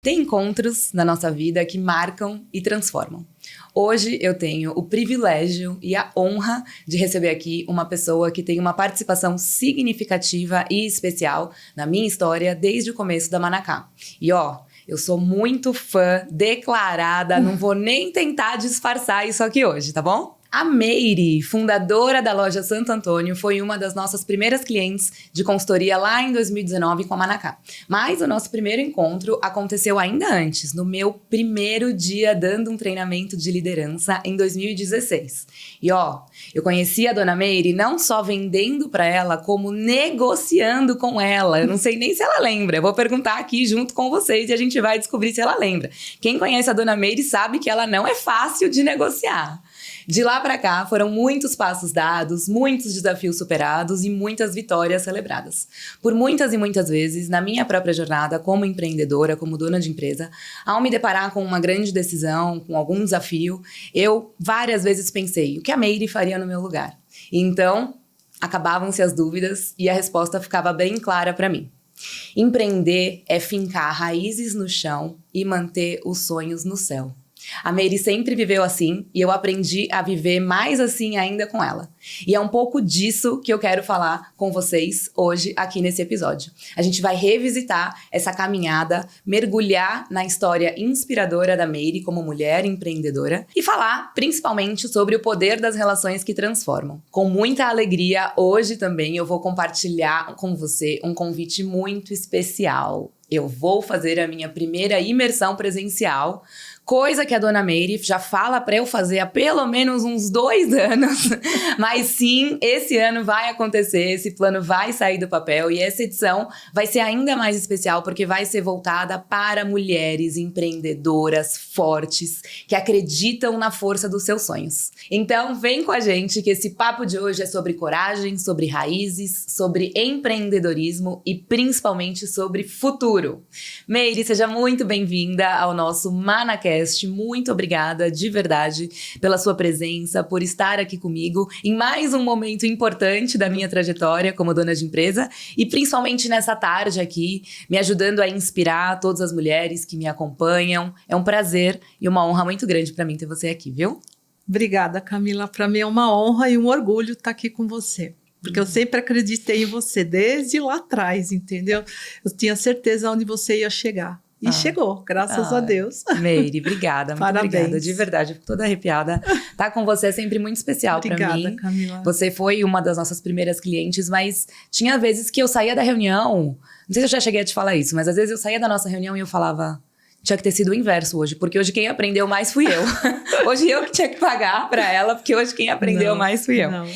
Tem encontros na nossa vida que marcam e transformam. Hoje eu tenho o privilégio e a honra de receber aqui uma pessoa que tem uma participação significativa e especial na minha história desde o começo da Manacá. E eu sou muito fã declarada, não vou nem tentar disfarçar isso aqui hoje, tá bom? A Meire, fundadora da loja Santo Antônio, foi uma das nossas primeiras clientes de consultoria lá em 2019 com a Manacá. Mas o nosso primeiro encontro aconteceu ainda antes, no meu primeiro dia dando um treinamento de liderança em 2016. E eu conheci a dona Meire não só vendendo para ela, como negociando com ela. Eu não sei nem se ela lembra, eu vou perguntar aqui junto com vocês e a gente vai descobrir se ela lembra. Quem conhece a dona Meire sabe que ela não é fácil de negociar. De lá para cá, foram muitos passos dados, muitos desafios superados e muitas vitórias celebradas. Por muitas e muitas vezes, na minha própria jornada como empreendedora, como dona de empresa, ao me deparar com uma grande decisão, com algum desafio, eu várias vezes pensei, o que a Meire faria no meu lugar? E então, acabavam-se as dúvidas e a resposta ficava bem clara para mim. Empreender é fincar raízes no chão e manter os sonhos no céu. A Meire sempre viveu assim e eu aprendi a viver mais assim ainda com ela. E é um pouco disso que eu quero falar com vocês hoje aqui nesse episódio. A gente vai revisitar essa caminhada, mergulhar na história inspiradora da Meire como mulher empreendedora e falar principalmente sobre o poder das relações que transformam. Com muita alegria, hoje também eu vou compartilhar com você um convite muito especial. Eu vou fazer a minha primeira imersão presencial, coisa que a dona Meire já fala para eu fazer há pelo menos uns 2 anos. Mas sim, esse ano vai acontecer, esse plano vai sair do papel e essa edição vai ser ainda mais especial porque vai ser voltada para mulheres empreendedoras fortes que acreditam na força dos seus sonhos. Então vem com a gente que esse papo de hoje é sobre coragem, sobre raízes, sobre empreendedorismo e principalmente sobre futuro. Meire, seja muito bem-vinda ao nosso Manacast. Muito obrigada, de verdade, pela sua presença, por estar aqui comigo em mais um momento importante da minha trajetória como dona de empresa e principalmente nessa tarde aqui, me ajudando a inspirar todas as mulheres que me acompanham. É um prazer e uma honra muito grande para mim ter você aqui, viu? Obrigada, Camila. Para mim é uma honra e um orgulho estar aqui com você. Porque eu sempre acreditei em você, desde lá atrás, entendeu? Eu tinha certeza onde você ia chegar. E chegou, graças a Deus. Meire, obrigada, muito obrigada. De verdade, eu fico toda arrepiada. Tá com você é sempre muito especial para mim. Obrigada, Camila. Você foi uma das nossas primeiras clientes, mas tinha vezes que eu saía da reunião, não sei se eu já cheguei a te falar isso, mas às vezes eu saía da nossa reunião e eu falava, tinha que ter sido o inverso hoje, porque hoje quem aprendeu mais fui eu. Hoje eu que tinha que pagar para ela, porque hoje quem aprendeu mais fui eu. Não.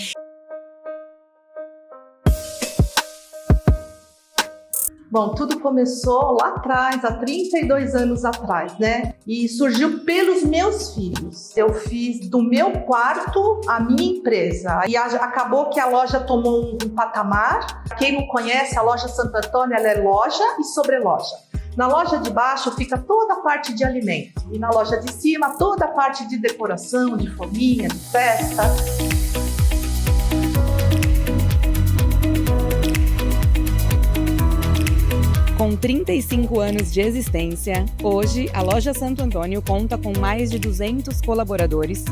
Bom, tudo começou lá atrás, há 32 anos atrás, né? E surgiu pelos meus filhos. Eu fiz do meu quarto a minha empresa. E acabou que a loja tomou um patamar. Quem não conhece, a loja Santo Antônio, ela é loja e sobreloja. Na loja de baixo fica toda a parte de alimento. E na loja de cima, toda a parte de decoração, de fominha, de festa. Com 35 anos de existência, hoje a loja Santo Antônio conta com mais de 200 colaboradores,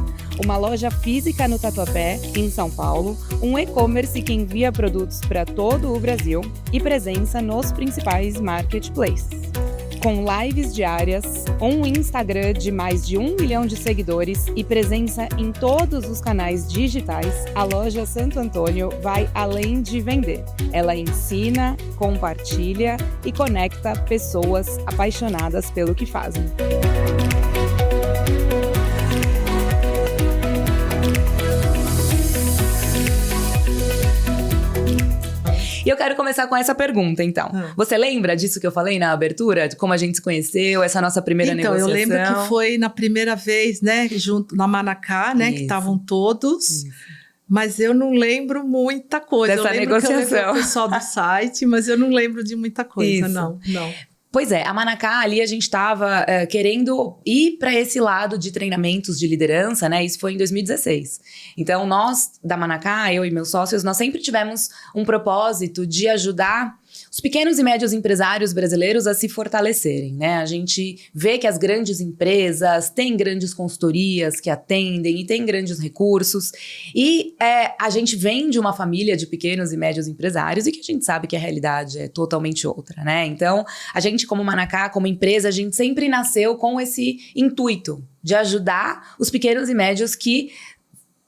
uma loja física no Tatuapé, em São Paulo, um e-commerce que envia produtos para todo o Brasil e presença nos principais marketplaces. Com lives diárias, um Instagram de mais de 1 milhão de seguidores e presença em todos os canais digitais, a loja Santo Antônio vai além de vender. Ela ensina, compartilha e conecta pessoas apaixonadas pelo que fazem. E eu quero começar com essa pergunta, então. Você lembra disso que eu falei na abertura? De como a gente se conheceu, essa nossa primeira negociação? Então, eu lembro que foi na primeira vez, né, junto na Manacá, né, que estavam todos. Isso. Mas eu não lembro muita coisa. Dessa negociação. Eu lembro o pessoal do site, mas eu não lembro de muita coisa, não. Pois é, a Manacá ali a gente estava querendo ir para esse lado de treinamentos de liderança, né? Isso foi em 2016. Então nós da Manacá, eu e meus sócios, nós sempre tivemos um propósito de ajudar os pequenos e médios empresários brasileiros a se fortalecerem, né? A gente vê que as grandes empresas têm grandes consultorias que atendem e têm grandes recursos. E a gente vem de uma família de pequenos e médios empresários e que a gente sabe que a realidade é totalmente outra, né? Então, a gente como Manacá, como empresa, a gente sempre nasceu com esse intuito de ajudar os pequenos e médios que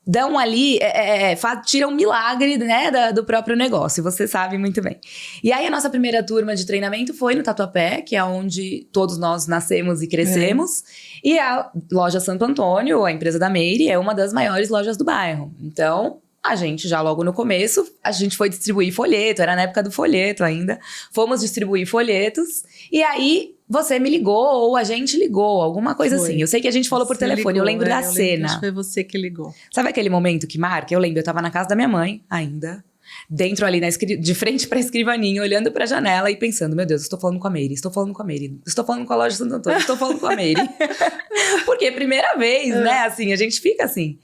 dão ali, tiram um milagre, né, do próprio negócio, você sabe muito bem. E aí a nossa primeira turma de treinamento foi no Tatuapé, que é onde todos nós nascemos e crescemos. E a loja Santo Antônio, a empresa da Meire, é uma das maiores lojas do bairro. Então, a gente já logo no começo, a gente foi distribuir folheto, era na época do folheto ainda. Fomos distribuir folhetos e aí você me ligou ou a gente ligou, alguma coisa assim. Eu sei que a gente falou por telefone, eu lembro da cena. Acho que foi você que ligou. Sabe aquele momento que marca? Eu lembro, eu tava na casa da minha mãe ainda, dentro ali, de frente pra escrivaninha, olhando pra janela e pensando, meu Deus, estou falando com a Meire, estou falando com a Meire, estou falando com a loja Santo Antônio, estou falando com a Meire. Porque primeira vez, né, assim, a gente fica assim.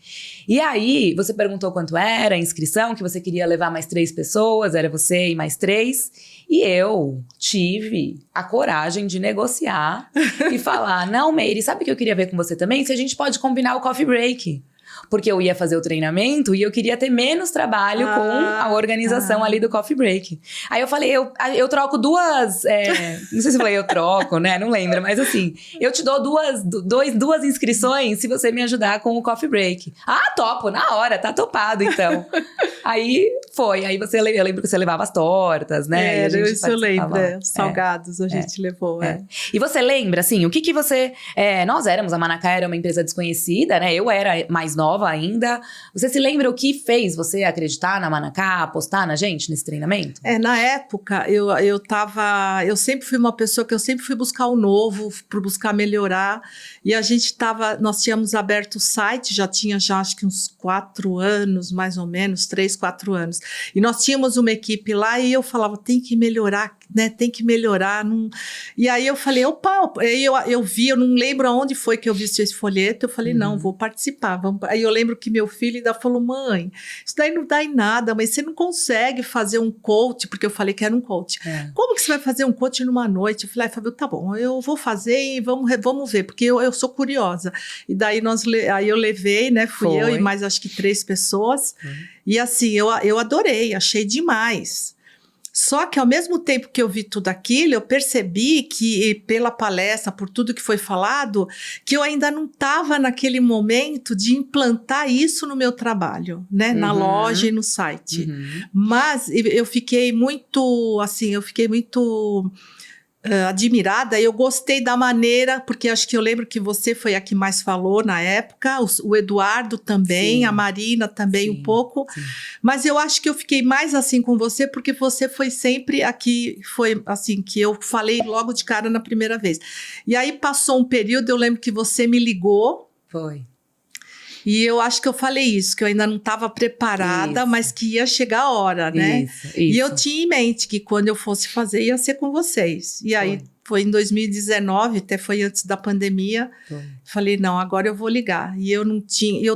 E aí, você perguntou quanto era a inscrição, que você queria levar mais 3 pessoas, era você e mais 3. E eu tive a coragem de negociar e falar, não, Meire, sabe o que eu queria ver com você também? Se a gente pode combinar o coffee break. Porque eu ia fazer o treinamento e eu queria ter menos trabalho com a organização ali do coffee break. Aí eu falei, eu troco 2... não sei se eu falei eu troco, né? Não lembro, mas assim, eu te dou 2 inscrições se você me ajudar com o coffee break. Ah, topo, na hora, tá topado então. Aí foi, aí eu lembro que você levava as tortas, né? Isso eu lembro, os salgados a gente levou. E você lembra, assim, o que você... nós éramos, a Manacá era uma empresa desconhecida, né? Eu era mais nova ainda. Você se lembra o que fez você acreditar na Manacá, apostar na gente nesse treinamento? Na época, eu sempre fui uma pessoa que eu sempre fui buscar o novo, para buscar melhorar. E nós tínhamos aberto o site, já acho que uns 4 anos, mais ou menos, 3, 4 anos. E nós tínhamos uma equipe lá e eu falava, tem que melhorar, né? Tem que melhorar. Não... E aí eu falei, opa, eu vi, eu não lembro aonde foi que eu vi esse folheto, eu falei, não, vou participar. Aí eu lembro que meu filho ainda falou, mãe, isso daí não dá em nada, mas você não consegue fazer um coach, porque eu falei que era um coach. Como que você vai fazer um coach numa noite? Eu falei, Fábio, tá bom, eu vou fazer e vamos ver, porque eu sou curiosa. E daí aí eu levei, né, fui eu e mais acho que 3 pessoas, e assim, eu adorei, achei demais. Só que ao mesmo tempo que eu vi tudo aquilo, eu percebi que pela palestra, por tudo que foi falado, que eu ainda não estava naquele momento de implantar isso no meu trabalho, né? Na loja e no site. Mas eu fiquei muito, assim, admirada, eu gostei da maneira, porque acho que eu lembro que você foi a que mais falou na época, o Eduardo também, a Marina também um pouco, mas eu acho que eu fiquei mais assim com você, porque você foi sempre a que foi assim, que eu falei logo de cara na primeira vez. E aí passou um período, eu lembro que você me ligou. Foi. E eu acho que eu falei isso, que eu ainda não estava preparada, mas que ia chegar a hora, né? Isso. E eu tinha em mente que quando eu fosse fazer, ia ser com vocês. E aí foi em 2019, até foi antes da pandemia. Falei, não, agora eu vou ligar. E eu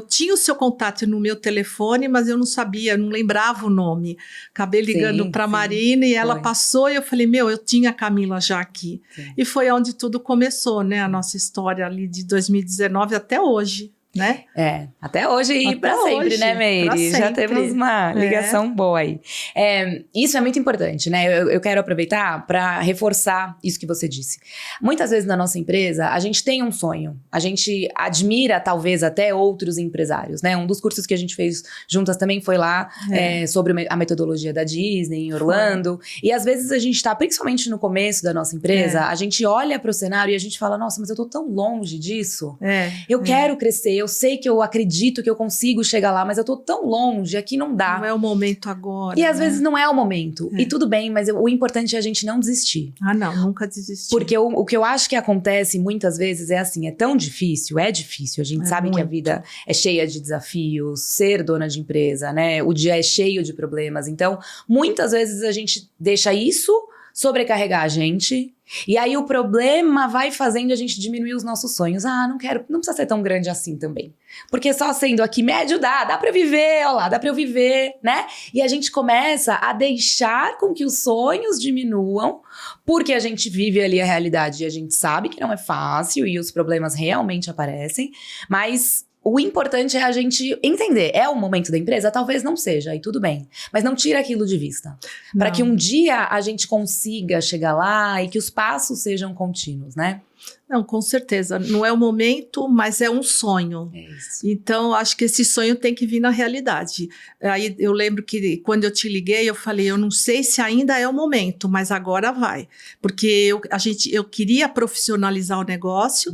tinha o seu contato no meu telefone, mas eu não sabia, não lembrava o nome. Acabei ligando para a Marina e ela passou e eu falei, eu tinha a Camila já aqui. E foi onde tudo começou, né? A nossa história ali de 2019 até hoje. Né? Até hoje e para sempre, né, Meire? Já temos uma ligação boa aí. Isso é muito importante, né? Eu quero aproveitar para reforçar isso que você disse. Muitas vezes na nossa empresa, a gente tem um sonho. A gente admira, talvez, até outros empresários, né? Um dos cursos que a gente fez juntas também foi lá sobre a metodologia da Disney em Orlando. E às vezes a gente tá, principalmente no começo da nossa empresa, a gente olha para o cenário e a gente fala, nossa, mas eu tô tão longe disso. Eu quero crescer, eu sei que eu acredito que eu consigo chegar lá, mas eu tô tão longe, aqui não dá. Não é o momento agora. E às vezes não é o momento. E tudo bem, mas o importante é a gente não desistir. Não, nunca desistir. Porque o que eu acho que acontece muitas vezes é assim, é tão difícil, a gente sabe muito. Que a vida é cheia de desafios, ser dona de empresa, né? O dia é cheio de problemas. Então, muitas vezes a gente deixa isso sobrecarregar a gente E aí o problema vai fazendo a gente diminuir os nossos sonhos. Ah, não quero, não precisa ser tão grande assim também. Porque só sendo aqui médio dá pra eu viver, ó lá, dá pra eu viver, né? E a gente começa a deixar com que os sonhos diminuam, porque a gente vive ali a realidade e a gente sabe que não é fácil e os problemas realmente aparecem, mas o importante é a gente entender. É o momento da empresa? Talvez não seja, aí tudo bem. Mas não tira aquilo de vista. Para que um dia a gente consiga chegar lá e que os passos sejam contínuos, né? Não, com certeza. Não é o momento, mas é um sonho. É isso. Então, acho que esse sonho tem que vir na realidade. Aí eu lembro que quando eu te liguei, eu falei, eu não sei se ainda é o momento, mas agora vai. Porque eu queria profissionalizar o negócio.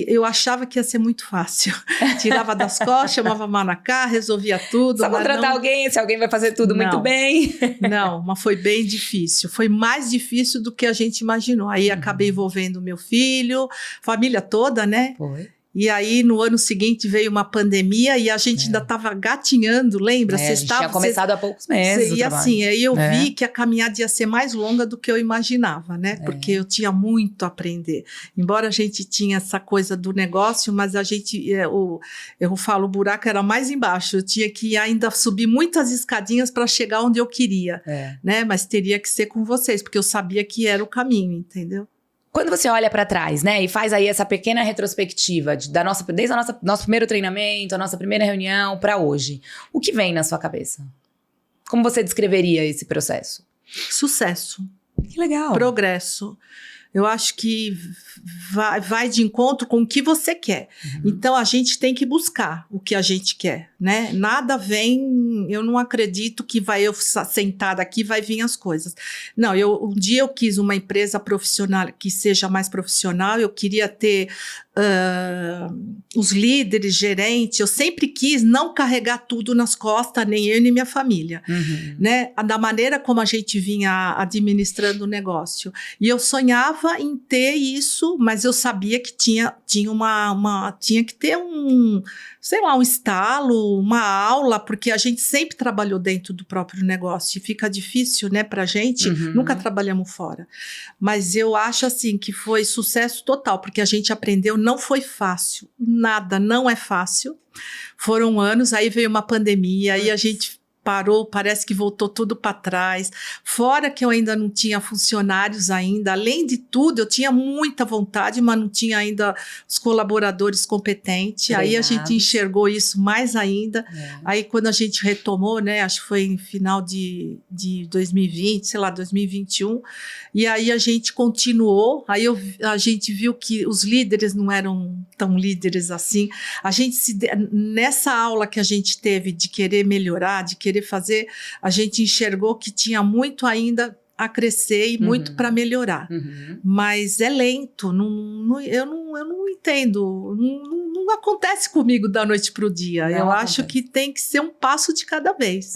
Eu achava que ia ser muito fácil. Tirava das costas, chamava a Manacá, resolvia tudo. Só contratar alguém, se alguém vai fazer tudo muito bem. Não, mas foi bem difícil. Foi mais difícil do que a gente imaginou. Aí acabei envolvendo meu filho, família toda, né? Foi. E aí, no ano seguinte, veio uma pandemia e a gente ainda estava gatinhando, lembra? A gente tinha começado há poucos meses. E assim, aí eu vi que a caminhada ia ser mais longa do que eu imaginava, né? Porque eu tinha muito a aprender. Embora a gente tinha essa coisa do negócio, mas a gente, eu falo, o buraco era mais embaixo. Eu tinha que ainda subir muitas escadinhas para chegar onde eu queria, né? Mas teria que ser com vocês, porque eu sabia que era o caminho, entendeu? Quando você olha para trás, né, e faz aí essa pequena retrospectiva desde nosso primeiro treinamento, a nossa primeira reunião para hoje, o que vem na sua cabeça? Como você descreveria esse processo? Sucesso. Que legal. Progresso. Eu acho que vai de encontro com o que você quer. Então, a gente tem que buscar o que a gente quer, né? Nada vem... Eu não acredito que eu sentada aqui vai vir as coisas. Não, um dia eu quis uma empresa profissional que seja mais profissional, eu queria ter os líderes, gerentes, eu sempre quis não carregar tudo nas costas, nem eu nem minha família, né? Da maneira como a gente vinha administrando o negócio. E eu sonhava em ter isso, mas eu sabia que tinha que ter um estalo, uma aula, porque a gente sempre trabalhou dentro do próprio negócio e fica difícil, né, pra gente, nunca trabalhamos fora. Mas eu acho, assim, que foi sucesso total, porque a gente aprendeu, não foi fácil, nada, não é fácil. Foram anos, aí veio uma pandemia, aí a gente parou, parece que voltou tudo para trás. Fora que eu ainda não tinha funcionários ainda. Além de tudo, eu tinha muita vontade, mas não tinha ainda os colaboradores competentes. Treinados. Aí a gente enxergou isso mais ainda. Aí quando a gente retomou, né, acho que foi em final de 2020, sei lá, 2021, e aí a gente continuou. Aí a gente viu que os líderes não eram tão líderes assim. A gente nessa aula que a gente teve de querer melhorar, de querer fazer, a gente enxergou que tinha muito ainda a crescer e muito para melhorar. Mas é lento, eu não entendo, não acontece comigo da noite para o dia. Eu acho que tem que ser um passo de cada vez.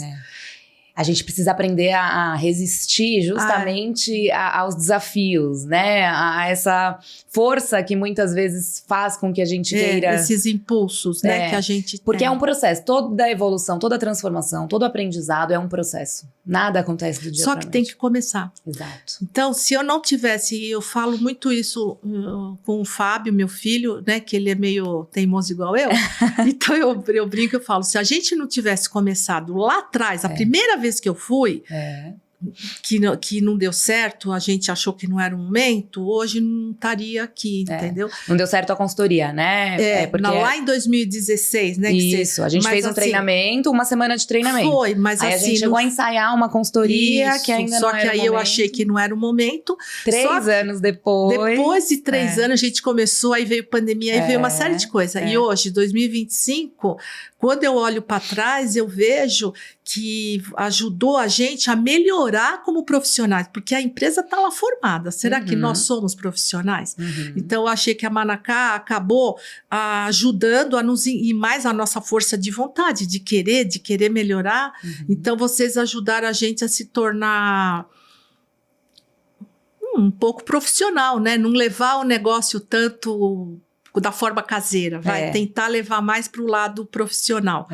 A gente precisa aprender a resistir justamente aos desafios, né? A essa força que muitas vezes faz com que a gente queira... Esses impulsos, né? Que a gente Porque tem. É um processo. Toda evolução, toda transformação, todo aprendizado é um processo. Nada acontece do dia Só pra que noite. tem que começar. Exato. Então, se eu não tivesse... Eu falo muito isso com o Fábio, meu filho, né? Que ele é meio teimoso igual eu. Então, eu brinco, eu falo, se a gente não tivesse começado lá atrás, a primeira vez que eu fui, que não deu certo, a gente achou que não era o momento, hoje não estaria aqui, entendeu? Não deu certo a consultoria, né? Porque lá em 2016, né? Isso, a gente fez um treinamento, uma semana de treinamento. Foi, mas aí assim... a gente chegou a ensaiar uma consultoria que ainda não era o momento. Só que aí eu achei que não era o momento. 3 anos depois. Depois de 3 anos a gente começou, aí veio pandemia, aí veio uma série de coisas. E hoje, 2025, quando eu olho para trás, eu vejo que ajudou a gente a melhorar como profissionais, porque a empresa está lá formada. Será que nós somos profissionais? Então, eu achei que a Manacá acabou ajudando e mais a nossa força de vontade, de querer melhorar. Então, vocês ajudaram a gente a se tornar um pouco profissional, né? Não levar o negócio tanto da forma caseira, tentar levar mais para o lado profissional.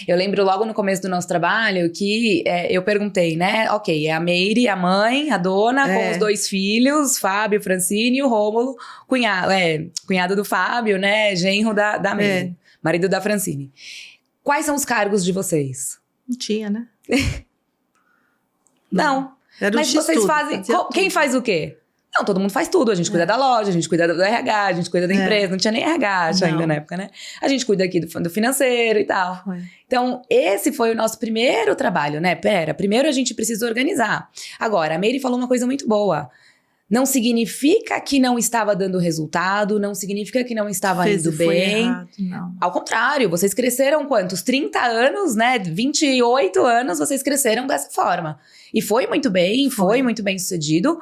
Eu lembro logo no começo do nosso trabalho que eu perguntei, né? Ok, é a Meire, a mãe, a dona, com os 2 filhos, Fábio, Francine e o Rômulo, cunhado do Fábio, né? Genro da Meire, marido da Francine. Quais são os cargos de vocês? Não tinha, né? Não. Mas vocês fazem... Quem faz o quê? Não, todo mundo faz tudo. A gente cuida da loja, a gente cuida do RH, a gente cuida da empresa. Não tinha nem RH ainda na época, né? A gente cuida aqui do financeiro e tal. Então, esse foi o nosso primeiro trabalho, né? Primeiro a gente precisa organizar. Agora, a Meire falou uma coisa muito boa. Não significa que não estava dando resultado, não significa que não estava indo bem. Errado, não. Ao contrário, vocês cresceram quantos? 30 anos, né? 28 anos, vocês cresceram dessa forma. E foi muito bem, foi muito bem sucedido.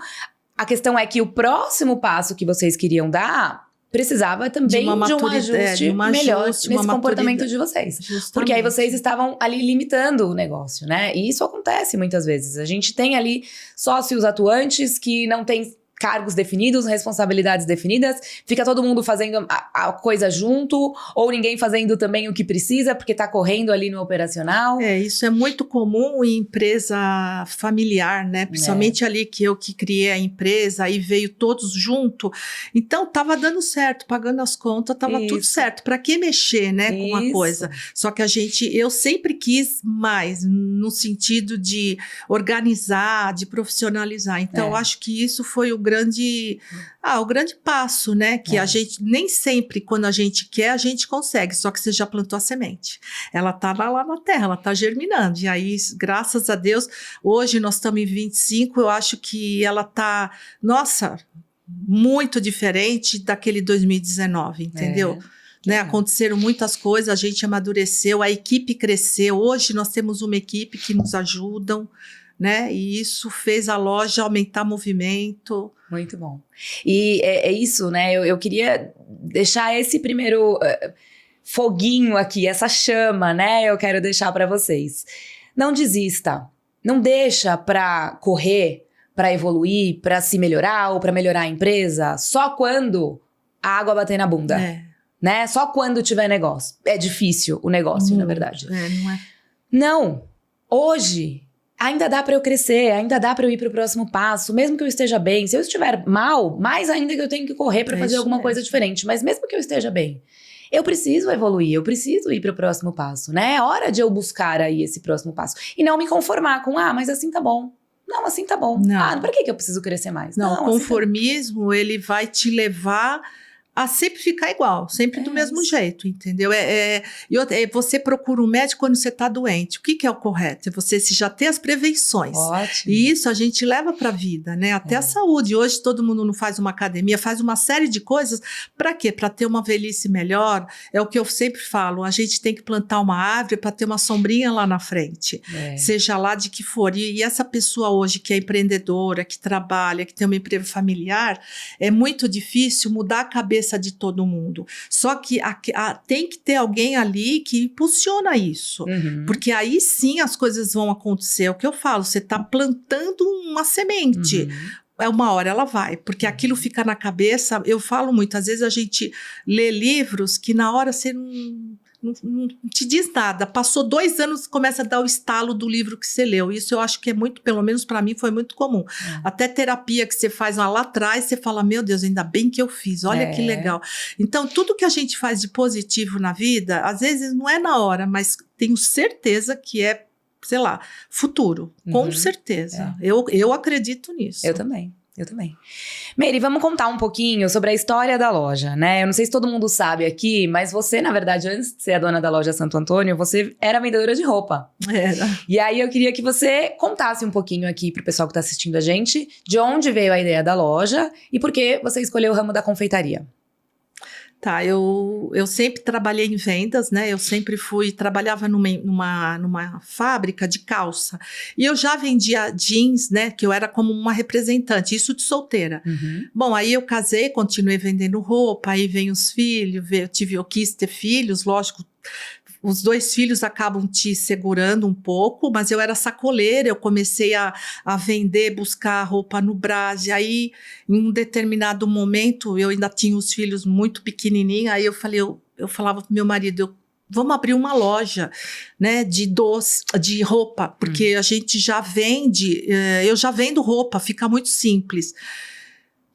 A questão é que o próximo passo que vocês queriam dar precisava também de um ajuste melhor nesse comportamento de vocês. Justamente. Porque aí vocês estavam ali limitando o negócio, né? E isso acontece muitas vezes. A gente tem ali sócios atuantes que não têm cargos definidos, responsabilidades definidas, fica todo mundo fazendo a coisa junto, ou ninguém fazendo também o que precisa, porque tá correndo ali no operacional. Isso é muito comum em empresa familiar, né? Principalmente ali que eu que criei a empresa, aí veio todos junto. Então, tava dando certo, pagando as contas, tava tudo certo. Pra que mexer, né, com uma coisa? Só que eu sempre quis mais, no sentido de organizar, de profissionalizar. Então, eu acho que isso foi o grande passo, né? Que a gente, nem sempre, quando a gente quer, a gente consegue. Só que você já plantou a semente. Ela tá lá na terra, ela tá germinando. E aí, graças a Deus, hoje nós estamos em 25, eu acho que ela tá, muito diferente daquele 2019, entendeu? Né? Aconteceram muitas coisas, a gente amadureceu, a equipe cresceu. Hoje nós temos uma equipe que nos ajudam, né? E isso fez a loja aumentar movimento. Muito bom. E é isso, né? Eu queria deixar esse primeiro foguinho aqui, essa chama, né? Eu quero deixar para vocês. Não desista. Não deixa para correr, para evoluir, para se melhorar ou para melhorar a empresa só quando a água bater na bunda. Né? Só quando tiver negócio. É difícil o negócio, na verdade. Não é? Não. Hoje ainda dá para eu crescer, ainda dá para eu ir para o próximo passo, mesmo que eu esteja bem. Se eu estiver mal, mais ainda que eu tenho que correr para fazer alguma coisa diferente. Mas mesmo que eu esteja bem, eu preciso evoluir, eu preciso ir para o próximo passo, né? É hora de eu buscar aí esse próximo passo. E não me conformar com, mas assim tá bom. Não, assim tá bom. Pra que eu preciso crescer mais? Não, o conformismo, ele vai te levar a sempre ficar igual, sempre do mesmo jeito, entendeu? Você procura um médico quando você tá doente. O que é o correto? É você já ter as prevenções. Ótimo. E isso a gente leva pra vida, né? Até a saúde. Hoje todo mundo não faz uma academia, faz uma série de coisas. Pra quê? Pra ter uma velhice melhor. É o que eu sempre falo. A gente tem que plantar uma árvore pra ter uma sombrinha lá na frente. Seja lá de que for. E essa pessoa hoje que é empreendedora, que trabalha, que tem uma empresa familiar, é muito difícil mudar a cabeça de todo mundo. Só que tem que ter alguém ali que impulsiona isso. Porque aí sim as coisas vão acontecer. É o que eu falo, você está plantando uma semente. Uma hora ela vai, porque aquilo fica na cabeça. Eu falo muito, às vezes a gente lê livros que na hora você não te diz nada. Passou 2 anos, começa a dar o estalo do livro que você leu. Isso eu acho que é muito, pelo menos para mim, foi muito comum. Até terapia que você faz lá atrás, você fala, meu Deus, ainda bem que eu fiz, olha que legal. Então, tudo que a gente faz de positivo na vida, às vezes não é na hora, mas tenho certeza que é, sei lá, futuro. Com certeza. Eu acredito nisso. Eu também. Meire, vamos contar um pouquinho sobre a história da loja, né? Eu não sei se todo mundo sabe aqui, mas você, na verdade, antes de ser a dona da loja Santo Antônio, você era vendedora de roupa. Era. E aí eu queria que você contasse um pouquinho aqui pro pessoal que tá assistindo a gente, de onde veio a ideia da loja e por que você escolheu o ramo da confeitaria. Tá, eu sempre trabalhei em vendas, né? Eu sempre trabalhava numa fábrica de calça. E eu já vendia jeans, né? Que eu era como uma representante, isso de solteira. Bom, aí eu casei, continuei vendendo roupa, aí vem os filhos, eu quis ter filhos, lógico. os 2 filhos acabam te segurando um pouco, mas eu era sacoleira, eu comecei a vender, buscar roupa no Brás, e aí em um determinado momento, eu ainda tinha os filhos muito pequenininhos, aí eu falava pro meu marido, vamos abrir uma loja, né, de doce, de roupa, porque a gente já vende, eu já vendo roupa, fica muito simples.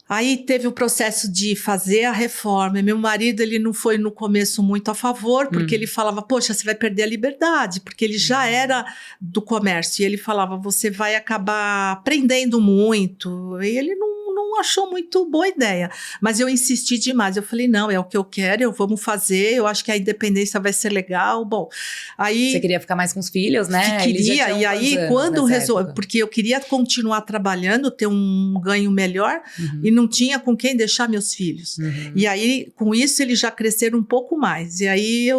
Aí teve o processo de fazer a reforma. Meu marido, ele não foi no começo muito a favor, porque ele falava, poxa, você vai perder a liberdade, porque ele já era do comércio, e ele falava, você vai acabar aprendendo muito, e ele não achou muito boa ideia, mas eu insisti demais, eu falei, não, é o que eu quero, vamos fazer, eu acho que a independência vai ser legal, bom, aí... Você queria ficar mais com os filhos, né? Queria, e aí quando resolvi, porque eu queria continuar trabalhando, ter um ganho melhor, e não tinha com quem deixar meus filhos, e aí com isso eles já cresceram um pouco mais, e aí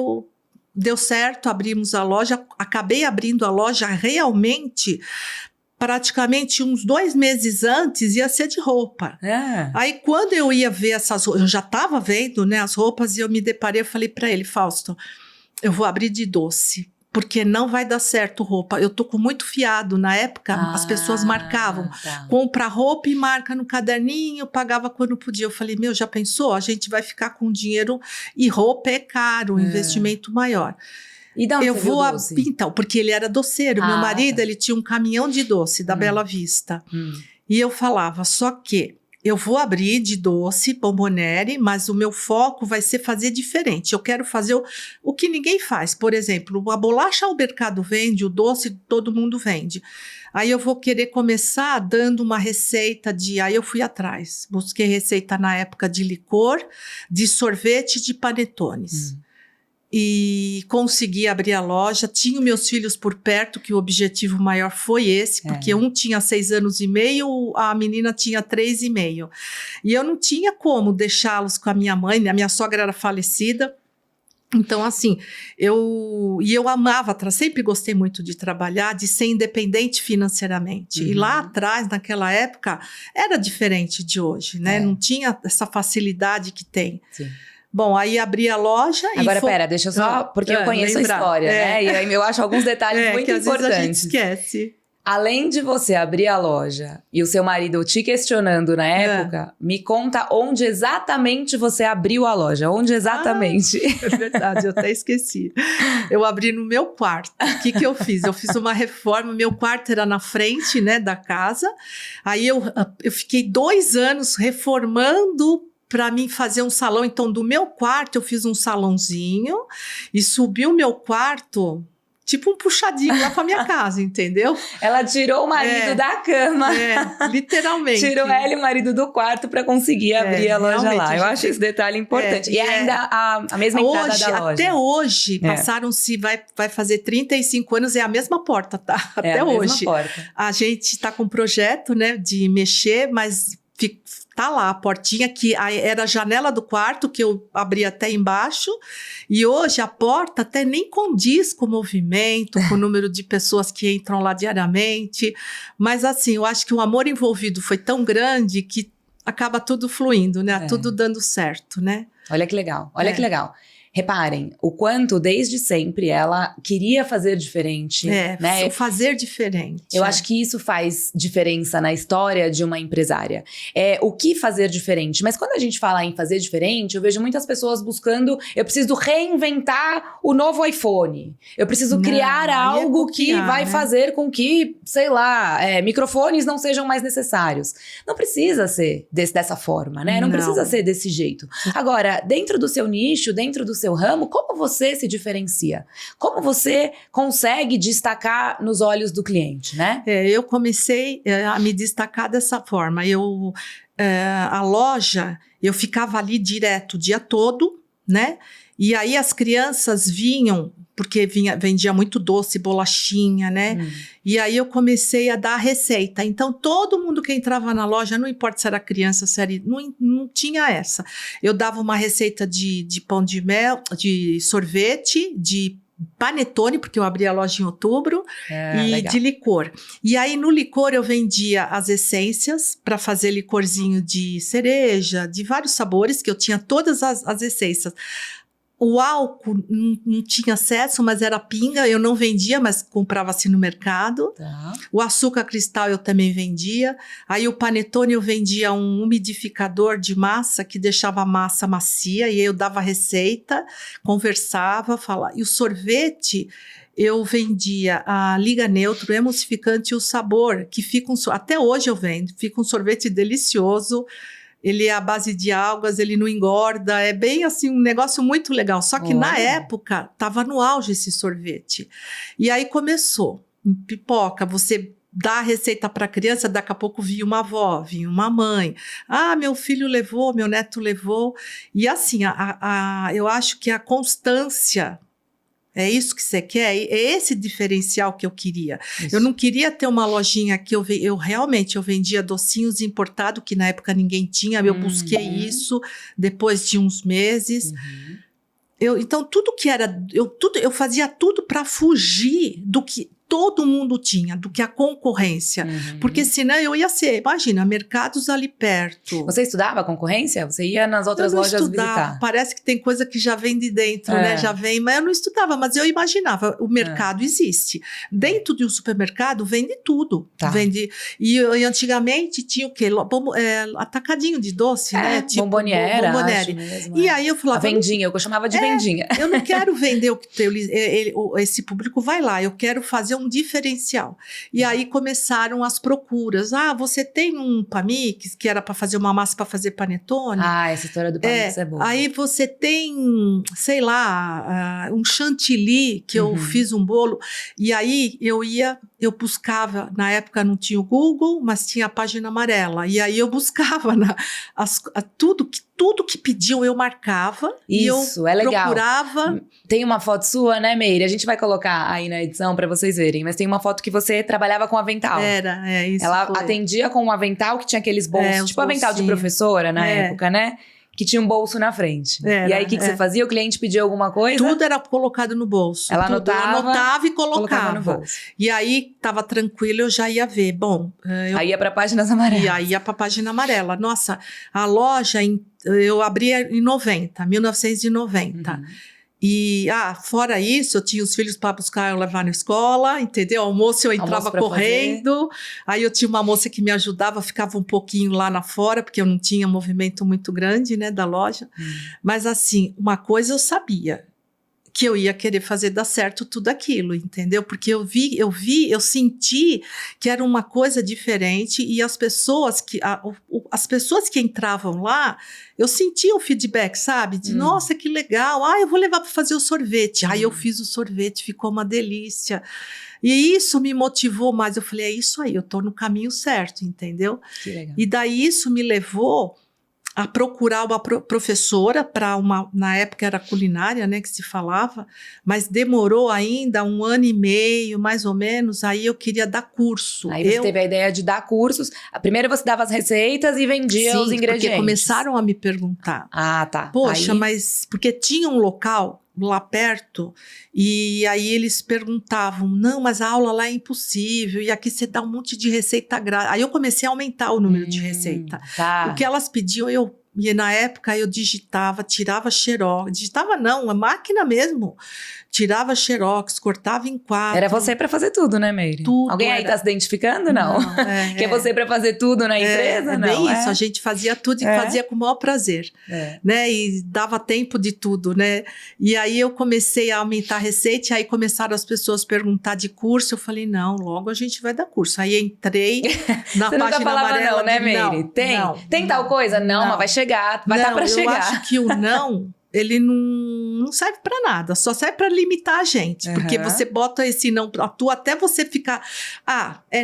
deu certo, abrimos a loja, acabei abrindo a loja realmente... praticamente uns 2 meses antes ia ser de roupa. Aí quando eu ia ver essas roupas, eu já estava vendo, né, as roupas, e eu me deparei, eu falei para ele, Fausto, eu vou abrir de doce, porque não vai dar certo roupa. Eu tô com muito fiado. Na época, as pessoas marcavam, compra roupa e marca no caderninho, pagava quando podia. Eu falei, já pensou? A gente vai ficar com dinheiro e roupa é caro, um investimento maior. E da onde você viu o doce? Então, porque ele era doceiro. Meu marido, ele tinha um caminhão de doce da Bela Vista. E eu falava, só que eu vou abrir de doce, bomboniere, mas o meu foco vai ser fazer diferente. Eu quero fazer o que ninguém faz. Por exemplo, a bolacha o mercado vende, o doce todo mundo vende. Aí eu vou querer começar dando uma receita aí eu fui atrás. Busquei receita na época de licor, de sorvete, de panetones. E consegui abrir a loja, tinha meus filhos por perto, que o objetivo maior foi esse, porque um tinha 6 anos e meio, a menina tinha 3,5. E eu não tinha como deixá-los com a minha mãe, a minha sogra era falecida. Então, assim, eu amava, sempre gostei muito de trabalhar, de ser independente financeiramente. E lá atrás, naquela época, era diferente de hoje, né? Não tinha essa facilidade que tem. Sim. Bom, aí abri a loja e... Agora, pera, deixa eu só... Porque eu conheço a história, né? E aí eu acho alguns detalhes muito importantes. Às vezes a gente esquece. Além de você abrir a loja e o seu marido te questionando na época, me conta onde exatamente você abriu a loja. Onde exatamente? É verdade, eu até esqueci. Eu abri no meu quarto. O que eu fiz? Eu fiz uma reforma, meu quarto era na frente, né, da casa. Aí eu fiquei 2 anos reformando para mim fazer um salão. Então, do meu quarto, eu fiz um salãozinho e subi o meu quarto, tipo um puxadinho lá para minha casa, entendeu? Ela tirou o marido da cama. Literalmente. Tirou ela e o marido do quarto para conseguir abrir a loja lá. Eu acho esse detalhe importante. E ainda a mesma entrada da loja. Até hoje, passaram-se, vai fazer 35 anos, é a mesma porta, tá? Até hoje. Mesma porta. A gente está com um projeto, né, de mexer, mas... tá lá a portinha que era a janela do quarto que eu abri até embaixo, e hoje a porta até nem condiz com o movimento, com o número de pessoas que entram lá diariamente, mas assim, eu acho que o amor envolvido foi tão grande que acaba tudo fluindo, né? Tudo dando certo, né? Olha que legal, olha que legal. Reparem, o quanto desde sempre ela queria fazer diferente. Né? Fazer diferente. Eu acho que isso faz diferença na história de uma empresária. O que fazer diferente. Mas quando a gente fala em fazer diferente, eu vejo muitas pessoas buscando, eu preciso reinventar o novo iPhone. Eu preciso criar algo que vai fazer com que, sei lá, microfones não sejam mais necessários. Não precisa ser dessa forma, né? Não precisa ser desse jeito. Agora, dentro do seu nicho, dentro do seu ramo, como você se diferencia? Como você consegue destacar nos olhos do cliente, né? Eu comecei a me destacar dessa forma. A loja, eu ficava ali direto o dia todo, né? E aí as crianças vinham, porque vendia muito doce, bolachinha, né? E aí eu comecei a dar receita. Então, todo mundo que entrava na loja, não importa se era criança, se era... Não tinha essa. Eu dava uma receita de pão de mel, de sorvete, de panetone, porque eu abri a loja em outubro, e legal. De licor. E aí, no licor, eu vendia as essências para fazer licorzinho de cereja, de vários sabores, que eu tinha todas as essências. O álcool não tinha acesso, mas era pinga. Eu não vendia, mas comprava assim no mercado. Tá. O açúcar cristal eu também vendia. Aí o panetone eu vendia um umidificador de massa que deixava a massa macia. E aí eu dava receita, conversava, falava. E o sorvete eu vendia a Liga Neutro, o emulsificante e o sabor, que fica até hoje eu vendo. Fica um sorvete delicioso. Ele é à base de algas, ele não engorda, é bem assim um negócio muito legal. Só que na época estava no auge esse sorvete. E aí começou, pipoca, você dá a receita para a criança, daqui a pouco vinha uma avó, vinha uma mãe. Ah, meu filho levou, meu neto levou. E assim, eu acho que a constância... É isso que você quer? É esse diferencial que eu queria. Isso. Eu não queria ter uma lojinha que eu realmente vendia docinhos importados, que na época ninguém tinha. Eu busquei isso depois de uns meses. Então, tudo que era... Eu fazia tudo para fugir do que todo mundo tinha, do que a concorrência. Porque senão eu ia ser, imagina, mercados ali perto. Você estudava a concorrência? Você ia nas outras lojas visitar? Parece que tem coisa que já vem de dentro, né? Já vem, mas eu não estudava, mas eu imaginava, o mercado existe. Dentro de um supermercado vende tudo. Tá. E antigamente tinha o quê? Atacadinho de doce, né? Tipo bomboniera. Acho mesmo, e aí eu falava... A vendinha, eu chamava de vendinha. Eu não quero vender o que esse público vai lá, eu quero fazer um diferencial. E aí começaram as procuras. Ah, você tem um pamix, que era para fazer uma massa para fazer panetone? Ah, essa história do pamix é boa. Aí você tem, sei lá, um chantilly, que eu fiz um bolo. E aí eu buscava, na época não tinha o Google, mas tinha a página amarela. E aí eu buscava tudo que pediam eu marcava. Isso, e eu é legal. Procurava. Tem uma foto sua, né, Meire? A gente vai colocar aí na edição pra vocês verem, mas tem uma foto que você trabalhava com avental. Isso. Ela atendia com um avental que tinha aqueles bolsos, tipo avental de professora na época, né? Que tinha um bolso na frente. E aí, o que você fazia? O cliente pedia alguma coisa? Tudo era colocado no bolso. Ela anotava e colocava no bolso. E aí, tava tranquilo, eu já ia ver. Bom... Aí ia pra páginas amarelas. E aí ia pra página amarela. Nossa, a loja, eu abria em 1990. E, fora isso, eu tinha os filhos para buscar eu levar na escola, entendeu? Almoço eu entrava correndo. Aí eu tinha uma moça que me ajudava, ficava um pouquinho lá na fora, porque eu não tinha movimento muito grande, né, da loja. Mas assim, uma coisa eu sabia, que eu ia querer fazer dar certo tudo aquilo, entendeu? Porque eu senti que era uma coisa diferente e as pessoas que entravam lá, eu sentia o feedback, sabe? De, nossa, que legal, eu vou levar para fazer o sorvete. Aí eu fiz o sorvete, ficou uma delícia. E isso me motivou mais, eu falei, é isso aí, eu tô no caminho certo, entendeu? Que legal. E daí isso me levou a procurar uma professora na época era culinária, né, que se falava, mas demorou ainda 1 ano e meio, mais ou menos, aí eu queria dar curso. Aí você teve a ideia de dar cursos. Primeiro você dava as receitas e vendia os ingredientes. Porque começaram a me perguntar. Ah, tá. Poxa, mas... Porque tinha um local lá perto, e aí eles perguntavam, não, mas a aula lá é impossível, e aqui você dá um monte de receita grátis. Aí eu comecei a aumentar o número de receita. Tá. O que elas pediam, e na época eu digitava, tirava xerox, digitava não, a máquina mesmo, tirava xerox, cortava em 4. Era você pra fazer tudo, né, Meire? Tudo. Alguém aí tá se identificando? Não. Que é você pra fazer tudo na empresa? Não. Bem isso, a gente fazia tudo e fazia com o maior prazer, né, e dava tempo de tudo, né, e aí eu comecei a aumentar a receita, e aí começaram as pessoas perguntar de curso, eu falei, não, logo a gente vai dar curso, aí entrei na você página amarela. Não, né, Meire? Tem tal coisa? Não, mas vai chegar, vai estar pra chegar. Eu acho que o não... ele não serve para nada, só serve para limitar a gente, porque você bota esse não pra tu até você ficar,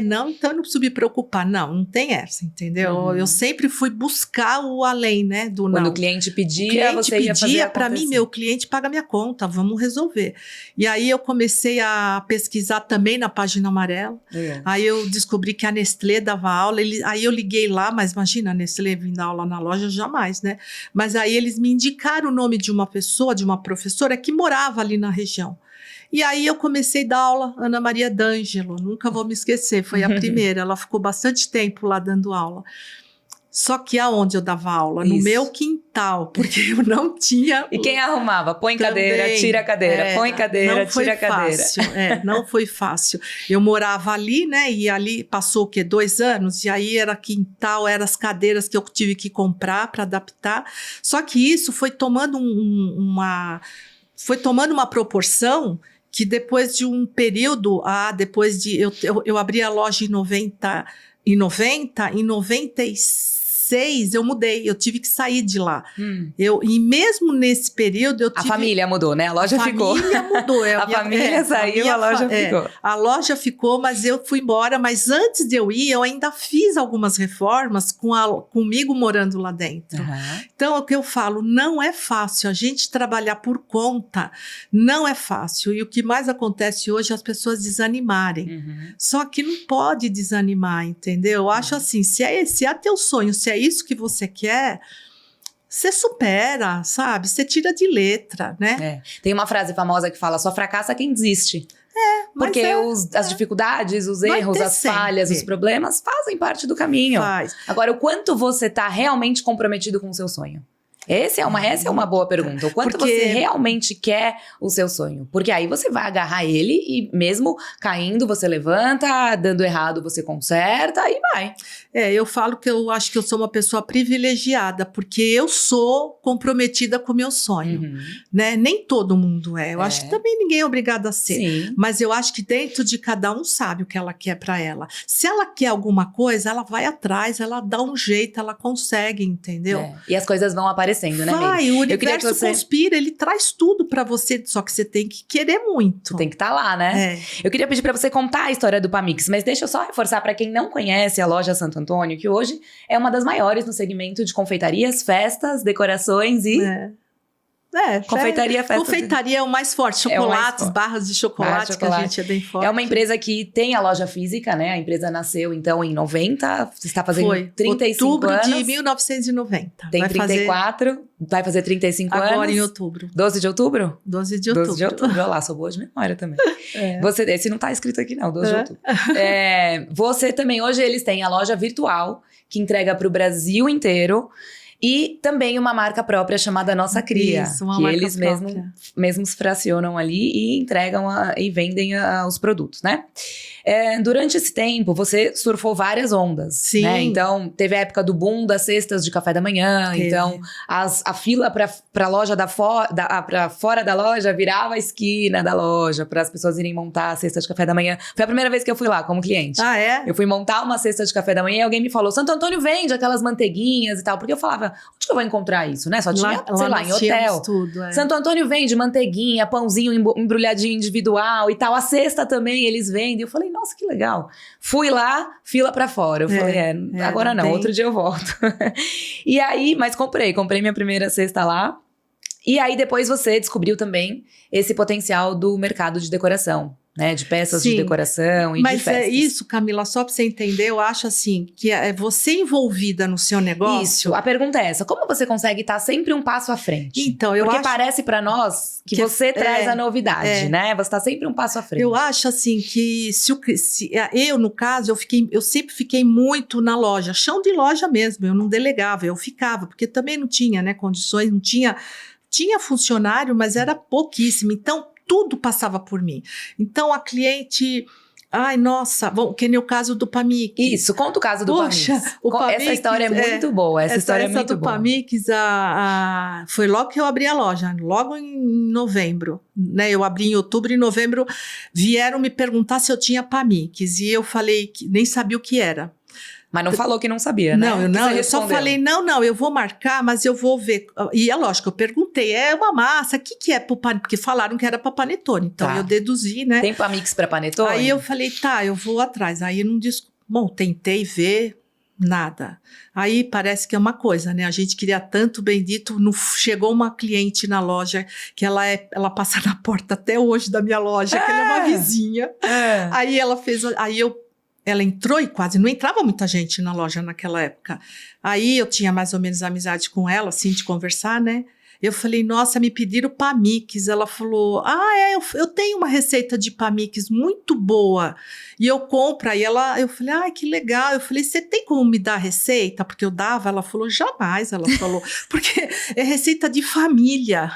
não, então eu não preciso me preocupar, não tem essa, entendeu? Eu sempre fui buscar o além, né, do não. Quando o cliente pedia, você ia fazer acontecer. Para mim, meu cliente paga minha conta, vamos resolver. E aí eu comecei a pesquisar também na página amarela, aí eu descobri que a Nestlé dava aula, aí eu liguei lá, mas imagina, a Nestlé vindo dar aula na loja, jamais, né? Mas aí eles me indicaram o nome de uma pessoa, de uma professora que morava ali na região. E aí eu comecei a dar aula, Ana Maria D'Angelo, nunca vou me esquecer, foi a primeira, ela ficou bastante tempo lá dando aula. Só que aonde eu dava aula? No Isso. meu quintal, porque eu não tinha... E quem arrumava? Põe cadeira, tira a cadeira, põe cadeira, tira a cadeira. Não foi fácil. Eu morava ali, né? E ali passou o quê? 2 anos? E aí era quintal, eram as cadeiras que eu tive que comprar para adaptar. Só que isso foi tomando uma proporção que depois de um período, depois de... Eu abri a loja em 96 eu mudei, eu tive que sair de lá. E mesmo nesse período A família mudou, né? A loja ficou. A família mudou. A família saiu, a loja ficou. A loja ficou, mas eu fui embora. Mas antes de eu ir, eu ainda fiz algumas reformas comigo morando lá dentro. Então, o que eu falo, não é fácil. A gente trabalhar por conta não é fácil. E o que mais acontece hoje é as pessoas desanimarem. Só que não pode desanimar, entendeu? Eu acho assim, se é teu sonho, se é isso que você quer, você supera, sabe? Você tira de letra, né? Tem uma frase famosa que fala, só fracassa quem desiste. Porque as dificuldades, os erros, as falhas, os problemas fazem parte do caminho. Agora, o quanto você está realmente comprometido com o seu sonho? Essa é uma boa pergunta. O quanto você realmente quer o seu sonho? Porque aí você vai agarrar ele e mesmo caindo, você levanta, dando errado, você conserta e vai. Eu falo que eu acho que eu sou uma pessoa privilegiada, porque eu sou comprometida com o meu sonho, né? Nem todo mundo é. Eu acho que também ninguém é obrigado a ser. Sim. Mas eu acho que dentro de cada um sabe o que ela quer pra ela. Se ela quer alguma coisa, ela vai atrás, ela dá um jeito, ela consegue, entendeu? E as coisas vão aparecendo, né, o universo conspira, ele traz tudo pra você, só que você tem que querer muito. Você tem que estar lá, né? Eu queria pedir pra você contar a história do Pamix, mas deixa eu só reforçar pra quem não conhece a loja Santo Antônio, que hoje é uma das maiores no segmento de confeitarias, festas, decorações e... Confeitaria, festa. Confeitaria é o mais forte. Chocolates, barras de chocolate, que a gente é bem forte. É uma empresa que tem a loja física, né? A empresa nasceu, então, em 90. Você está fazendo 35 outubro anos. de 1990. Tem 34. Vai fazer 35 anos. Agora em outubro. 12 de outubro? 12 de outubro. 12 de outubro. Olha lá, sou boa de memória também. Esse não tá escrito aqui, não. 12 de outubro. Você também, hoje, eles têm a loja virtual, que entrega para o Brasil inteiro. E também uma marca própria chamada Nossa Cria. Isso, uma que marca eles própria. mesmos fracionam ali e entregam e vendem os produtos, né? Durante esse tempo, você surfou várias ondas. Sim. Né? Então, teve a época do boom das cestas de café da manhã. Então, a fila pra loja pra fora da loja virava a esquina da loja para as pessoas irem montar a cesta de café da manhã. Foi a primeira vez que eu fui lá como cliente. Eu fui montar uma cesta de café da manhã e alguém me falou, Santo Antônio vende aquelas manteiguinhas e tal. Porque eu falava, onde que eu vou encontrar isso, né? Só tinha, sei lá, em hotel. Tudo, Santo Antônio vende manteiguinha, pãozinho embrulhadinho individual e tal. A cesta também eles vendem. Eu falei, nossa, que legal. Fui lá, fila pra fora. Eu falei, agora não, outro dia eu volto. E aí, mas comprei minha primeira cesta lá. E aí depois você descobriu também esse potencial do mercado de decoração. Né, de peças de decoração e de festas. Mas isso, Camila, só pra você entender, eu acho assim, que você envolvida no seu negócio... Isso, a pergunta é essa, como você consegue estar sempre um passo à frente? Então, eu Porque acho... parece pra nós que você traz a novidade, né? Você tá sempre um passo à frente. Eu acho assim, que eu, no caso, eu sempre fiquei muito na loja, chão de loja mesmo, eu não delegava, eu ficava, porque também não tinha, né, condições, não tinha funcionário, mas era pouquíssimo, então tudo passava por mim. Então, a cliente... Ai, nossa, que nem o caso do Pamix. Isso, conta o caso do Pamix. Essa história é muito boa. Essa história é muito boa. Essa do Pamix, foi logo que eu abri a loja, logo em novembro. Né? Eu abri em outubro e em novembro vieram me perguntar se eu tinha Pamix. E eu falei que nem sabia o que era. Mas não falou que não sabia, né? Não, eu só falei, não, eu vou marcar, mas eu vou ver. E é lógico, eu perguntei, é uma massa, o que é pro panetone? Porque falaram que era pra panetone, então eu deduzi, né? Tem Pamix pra panetone? Aí eu falei, eu vou atrás. Aí não disse, bom, tentei ver, nada. Aí parece que é uma coisa, né? A gente queria tanto, bendito, chegou uma cliente na loja, que ela passa na porta até hoje da minha loja, que ela é uma vizinha. Aí ela fez, ela entrou e quase não entrava muita gente na loja naquela época. Aí eu tinha mais ou menos amizade com ela, assim, de conversar, né? Eu falei, nossa, me pediram pamix. Ela falou, eu tenho uma receita de pamix muito boa e eu compro. Aí eu falei, que legal. Eu falei, você tem como me dar a receita? Porque eu dava. Ela falou, jamais. Ela falou, porque é receita de família.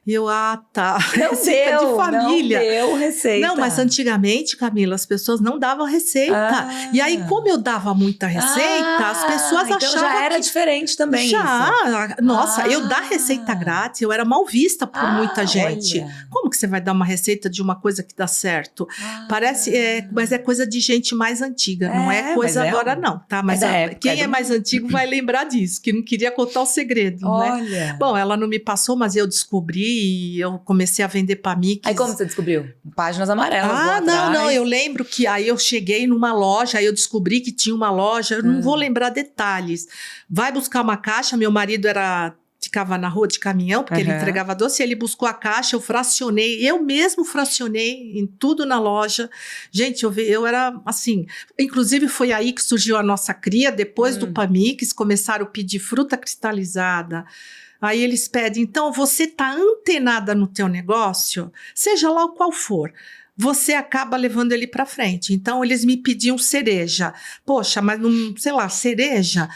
E eu, tá, receita de família. Não deu receita. Não, mas antigamente, Camila, as pessoas não davam receita. E aí, como eu dava muita receita, as pessoas então achavam já era diferente também já, nossa, eu dar receita grátis, eu era mal vista por muita gente. Olha. Como que você vai dar uma receita de uma coisa que dá certo? Parece, mas é coisa de gente mais antiga, não é coisa agora não, tá? Mas quem é mais antigo vai lembrar disso, que não queria contar o segredo, né? Bom, ela não me passou, mas eu descobri e eu comecei a vender pamix. Aí como você descobriu? Páginas amarelas. Não, eu lembro que aí eu cheguei numa loja, aí eu descobri que tinha uma loja, eu não vou lembrar detalhes. Vai buscar uma caixa, meu marido ficava na rua de caminhão, porque ele entregava doce, ele buscou a caixa, eu mesmo fracionei em tudo na loja. Gente, eu era assim, inclusive foi aí que surgiu a nossa cria, depois do pamix, começaram a pedir fruta cristalizada. Aí eles pedem, então você tá antenada no teu negócio, seja lá o qual for, você acaba levando ele para frente. Então eles me pediam cereja. Poxa, mas não, sei lá, cereja?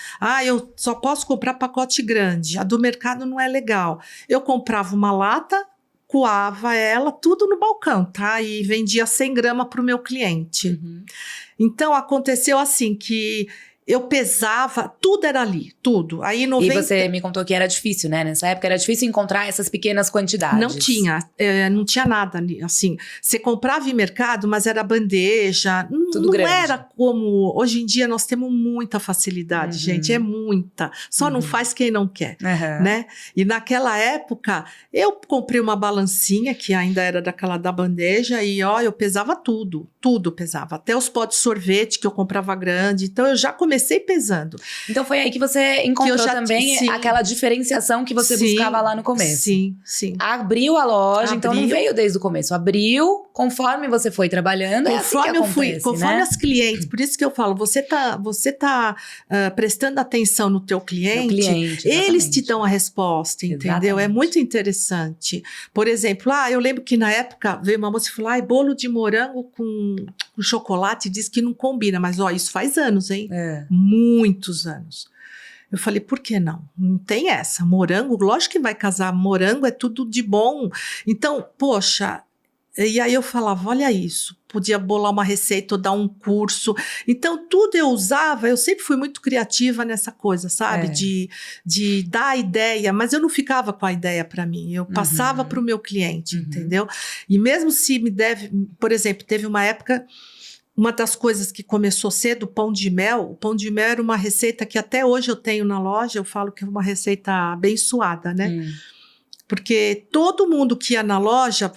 Eu só posso comprar pacote grande, a do mercado não é legal. Eu comprava uma lata, coava ela, tudo no balcão, tá? E vendia 100 gramas para o meu cliente. Então aconteceu assim que eu pesava, tudo era ali, tudo. Aí, E você me contou que era difícil, né? Nessa época era difícil encontrar essas pequenas quantidades. Não tinha nada assim. Você comprava em mercado, mas era bandeja. Tudo grande. Não era como... Hoje em dia nós temos muita facilidade, gente. É muita. Só não faz quem não quer, né? E naquela época, eu comprei uma balancinha, que ainda era daquela da bandeja, e eu pesava tudo. Tudo pesava. Até os potes de sorvete que eu comprava grande. Então, eu já comecei pesando. Então foi aí que você encontrou também aquela diferenciação que você buscava lá no começo. Sim. Abriu a loja, então não veio desde o começo. Abriu, conforme você foi trabalhando, conforme as clientes. Por isso que eu falo, você tá prestando atenção no teu cliente, eles te dão a resposta, entendeu? Exatamente. É muito interessante. Por exemplo, eu lembro que na época veio uma moça e falou, bolo de morango com chocolate, diz que não combina, mas isso faz anos, hein? Muitos anos. Eu falei, por que não? Não tem essa. Morango, lógico que vai casar. Morango é tudo de bom. Então, poxa, e aí eu falava, olha isso. Podia bolar uma receita ou dar um curso. Então, tudo eu usava. Eu sempre fui muito criativa nessa coisa, sabe? De dar a ideia, mas eu não ficava com a ideia para mim. Eu passava para o meu cliente, entendeu? E mesmo se me deve... Por exemplo, teve uma época... Uma das coisas que começou cedo, o pão de mel era uma receita que até hoje eu tenho na loja, eu falo que é uma receita abençoada, né? Porque todo mundo que ia na loja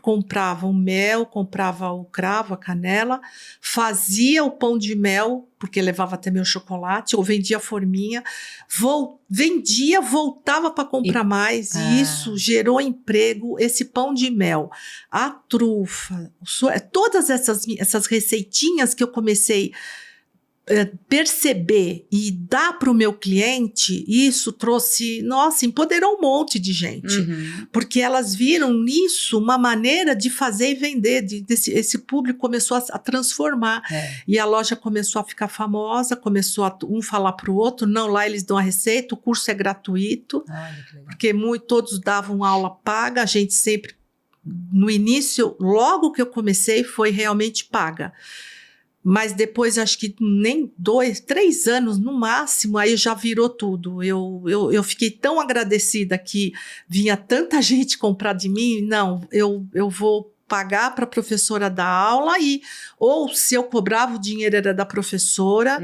comprava o mel, comprava o cravo, a canela, fazia o pão de mel, porque levava até meu chocolate, ou vendia a forminha, vendia, voltava para comprar mais, e isso gerou emprego, esse pão de mel, a trufa, todas essas receitinhas que eu comecei perceber e dar para o meu cliente, isso trouxe, empoderou um monte de gente, porque elas viram nisso uma maneira de fazer e vender, esse público começou a transformar, e a loja começou a ficar famosa, começou a um falar para o outro, não, lá eles dão a receita, o curso é gratuito, porque todos davam aula paga, a gente sempre, no início, logo que eu comecei, foi realmente paga. Mas depois, acho que nem 2, 3 anos no máximo, aí já virou tudo. Eu fiquei tão agradecida que vinha tanta gente comprar de mim. Não, eu vou pagar para a professora dar aula, ou se eu cobrava, o dinheiro era da professora,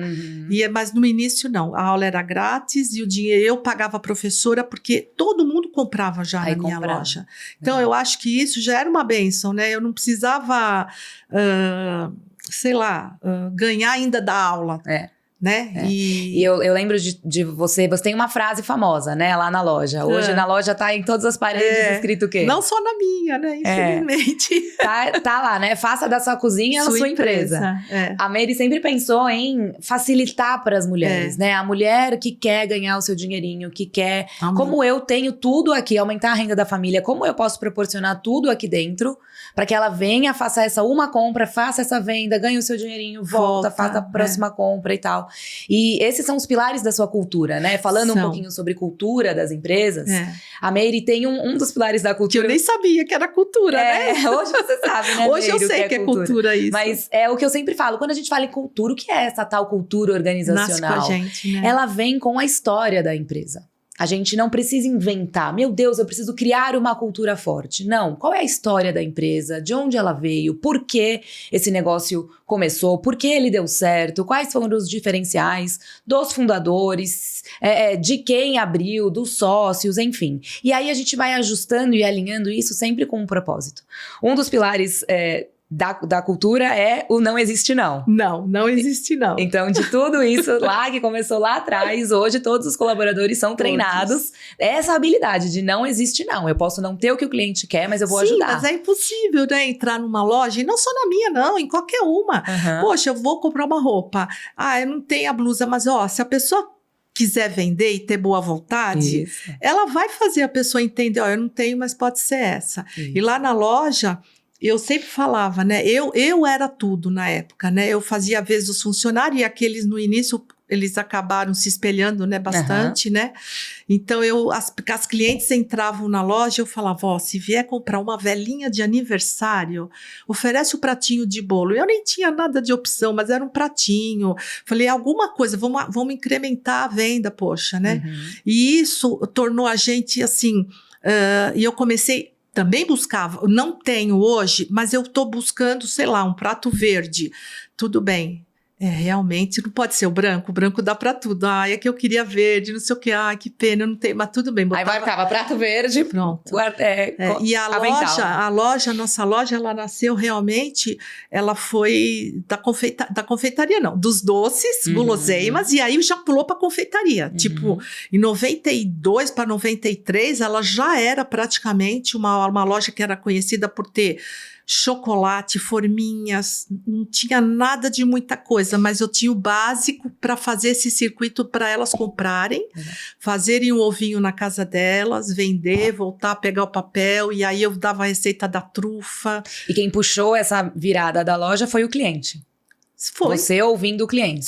mas no início não, a aula era grátis e o dinheiro eu pagava a professora, porque todo mundo comprava já na minha loja. Então eu acho que isso já era uma bênção, né? Eu não precisava... ganhar ainda da aula. né? E eu lembro de você tem uma frase famosa, né, lá na loja. Hoje na loja tá em todas as paredes escrito o quê? Não só na minha, né, infelizmente. Tá lá, né, faça da sua cozinha a sua empresa. A Mary sempre pensou em facilitar para as mulheres, né, a mulher que quer ganhar o seu dinheirinho, que quer, como eu tenho tudo aqui, aumentar a renda da família, como eu posso proporcionar tudo aqui dentro, para que ela venha, faça essa uma compra, faça essa venda, ganhe o seu dinheirinho, volta faça a próxima compra e tal. E esses são os pilares da sua cultura, né? Falando um pouquinho sobre cultura das empresas, a Mary tem um dos pilares da cultura. Que eu nem sabia que era cultura, né? Hoje você sabe, né, Hoje Mary, eu sei que é cultura isso. Mas é o que eu sempre falo, quando a gente fala em cultura, o que é essa tal cultura organizacional? Nasce com a gente, né? Ela vem com a história da empresa. A gente não precisa inventar, meu Deus, eu preciso criar uma cultura forte. Não, qual é a história da empresa? De onde ela veio? Por que esse negócio começou? Por que ele deu certo? Quais foram os diferenciais dos fundadores? De quem abriu? Dos sócios? Enfim. E aí a gente vai ajustando e alinhando isso sempre com um propósito. Um dos pilares da cultura é o não existe não. Não existe não. Então, de tudo isso lá que começou lá atrás, hoje todos os colaboradores são treinados. Essa habilidade de não existe não. Eu posso não ter o que o cliente quer, mas eu vou ajudar. Sim, mas é impossível, né, entrar numa loja, e não só na minha não, em qualquer uma. Poxa, eu vou comprar uma roupa. Eu não tenho a blusa, mas se a pessoa quiser vender e ter boa vontade, ela vai fazer a pessoa entender, eu não tenho, mas pode ser essa. E lá na loja, eu sempre falava, né? Eu era tudo na época, né? Eu fazia, às vezes, os funcionários, e aqueles no início, eles acabaram se espelhando, né? Bastante, né? Então, as clientes entravam na loja, eu falava, se vier comprar uma velinha de aniversário, oferece o pratinho de bolo. Eu nem tinha nada de opção, mas era um pratinho. Falei, alguma coisa, vamos incrementar a venda, poxa, né? E isso tornou a gente, assim, e eu comecei... Também buscava, não tenho hoje, mas eu estou buscando, sei lá, um prato verde. Tudo bem. Realmente não pode ser o branco dá pra tudo. É que eu queria verde, não sei o que, que pena, não tem, mas tudo bem. Aí ficava prato verde, pronto. E a nossa loja, ela nasceu realmente, ela foi da confeitaria não, dos doces, guloseimas, e aí já pulou pra confeitaria. Tipo, em 92 para 93, ela já era praticamente uma loja que era conhecida por ter chocolate, forminhas, não tinha nada de muita coisa, mas eu tinha o básico para fazer esse circuito para elas comprarem, fazerem o ovinho na casa delas, vender, voltar a pegar o papel, e aí eu dava a receita da trufa. E quem puxou essa virada da loja foi o cliente. Foi. Você ouvindo o cliente.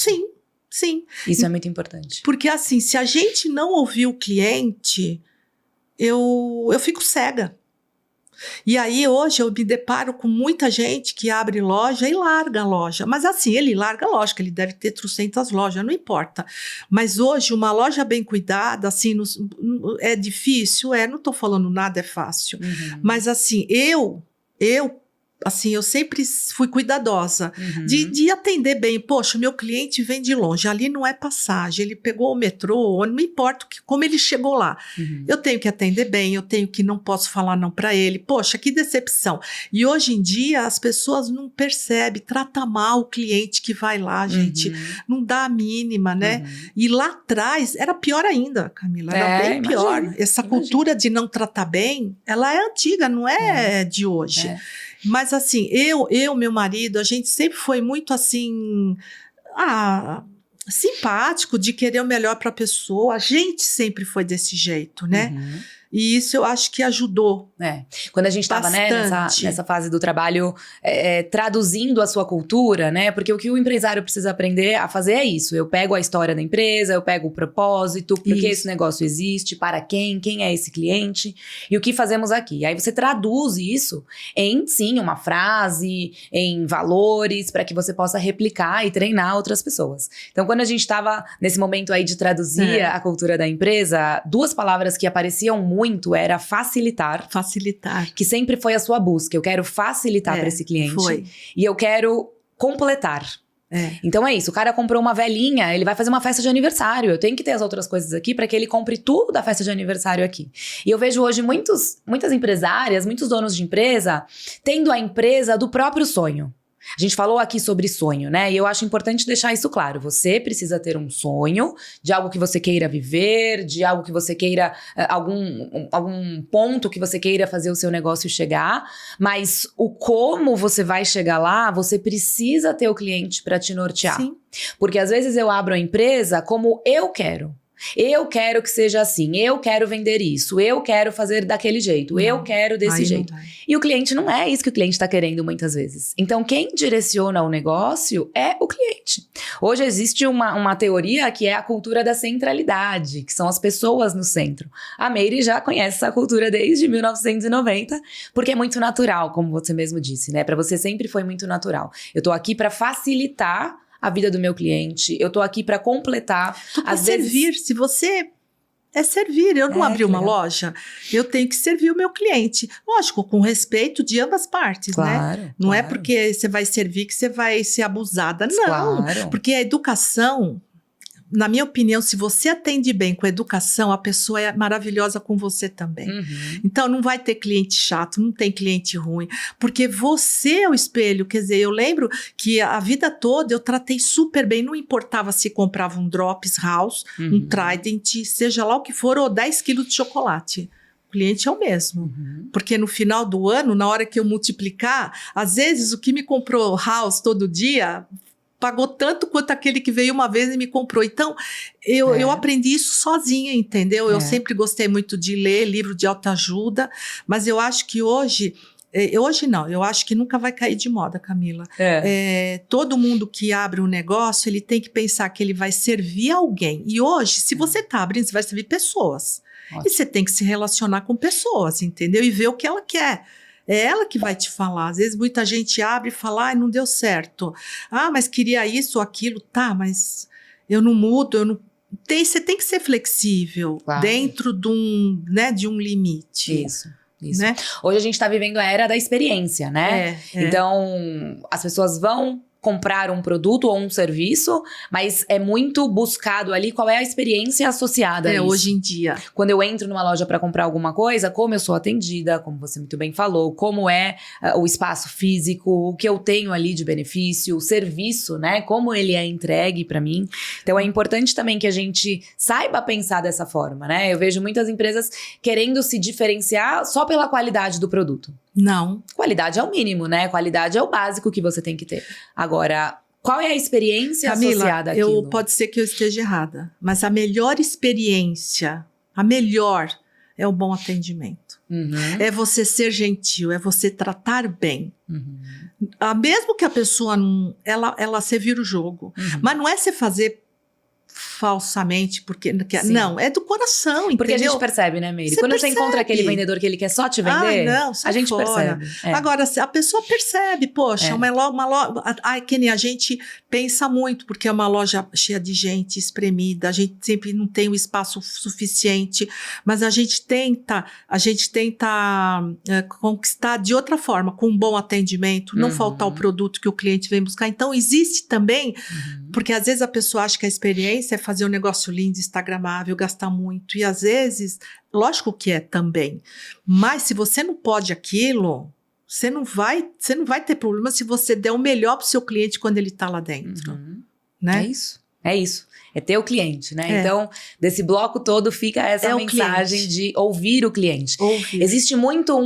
Sim. Isso é muito importante. Porque assim, se a gente não ouvir o cliente, eu fico cega. E aí hoje eu me deparo com muita gente que abre loja e larga a loja, mas assim, ele larga a loja, que ele deve ter 300 lojas, não importa, mas hoje uma loja bem cuidada, assim, é difícil? Não estou falando nada é fácil, mas assim, eu sempre fui cuidadosa de atender bem. Poxa, meu cliente vem de longe, ali não é passagem, ele pegou o metrô, não importa como ele chegou lá. Eu tenho que atender bem, eu tenho que não posso falar não para ele. Poxa, que decepção. E hoje em dia as pessoas não percebem, trata mal o cliente que vai lá, gente. Não dá a mínima, né? E lá atrás era pior ainda, Camila, era bem pior. Essa cultura de não tratar bem, ela é antiga, não é de hoje. Mas assim, meu marido, a gente sempre foi muito assim, simpático, de querer o melhor para a pessoa. A gente sempre foi desse jeito, né? E isso eu acho que ajudou. Quando a gente estava nessa fase do trabalho, traduzindo a sua cultura, né? Porque o que o empresário precisa aprender a fazer é isso. Eu pego a história da empresa, eu pego o propósito, por que esse negócio existe, para quem é esse cliente e o que fazemos aqui. Aí você traduz isso em, sim, uma frase, em valores, para que você possa replicar e treinar outras pessoas. Então, quando a gente estava nesse momento aí de traduzir a cultura da empresa, duas palavras que apareciam muito era facilitar. Que sempre foi a sua busca. Eu quero facilitar para esse cliente. Foi. E eu quero completar. Então é isso, o cara comprou uma velinha, ele vai fazer uma festa de aniversário, eu tenho que ter as outras coisas aqui para que ele compre tudo da festa de aniversário aqui. E eu vejo hoje muitas empresárias, muitos donos de empresa, tendo a empresa do próprio sonho. A gente falou aqui sobre sonho, né? E eu acho importante deixar isso claro. Você precisa ter um sonho de algo que você queira viver, de algo que você queira, algum ponto que você queira fazer o seu negócio chegar. Mas o como você vai chegar lá, você precisa ter o cliente para te nortear. Sim. Porque às vezes eu abro a empresa como eu quero. Eu quero que seja assim, eu quero vender isso, eu quero fazer daquele jeito, Não, eu quero desse aí jeito. não vai. E o cliente não é isso que o cliente está querendo muitas vezes. Então, quem direciona o negócio é o cliente. Hoje existe uma teoria que é a cultura da centralidade, que são as pessoas no centro. A Meire já conhece essa cultura desde 1990, porque é muito natural, como você mesmo disse, né? Para você sempre foi muito natural. Eu tô aqui para facilitar a vida do meu cliente, eu tô aqui para completar. Tu quer servir, se você é servir, eu não abri uma loja, eu tenho que servir o meu cliente. Lógico, com respeito de ambas partes, Claro, né? Não é porque você vai servir que você vai ser abusada, não. Claro. Porque a educação, na minha opinião, se você atende bem com a educação, a pessoa é maravilhosa com você também. Uhum. Então, não vai ter cliente chato, não tem cliente ruim, porque você é o espelho. Quer dizer, eu lembro que a vida toda eu tratei super bem, não importava se comprava um Drops House, um Trident, seja lá o que for, ou 10 quilos de chocolate. O cliente é o mesmo. Porque no final do ano, na hora que eu multiplicar, às vezes o que me comprou House todo dia pagou tanto quanto aquele que veio uma vez e me comprou. Então, eu aprendi isso sozinha, entendeu? Eu sempre gostei muito de ler livro de autoajuda, mas eu acho que hoje não, eu acho que nunca vai cair de moda, Camila. Todo mundo que abre um negócio, ele tem que pensar que ele vai servir alguém. E hoje, se você está abrindo, você vai servir pessoas. Ótimo. E você tem que se relacionar com pessoas, entendeu? E ver o que ela quer. É ela que vai te falar. Às vezes muita gente abre e fala, ai, não deu certo. Ah, mas queria isso ou aquilo. Tá, mas eu não mudo, eu não... Você tem que ser flexível dentro de um limite. Isso. Isso. Né? Hoje a gente tá vivendo a era da experiência, né? Então, as pessoas vão comprar um produto ou um serviço, mas é muito buscado ali qual é a experiência associada a isso. Hoje em dia. Quando eu entro numa loja para comprar alguma coisa, como eu sou atendida, como você muito bem falou, como é o espaço físico, o que eu tenho ali de benefício, o serviço, né? Como ele é entregue para mim. Então é importante também que a gente saiba pensar dessa forma, né? Eu vejo muitas empresas querendo se diferenciar só pela qualidade do produto. Não. Qualidade é o mínimo, né? Qualidade é o básico que você tem que ter. Agora, qual é a experiência associada àquilo? Pode ser que eu esteja errada, mas a melhor experiência, é o bom atendimento. É você ser gentil, é você tratar bem. Mesmo que a pessoa não... Você vira o jogo. Mas não é você fazer falsamente, porque não, é do coração, entendeu? Porque a gente percebe, né, Meire? Quando você encontra aquele vendedor que ele quer só te vender, a gente percebe. Agora, a pessoa percebe, poxa, uma loja, que nem a gente pensa muito, porque é uma loja cheia de gente, espremida, a gente sempre não tem o espaço suficiente, mas a gente tenta conquistar de outra forma, com um bom atendimento, não faltar o produto que o cliente vem buscar. Então, existe também, porque às vezes a pessoa acha que a experiência é fazer um negócio lindo, instagramável, gastar muito. E às vezes, lógico que é também. Mas se você não pode aquilo, você não vai ter problema se você der o melhor para o seu cliente quando ele está lá dentro. Né? É isso. É ter o cliente, né? Então, desse bloco todo fica essa mensagem de ouvir o cliente. Existe muito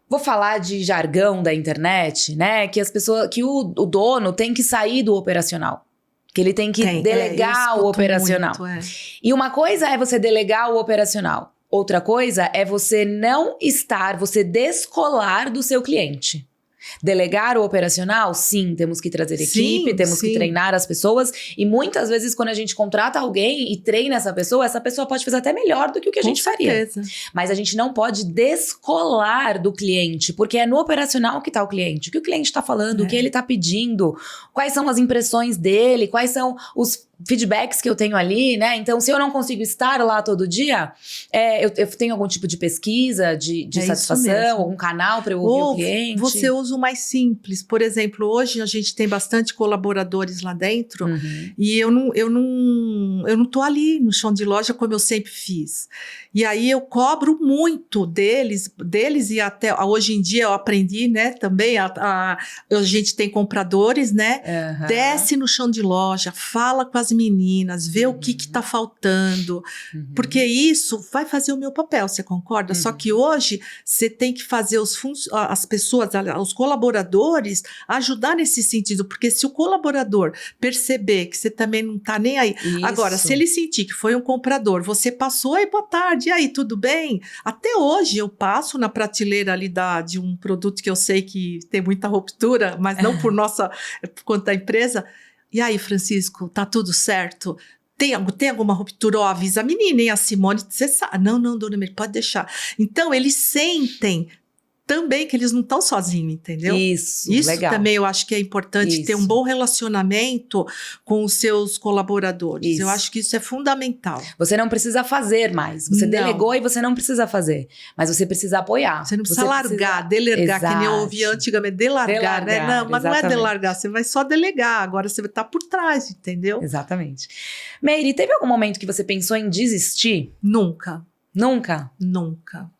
vou falar de jargão da internet, né? Que o dono tem que sair do operacional. Que ele tem que delegar o operacional. Muito, E uma coisa é você delegar o operacional. Outra coisa é você você descolar do seu cliente. Delegar o operacional, sim, temos que trazer equipe, temos que treinar as pessoas. E muitas vezes, quando a gente contrata alguém e treina essa pessoa pode fazer até melhor do que o que a gente faria. Mas a gente não pode descolar do cliente, porque é no operacional que está o cliente. O que o cliente está falando, o que ele está pedindo, quais são as impressões dele, quais são os feedbacks que eu tenho ali, né? Então, se eu não consigo estar lá todo dia, eu tenho algum tipo de pesquisa, de satisfação, algum canal para eu ouvir o cliente. Você usa o mais simples. Por exemplo, hoje a gente tem bastante colaboradores lá dentro e eu não tô ali no chão de loja como eu sempre fiz. E aí eu cobro muito deles e até hoje em dia eu aprendi, né, também, a gente tem compradores, né, desce no chão de loja, fala com as meninas, vê o que tá faltando, porque isso vai fazer o meu papel, você concorda? Só que hoje você tem que fazer as pessoas, os colaboradores, ajudar nesse sentido, porque se o colaborador perceber que você também não tá nem aí, agora, se ele sentir que foi um comprador, você passou, aí boa tarde, e aí, tudo bem? Até hoje eu passo na prateleira ali de um produto que eu sei que tem muita ruptura, mas não por conta da empresa. E aí, Francisco, tá tudo certo? Tem alguma ruptura? Ó, avisa a menina, hein? A Simone, você sabe. Não, dona Mary, pode deixar. Então, eles sentem também que eles não estão sozinhos, entendeu? Isso legal. Também eu acho que é importante ter um bom relacionamento com os seus colaboradores. Eu acho que isso é fundamental. Você não precisa fazer mais. Você delegou e você não precisa fazer. Mas você precisa apoiar. Você não precisa delegar, que nem eu ouvia antigamente, delargar, né? Não, mas não é delargar, você vai só delegar. Agora você vai estar por trás, entendeu? Exatamente. Meire, teve algum momento que você pensou em desistir? Nunca. Nunca? Nunca.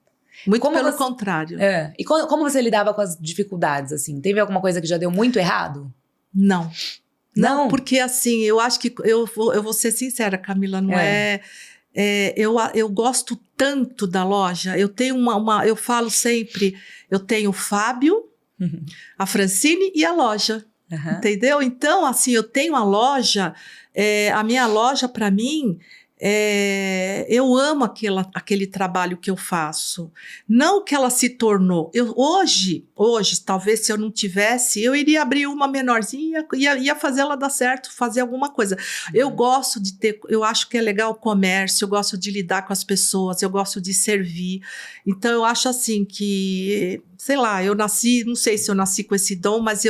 Muito pelo contrário. E como você lidava com as dificuldades, assim? Teve alguma coisa que já deu muito errado? Não. Não, porque assim, eu acho que... Eu vou ser sincera, Camila, não é... eu gosto tanto da loja. Eu tenho eu falo sempre, eu tenho o Fábio, a Francine e a loja. Entendeu? Então, assim, eu tenho a loja... a minha loja, para mim... eu amo aquele trabalho que eu faço, não que ela se tornou. Hoje, talvez se eu não tivesse, eu iria abrir uma menorzinha e ia fazer ela dar certo, fazer alguma coisa. Eu gosto de ter, eu acho que é legal o comércio, eu gosto de lidar com as pessoas, eu gosto de servir. Então eu acho assim que, sei lá, eu nasci, não sei se eu nasci com esse dom, mas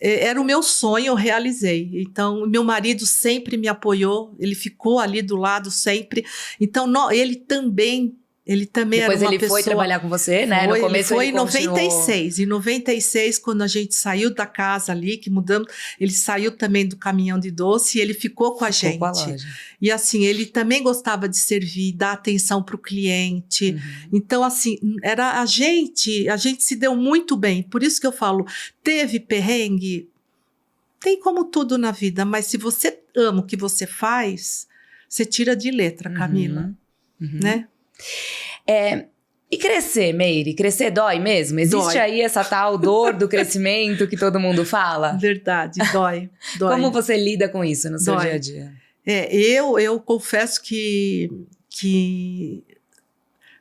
era o meu sonho, eu realizei. Então, meu marido sempre me apoiou, ele ficou ali do lado sempre. Então, ele também Depois era uma pessoa... Depois ele foi trabalhar com você, né? No começo foi ele em 96. Em 96, quando a gente saiu da casa ali, que mudamos, ele saiu também do caminhão de doce e ele ficou com a gente. Com a loja. E assim, ele também gostava de servir, dar atenção para o cliente. Então, assim, a gente se deu muito bem. Por isso que eu falo, teve perrengue? Tem como tudo na vida, mas se você ama o que você faz, você tira de letra, Camila. Né? E crescer, Meire? Crescer dói mesmo? Existe aí essa tal dor do crescimento que todo mundo fala? Verdade, dói. Como você lida com isso no seu dia a dia? Eu confesso que...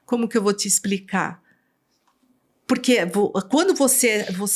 Como que eu vou te explicar? Porque quando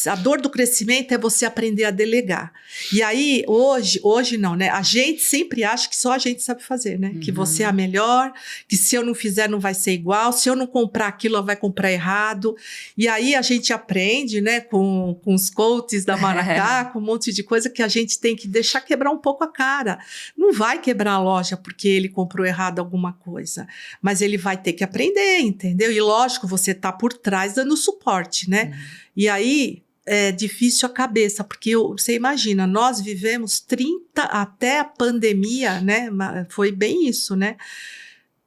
a dor do crescimento é você aprender a delegar. E aí, hoje não, né? A gente sempre acha que só a gente sabe fazer, né? Que você é a melhor, que se eu não fizer não vai ser igual, se eu não comprar aquilo, ela vai comprar errado. E aí a gente aprende, né? Com os coaches da Maracá, com um monte de coisa que a gente tem que deixar quebrar um pouco a cara. Não vai quebrar a loja porque ele comprou errado alguma coisa, mas ele vai ter que aprender, entendeu? E lógico, você tá por trás dando suporte, né? E aí é difícil a cabeça, porque você imagina, nós vivemos 30 até a pandemia, né? Foi bem isso, né?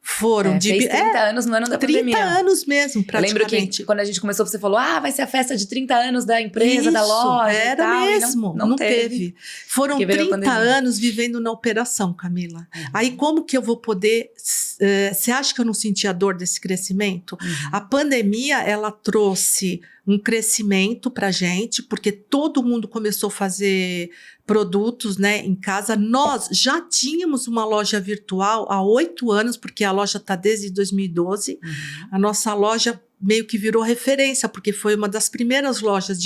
Foram fez 30 anos no ano da pandemia. 30 anos mesmo, praticamente. Eu lembro que quando a gente começou, você falou, vai ser a festa de 30 anos da empresa, da loja era e tal. Mesmo, não teve. Foram 30 anos vivendo na operação, Camila. Aí como que eu vou poder... Você acha que eu não senti a dor desse crescimento? A pandemia, ela trouxe um crescimento pra gente, porque todo mundo começou a fazer produtos, né, em casa. Nós já tínhamos uma loja virtual há 8 anos, porque a loja está desde 2012. A nossa loja meio que virou referência, porque foi uma das primeiras lojas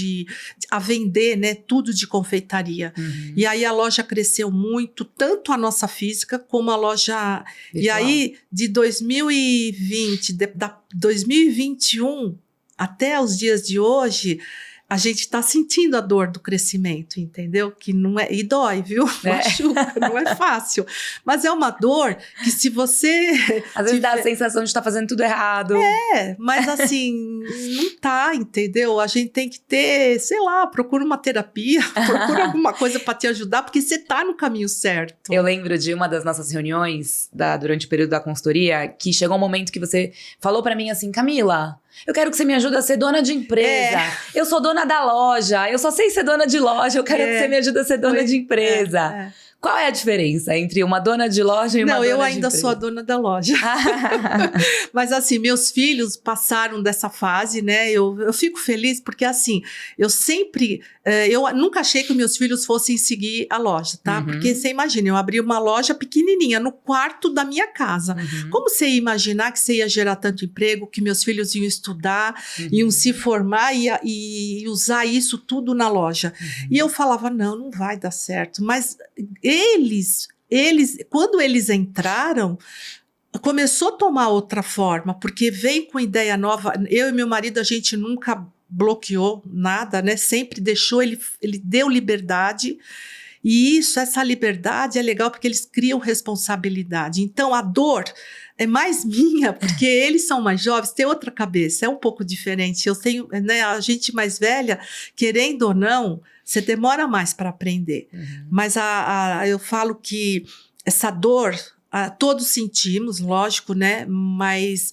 a vender, né, tudo de confeitaria. E aí a loja cresceu muito, tanto a nossa física como a loja... Virtual. E aí, de 2020, 2021... até os dias de hoje, a gente tá sentindo a dor do crescimento, entendeu? Que não é, e dói, viu? Machuca, não é fácil. Mas é uma dor que se você... Às vezes dá a sensação de estar fazendo tudo errado. Mas assim, não tá, entendeu? A gente tem que ter, sei lá, procura uma terapia, procura alguma coisa para te ajudar, porque você tá no caminho certo. Eu lembro de uma das nossas reuniões, durante o período da consultoria, que chegou um momento que você falou para mim assim, Camila, eu quero que você me ajude a ser dona de empresa. Eu sou dona da loja, eu só sei ser dona de loja, eu quero que você me ajude a ser dona de empresa. Qual é a diferença entre uma dona de loja e uma dona de empresa? Não, eu ainda sou a dona da loja. Mas assim, meus filhos passaram dessa fase, né? Eu fico feliz porque assim, eu sempre... eu nunca achei que meus filhos fossem seguir a loja, tá? Porque você imagina, eu abri uma loja pequenininha no quarto da minha casa. Como você ia imaginar que você ia gerar tanto emprego, que meus filhos iam estudar, iam se formar e usar isso tudo na loja? E eu falava, não vai dar certo. Mas eles, quando eles entraram, começou a tomar outra forma, porque veio com ideia nova. Eu e meu marido, a gente nunca bloqueou nada, né? Sempre deixou, ele deu liberdade. E essa liberdade é legal porque eles criam responsabilidade. Então, a dor é mais minha, porque eles são mais jovens, tem outra cabeça, é um pouco diferente. Eu tenho, né, a gente mais velha, querendo ou não, você demora mais para aprender. Mas eu falo que essa dor, todos sentimos, lógico, né? Mas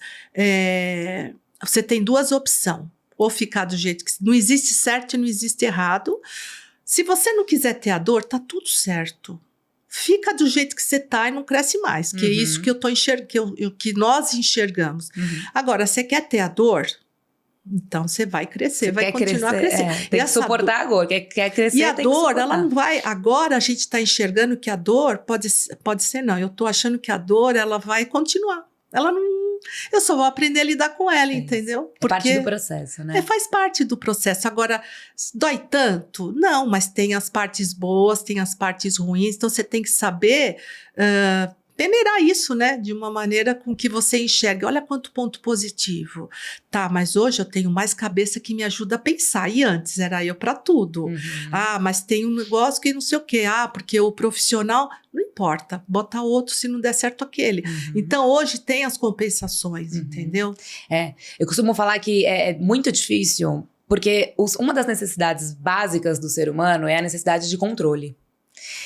você tem duas opções. Ou ficar do jeito que... Não existe certo e não existe errado. Se você não quiser ter a dor, tá tudo certo. Fica do jeito que você tá e não cresce mais. Que é isso que eu tô enxergando, que nós enxergamos. Agora, você quer ter a dor? Então você vai crescer, você vai continuar crescendo. Tem que suportar a dor, quer crescer. E a dor, ela não vai. Agora a gente está enxergando que a dor pode ser, não. Eu estou achando que a dor ela vai continuar. Ela não. Eu só vou aprender a lidar com ela, entendeu? Porque parte do processo, né? Faz parte do processo. Agora, dói tanto? Não, mas tem as partes boas, tem as partes ruins. Então você tem que saber peneirar isso, né? De uma maneira com que você enxergue. Olha quanto ponto positivo. Tá, mas hoje eu tenho mais cabeça que me ajuda a pensar. E antes era eu para tudo. Mas tem um negócio que não sei o quê. Porque o profissional... Não importa, bota outro se não der certo aquele. Então, hoje tem as compensações, entendeu? Eu costumo falar que é muito difícil, porque uma das necessidades básicas do ser humano é a necessidade de controle.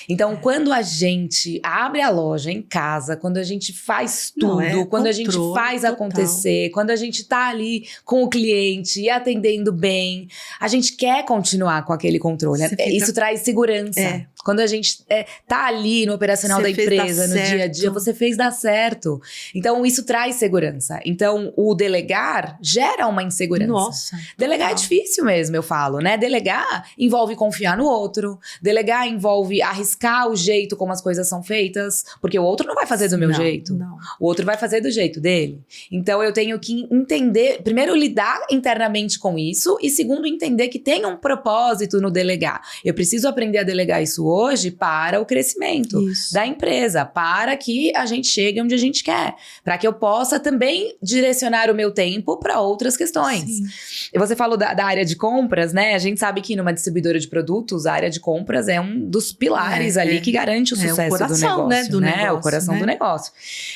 Então, quando a gente abre a loja em casa, quando a gente faz tudo, quando a gente faz acontecer, quando a gente tá ali com o cliente e atendendo bem, a gente quer continuar com aquele controle. Isso traz segurança. Quando a gente tá ali no operacional da empresa, no dia a dia, você fez dar certo. Então, isso traz segurança. Então, o delegar gera uma insegurança. Nossa. Delegar é difícil mesmo, eu falo, né? Delegar envolve confiar no outro. Delegar envolve arriscar o jeito como as coisas são feitas, porque o outro não vai fazer do meu jeito. Não. O outro vai fazer do jeito dele. Então, eu tenho que entender, primeiro, lidar internamente com isso, e segundo, entender que tem um propósito no delegar. Eu preciso aprender a delegar isso hoje para o crescimento da empresa, para que a gente chegue onde a gente quer, para que eu possa também direcionar o meu tempo para outras questões. E você falou da área de compras, né? A gente sabe que numa distribuidora de produtos, a área de compras é um dos pilares ali que garante o sucesso o coração, do negócio, né? O coração do negócio.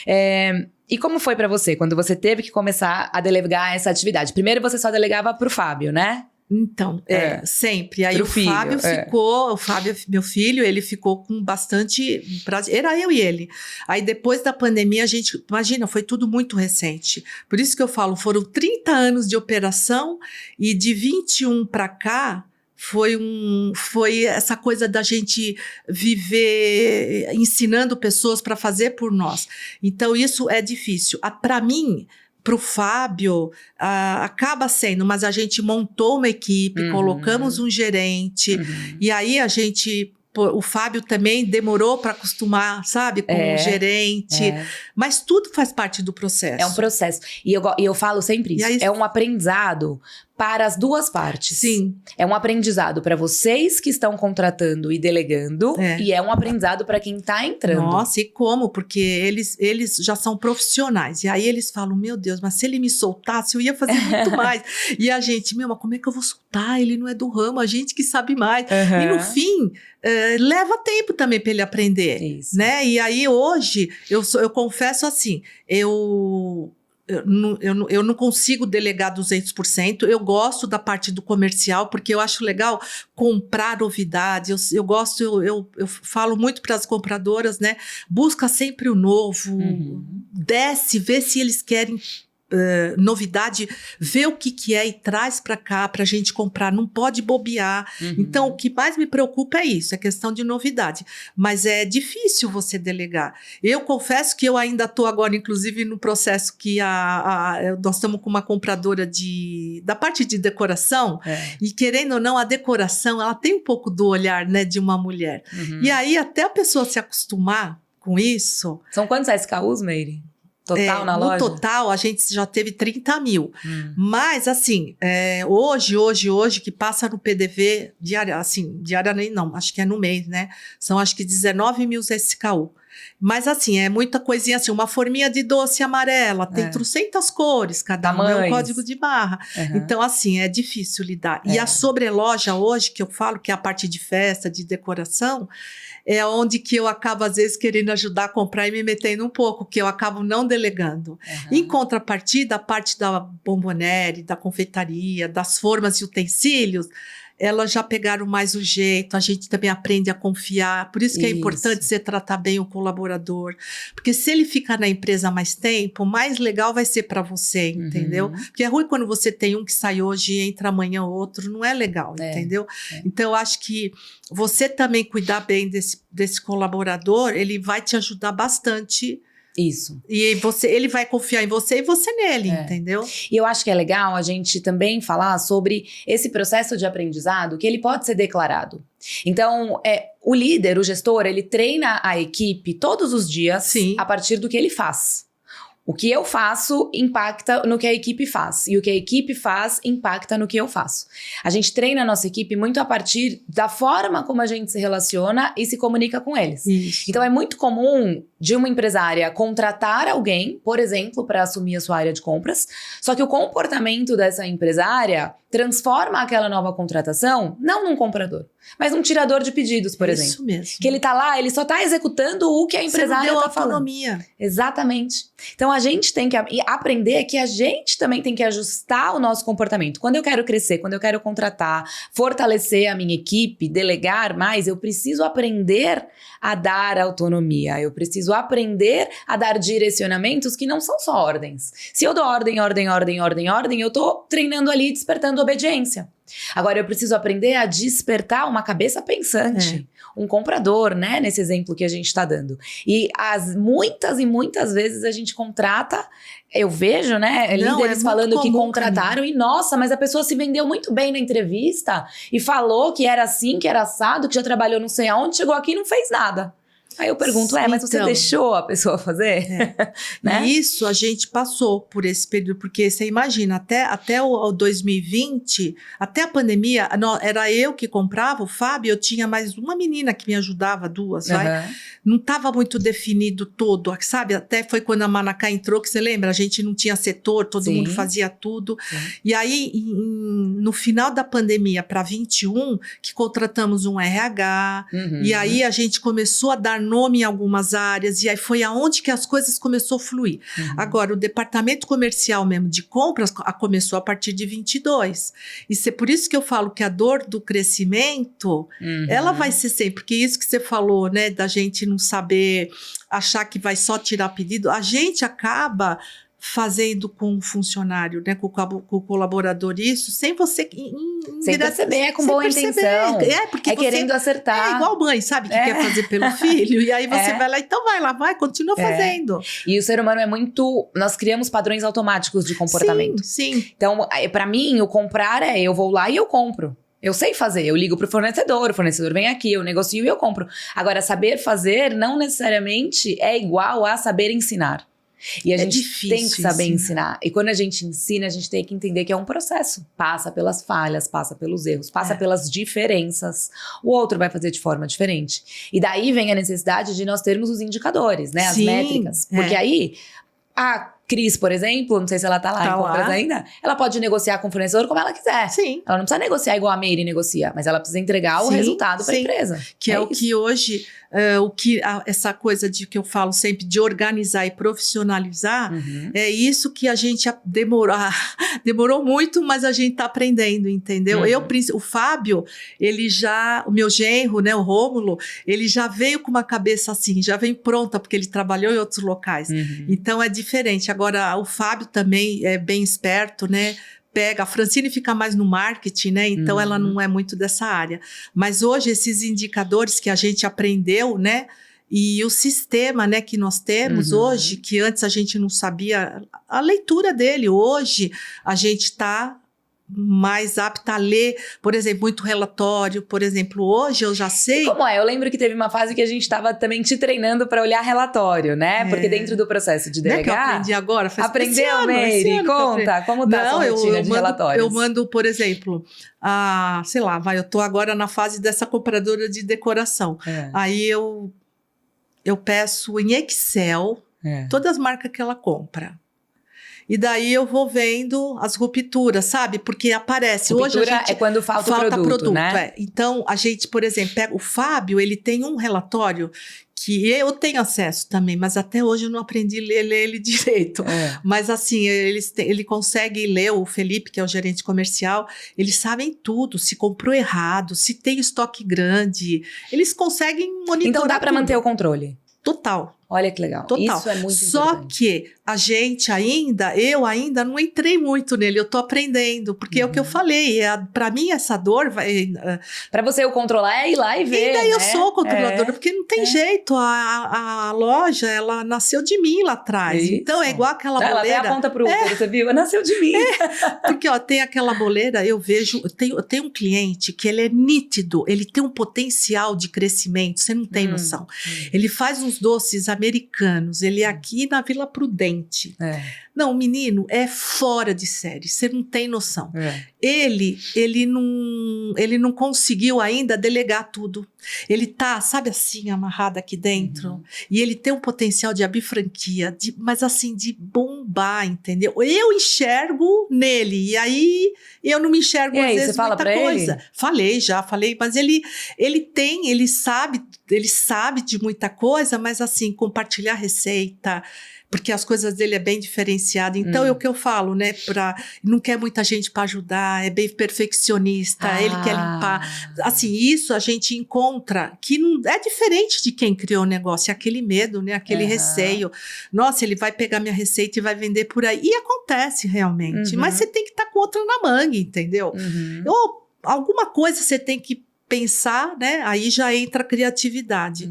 E como foi para você, quando você teve que começar a delegar essa atividade? Primeiro você só delegava pro Fábio, né? Então, sempre. Aí Fábio ficou, o Fábio, meu filho, ele ficou com bastante prazer. Era eu e ele. Aí depois da pandemia, a gente, imagina, foi tudo muito recente. Por isso que eu falo, foram 30 anos de operação e de 21 para cá, foi essa coisa da gente viver ensinando pessoas para fazer por nós. Então, isso é difícil. Para mim, para o Fábio, acaba sendo, mas a gente montou uma equipe, colocamos um gerente, e aí a gente... O Fábio também demorou para acostumar, sabe, com o gerente. Mas tudo faz parte do processo. É um processo. E eu falo sempre isso. Aí, é um aprendizado para as duas partes. Sim. É um aprendizado para vocês que estão contratando e delegando, e é um aprendizado para quem está entrando. Nossa, e como? Porque eles já são profissionais. E aí eles falam, meu Deus, mas se ele me soltasse, eu ia fazer muito mais. E a gente, mas como é que eu vou soltar? Ele não é do ramo, a gente que sabe mais. E no fim, leva tempo também para ele aprender. Isso. Né? E aí hoje, eu confesso assim, eu não consigo delegar 200%, eu gosto da parte do comercial, porque eu acho legal comprar novidades, eu falo muito para as compradoras, né, busca sempre o novo, desce, vê se eles querem novidade, vê o que é e traz para cá pra gente comprar, não pode bobear. Então o que mais me preocupa é isso, é questão de novidade, mas é difícil você delegar. Eu confesso que eu ainda estou agora inclusive no processo que nós estamos com uma compradora da parte de decoração, e querendo ou não, a decoração ela tem um pouco do olhar, né, de uma mulher, e aí até a pessoa se acostumar com isso. São quantos SKUs, Meire? Total na loja? No total, a gente já teve 30 mil. Mas, assim, hoje, que passa no PDV, diária nem não, acho que é no mês, né? São, acho que 19 mil SKU. Mas, assim, é muita coisinha, assim, uma forminha de doce amarela, tem 300 cores, cada um é um código de barra. Então, assim, é difícil lidar. E a sobreloja hoje, que eu falo, que é a parte de festa, de decoração, é onde que eu acabo, às vezes, querendo ajudar a comprar e me metendo um pouco, que eu acabo não delegando. Em contrapartida, a parte da bomboniere, da confeitaria, das formas e utensílios, elas já pegaram mais o jeito, a gente também aprende a confiar, por isso que é importante você tratar bem o colaborador, porque se ele ficar na empresa mais tempo, mais legal vai ser para você, entendeu? Porque é ruim quando você tem um que sai hoje e entra amanhã outro, não é legal, entendeu? Então eu acho que você também cuidar bem desse colaborador, ele vai te ajudar bastante. Isso. E ele vai confiar em você e você nele, entendeu? E eu acho que é legal a gente também falar sobre esse processo de aprendizado, que ele pode ser declarado. Então, o líder, o gestor, ele treina a equipe todos os dias a partir do que ele faz. O que eu faço impacta no que a equipe faz. E o que a equipe faz impacta no que eu faço. A gente treina a nossa equipe muito a partir da forma como a gente se relaciona e se comunica com eles. Isso. Então é muito comum de uma empresária contratar alguém, por exemplo, para assumir a sua área de compras, só que o comportamento dessa empresária transforma aquela nova contratação não num comprador, mas num tirador de pedidos, por exemplo. Isso mesmo. Que ele tá lá, ele só tá executando o que a empresária tá falando. Autonomia. Exatamente. Então a gente tem que aprender que a gente também tem que ajustar o nosso comportamento. Quando eu quero crescer, quando eu quero contratar, fortalecer a minha equipe, delegar mais, eu preciso aprender a dar autonomia. Eu preciso aprender a dar direcionamentos que não são só ordens. Se eu dou ordem, eu tô treinando ali, despertando obediência. Agora eu preciso aprender a despertar uma cabeça pensante, um comprador, né? Nesse exemplo que a gente está dando. E muitas e muitas vezes a gente contrata, eu vejo, né? Líderes falando que contrataram e nossa, mas a pessoa se vendeu muito bem na entrevista e falou que era assim, que era assado, que já trabalhou não sei aonde, chegou aqui e não fez nada. Aí eu pergunto, mas você deixou a pessoa fazer? Né? E isso a gente passou por esse período, porque você imagina, até o 2020, até a pandemia, era eu que comprava, o Fábio, eu tinha mais uma menina que me ajudava, duas, vai? Não estava muito definido todo, sabe? Até foi quando a Manacá entrou, que você lembra? A gente não tinha setor, todo mundo fazia tudo. E aí, no final da pandemia, para 21, que contratamos um RH, e aí a gente começou a dar nome em algumas áreas, e aí foi aonde que as coisas começou a fluir. Agora, o departamento comercial mesmo de compras começou a partir de 22. E por isso que eu falo que a dor do crescimento, ela vai ser sempre, porque isso que você falou, né, da gente não saber achar que vai só tirar pedido, a gente acaba fazendo com o funcionário, né, com o colaborador isso, sem você sem perceber, com boa intenção. Porque querendo acertar. É igual mãe, sabe, que quer fazer pelo filho, e aí você vai lá, então vai, continua fazendo. E o ser humano é muito... Nós criamos padrões automáticos de comportamento. Sim. Então, pra mim, o comprar eu vou lá e eu compro. Eu sei fazer, eu ligo pro fornecedor, o fornecedor vem aqui, eu negocio e eu compro. Agora, saber fazer não necessariamente é igual a saber ensinar. E a gente difícil tem que saber ensinar. E quando a gente ensina, a gente tem que entender que é um processo. Passa pelas falhas, passa pelos erros, passa pelas diferenças. O outro vai fazer de forma diferente. E daí vem a necessidade de nós termos os indicadores, né? As métricas. Porque aí, a Cris, por exemplo, não sei se ela tá lá em compras ainda, ela pode negociar com o fornecedor como ela quiser. Sim. Ela não precisa negociar igual a Meire negocia, mas ela precisa entregar o resultado para a empresa. Que é o que hoje, essa coisa de que eu falo sempre de organizar e profissionalizar, é isso que a gente demorou muito, mas a gente tá aprendendo, entendeu? O Fábio, o meu genro, né, o Rômulo, ele já veio com uma cabeça assim, já vem pronta, porque ele trabalhou em outros locais. Então é diferente. Agora, o Fábio também é bem esperto, né? A Francine fica mais no marketing, né? Então ela não é muito dessa área. Mas hoje esses indicadores que a gente aprendeu, né? E o sistema, né, que nós temos hoje, que antes a gente não sabia a leitura dele. Hoje a gente está mais apta a ler, por exemplo, muito relatório, por exemplo, hoje eu já sei... Como é? Eu lembro que teve uma fase que a gente estava também te treinando para olhar relatório, né? Porque dentro do processo de delegar... Não é que eu aprendi agora? Aprendeu, Meire? Conta, como tá a sua rotina de relatórios? Eu mando, por exemplo, sei lá, eu tô agora na fase dessa compradora de decoração. Aí eu peço em Excel todas as marcas que ela compra. E daí eu vou vendo as rupturas, sabe? Porque aparece. Ruptura hoje a gente é quando falta o produto, né? Então, a gente, por exemplo, pega o Fábio, ele tem um relatório que eu tenho acesso também, mas até hoje eu não aprendi a ler ele direito. Mas assim, ele consegue ler, o Felipe, que é o gerente comercial, eles sabem tudo, se comprou errado, se tem estoque grande, eles conseguem monitorar. Então dá para manter o controle? Total. Olha que legal. Total. Isso é muito Só importante. que eu ainda não entrei muito nele, eu tô aprendendo, porque é o que eu falei, pra mim essa dor vai... Pra você o controlar é ir lá e ver, ainda né? eu sou controladora, porque não tem jeito, a loja, ela nasceu de mim lá atrás, então é igual aquela boleira. Ela até aponta pro útero, você viu? Nasceu de mim. Porque tem aquela boleira, eu tenho um cliente que ele é nítido, ele tem um potencial de crescimento, você não tem noção. Ele faz uns doces americanos, ele é aqui na Vila Prudente. Não, o menino é fora de série, você não tem noção. Ele não conseguiu ainda delegar tudo. Ele tá, sabe assim, amarrado aqui dentro. E ele tem um potencial de abrir franquia, mas assim, de bombar, entendeu? Eu enxergo nele, e aí eu não me enxergo às vezes você fala muita coisa. Ele? Falei, mas ele sabe de muita coisa, mas assim, compartilhar receita, porque as coisas dele é bem diferenciado. Então é o que eu falo, né? Não quer muita gente para ajudar, é bem perfeccionista, ele quer limpar. Assim, isso a gente encontra que não é diferente de quem criou o negócio, é aquele medo, né? Aquele receio. Nossa, ele vai pegar minha receita e vai vender por aí. E acontece realmente, mas você tem que estar com outra na manga, entendeu? Ou alguma coisa você tem que pensar, né? Aí já entra a criatividade.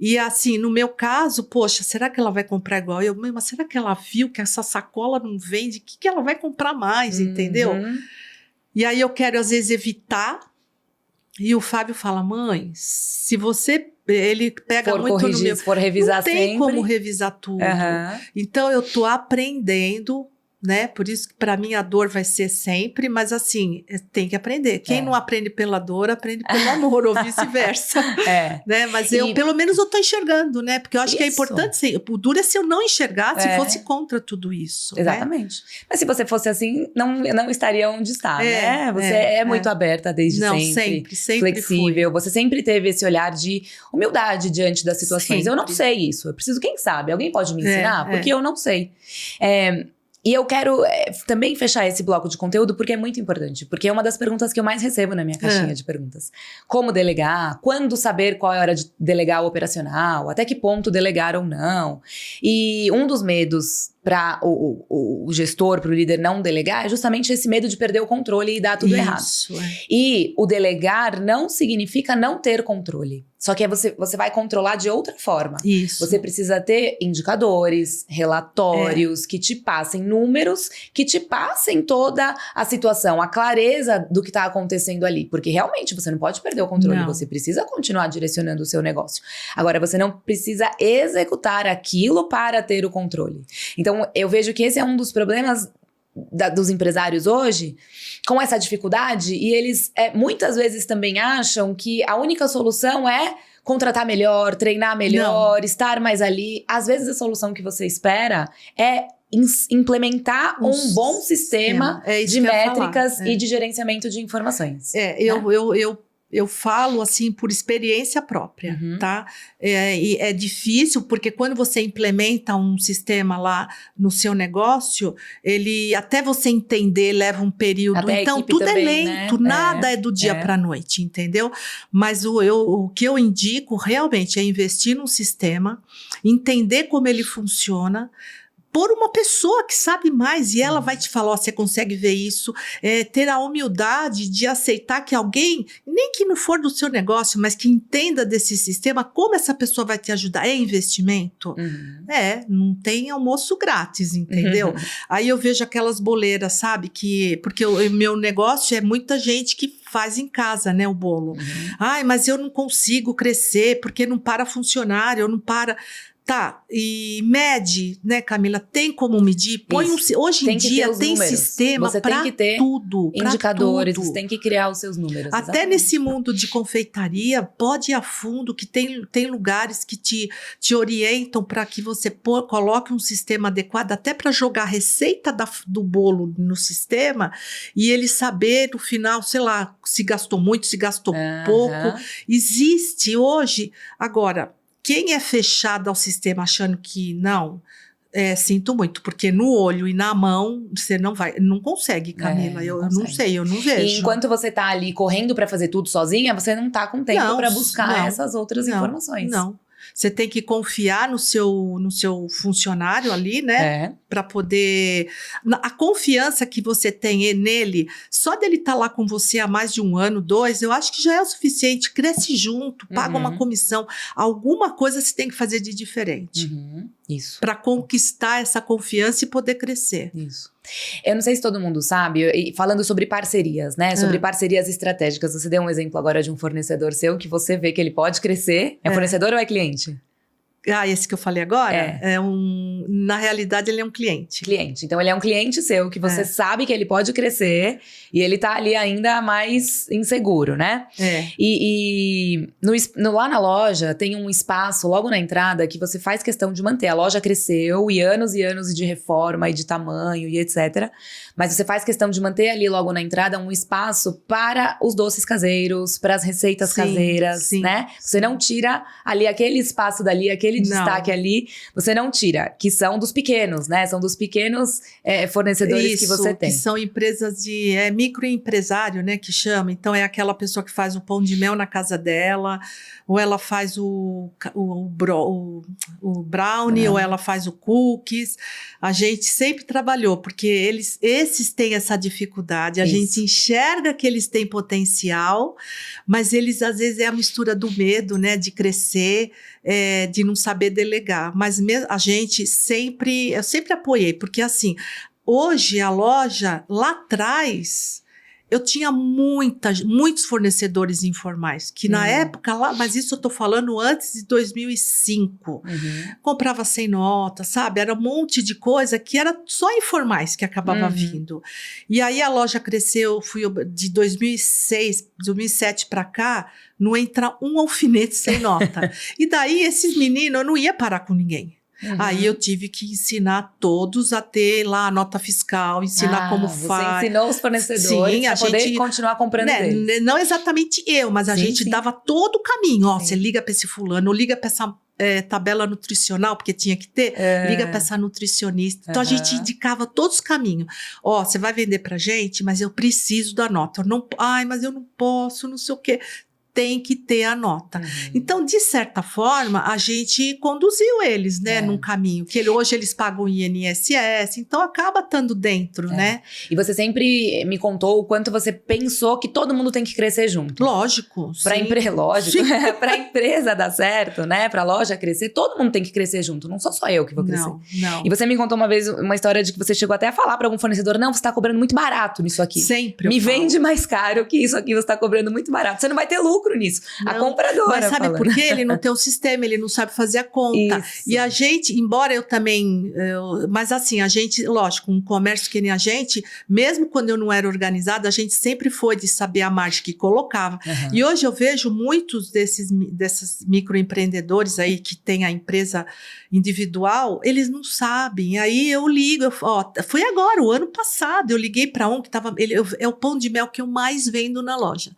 E assim, no meu caso, poxa, será que ela vai comprar igual eu? Mas será que ela viu que essa sacola não vende? O que ela vai comprar mais, entendeu? E aí eu quero às vezes evitar. E o Fábio fala, mãe, se você... Ele pega muito no meu... For revisar não tem sempre. como revisar tudo. Então eu tô aprendendo, né? Por isso que para mim a dor vai ser sempre, mas assim, tem que aprender. Quem não aprende pela dor, aprende pelo amor, ou vice-versa. Né? Mas pelo menos eu tô enxergando, né? Porque eu acho que é importante, o duro é se eu não enxergar, se fosse contra tudo isso. Exatamente. Né? Mas se você fosse assim, não estaria onde está, né? Você é muito aberta desde sempre. Sempre flexível. Você sempre teve esse olhar de humildade diante das situações. Eu não sei isso. Eu preciso, quem sabe? Alguém pode me ensinar? Porque eu não sei. E eu quero também fechar esse bloco de conteúdo porque é muito importante. Porque é uma das perguntas que eu mais recebo na minha caixinha de perguntas. Como delegar? Quando saber qual é a hora de delegar o operacional? Até que ponto delegar ou não? E um dos medos para o gestor, para o líder não delegar é justamente esse medo de perder o controle e dar tudo errado. E o delegar não significa não ter controle. Só que aí você vai controlar de outra forma. Isso. Você precisa ter indicadores, relatórios que te passem números, que te passem toda a situação, a clareza do que está acontecendo ali. Porque realmente você não pode perder o controle, Não. você precisa continuar direcionando o seu negócio. Agora, você não precisa executar aquilo para ter o controle. Então, eu vejo que esse é um dos problemas dos empresários hoje, com essa dificuldade, e eles muitas vezes também acham que a única solução é contratar melhor, treinar melhor, estar mais ali. Às vezes a solução que você espera é implementar um bom sistema de métricas e de gerenciamento de informações. Eu falo assim por experiência própria, tá? E é difícil porque quando você implementa um sistema lá no seu negócio, ele até você entender leva um período. Até então tudo também, é lento, né? nada é do dia para a noite, entendeu? Mas o que eu indico realmente é investir num sistema, entender como ele funciona, por uma pessoa que sabe mais e ela vai te falar, ó, você consegue ver isso, ter a humildade de aceitar que alguém, nem que não for do seu negócio, mas que entenda desse sistema, como essa pessoa vai te ajudar, é investimento? Não tem almoço grátis, entendeu? Aí eu vejo aquelas boleiras, sabe, porque o meu negócio é muita gente que faz em casa, né, o bolo. Ai, mas eu não consigo crescer, porque não para funcionário, eu não para... Tá, e mede, né, Camila? Tem como medir? Põe hoje em dia tem números. sistema para tudo. Indicadores, tudo. Você tem que criar os seus números. Até exatamente. nesse mundo de confeitaria, pode ir a fundo, que tem lugares que te orientam para que você coloque um sistema adequado, até para jogar a receita do bolo no sistema e ele saber no final, sei lá, se gastou muito, se gastou pouco. Existe hoje. Agora, quem é fechado ao sistema achando que não, sinto muito, porque no olho e na mão você não consegue, Camila. Eu não sei, eu não vejo. E enquanto você tá ali correndo para fazer tudo sozinha, você não tá com tempo para buscar essas outras informações. Não. Você tem que confiar no seu funcionário ali, né? Para poder... A confiança que você tem nele, só dele estar lá com você há mais de 1 ano, 2, eu acho que já é o suficiente. Cresce junto, paga uma comissão. Alguma coisa você tem que fazer de diferente. Isso. Para conquistar essa confiança e poder crescer. Isso. Eu não sei se todo mundo sabe, falando sobre parcerias, né? Sobre parcerias estratégicas. Você deu um exemplo agora de um fornecedor seu que você vê que ele pode crescer. É fornecedor ou é cliente? Esse que eu falei agora? Na realidade, ele é um cliente. Então, ele é um cliente seu que você sabe que ele pode crescer e ele tá ali ainda mais inseguro, né? E lá na loja tem um espaço logo na entrada que você faz questão de manter. A loja cresceu e anos de reforma e de tamanho e etc. Mas você faz questão de manter ali logo na entrada um espaço para os doces caseiros, para as receitas caseiras, né? Você não tira ali aquele espaço dali, aquele destaque ali, você não tira, que são dos pequenos, né? São dos pequenos fornecedores que você tem. Que são empresas de microempresário, né, que chama. Então, é aquela pessoa que faz o pão de mel na casa dela, ou ela faz o brownie, ou ela faz o cookies. A gente sempre trabalhou, porque esses têm essa dificuldade. A gente enxerga que eles têm potencial, mas eles, às vezes, é a mistura do medo, né, de crescer, de não saber delegar. Mas a gente eu sempre apoiei, porque assim, hoje a loja, lá atrás, eu tinha muitos fornecedores informais, que na época lá, mas isso eu tô falando antes de 2005, comprava sem nota, sabe? Era um monte de coisa que era só informais que acabava vindo. E aí a loja cresceu, de 2006, 2007 para cá, não entra um alfinete sem nota. E daí esses meninos, eu não ia parar com ninguém. Aí eu tive que ensinar todos a ter lá a nota fiscal, ensinar como faz. Você ensinou os fornecedores a poder continuar comprando deles. Não exatamente eu, mas a gente dava todo o caminho. Ó, você liga para esse fulano, ou liga para essa tabela nutricional, porque tinha que ter, liga para essa nutricionista. Então a gente indicava todos os caminhos. Ó, você vai vender pra gente, mas eu preciso da nota. Mas eu não posso, não sei o quê. tem que ter a nota. Então, de certa forma, a gente conduziu eles, né, num caminho, que hoje eles pagam INSS, então acaba estando dentro, né? E você sempre me contou o quanto você pensou que todo mundo tem que crescer junto. Lógico. Lógico. Pra empresa dar certo, né, pra loja crescer, todo mundo tem que crescer junto, não sou só eu que vou crescer. Não. E você me contou uma vez uma história de que você chegou até a falar pra algum fornecedor, não, você tá cobrando muito barato nisso aqui. Sempre. Me vende mais caro que isso aqui você tá cobrando muito barato. Você não vai ter lucro nisso. Não, a compradora mas sabe falando. por quê? Ele não tem o sistema, ele não sabe fazer a conta. Isso. E a gente, embora eu também... mas assim, a gente, lógico, um comércio que nem a gente, mesmo quando eu não era organizada, a gente sempre foi de saber a margem que colocava. E hoje eu vejo muitos desses microempreendedores aí que tem a empresa individual, eles não sabem. Aí eu ligo, foi agora, o ano passado, eu liguei para um que tava... é o pão de mel que eu mais vendo na loja.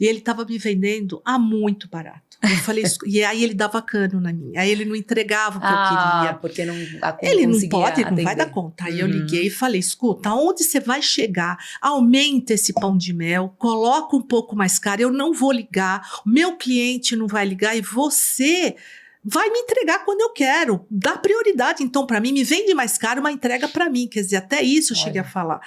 E ele tava me vendendo a muito barato. Eu falei, e aí ele dava cano na minha. Aí ele não entregava o que eu queria. Porque não ele não pode, ele não vai dar conta. Aí eu liguei e falei, escuta, aonde você vai chegar? Aumenta esse pão de mel, coloca um pouco mais caro, eu não vou ligar, o meu cliente não vai ligar e você vai me entregar quando eu quero. Dá prioridade, então, para mim, me vende mais caro, uma entrega para mim. Quer dizer, até isso eu cheguei a falar.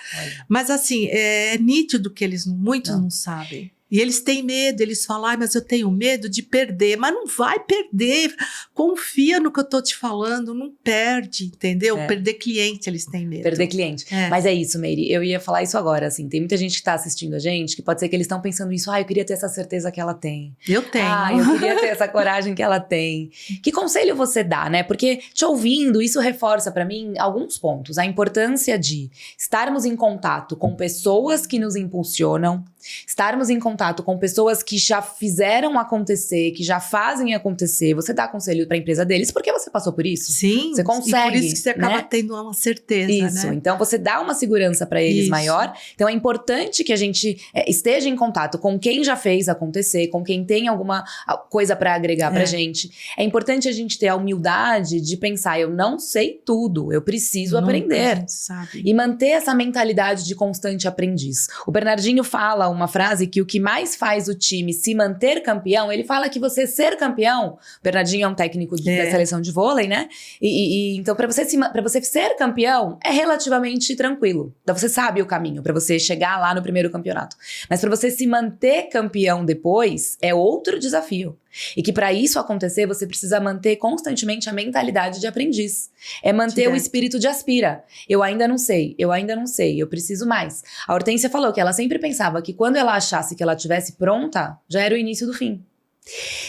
Mas assim, é nítido que muitos não sabem. E eles têm medo, eles falam, mas eu tenho medo de perder. Mas não vai perder, confia no que eu tô te falando, não perde, entendeu? Perder cliente, eles têm medo. Perder cliente. Mas é isso, Meire, eu ia falar isso agora, assim, tem muita gente que tá assistindo a gente, que pode ser que eles estão pensando isso, eu queria ter essa certeza que ela tem. Eu tenho. Eu queria ter essa coragem que ela tem. Que conselho você dá, né? Porque te ouvindo, isso reforça pra mim alguns pontos. A importância de estarmos em contato com pessoas que nos impulsionam, estarmos em contato com pessoas que já fizeram acontecer, que já fazem acontecer. Você dá conselho para a empresa deles porque você passou por isso. Sim. Você consegue. E por isso que você acaba tendo uma certeza, isso. Né? Então você dá uma segurança para eles maior. Então é importante que a gente esteja em contato com quem já fez acontecer, com quem tem alguma coisa para agregar pra gente. É importante a gente ter a humildade de pensar, eu não sei tudo, eu preciso aprender. A gente sabe. E manter essa mentalidade de constante aprendiz. O Bernardinho fala uma frase que o que mais faz o time se manter campeão, ele fala que você ser campeão, o Bernardinho é um técnico da seleção de vôlei, né? Então, pra você ser campeão, é relativamente tranquilo. Então, você sabe o caminho pra você chegar lá no primeiro campeonato. Mas pra você se manter campeão depois, é outro desafio. E que pra isso acontecer, você precisa manter constantemente a mentalidade de aprendiz. É manter o espírito de aspira. Eu ainda não sei, eu preciso mais. A Hortência falou que ela sempre pensava que quando ela achasse que ela estivesse pronta, já era o início do fim.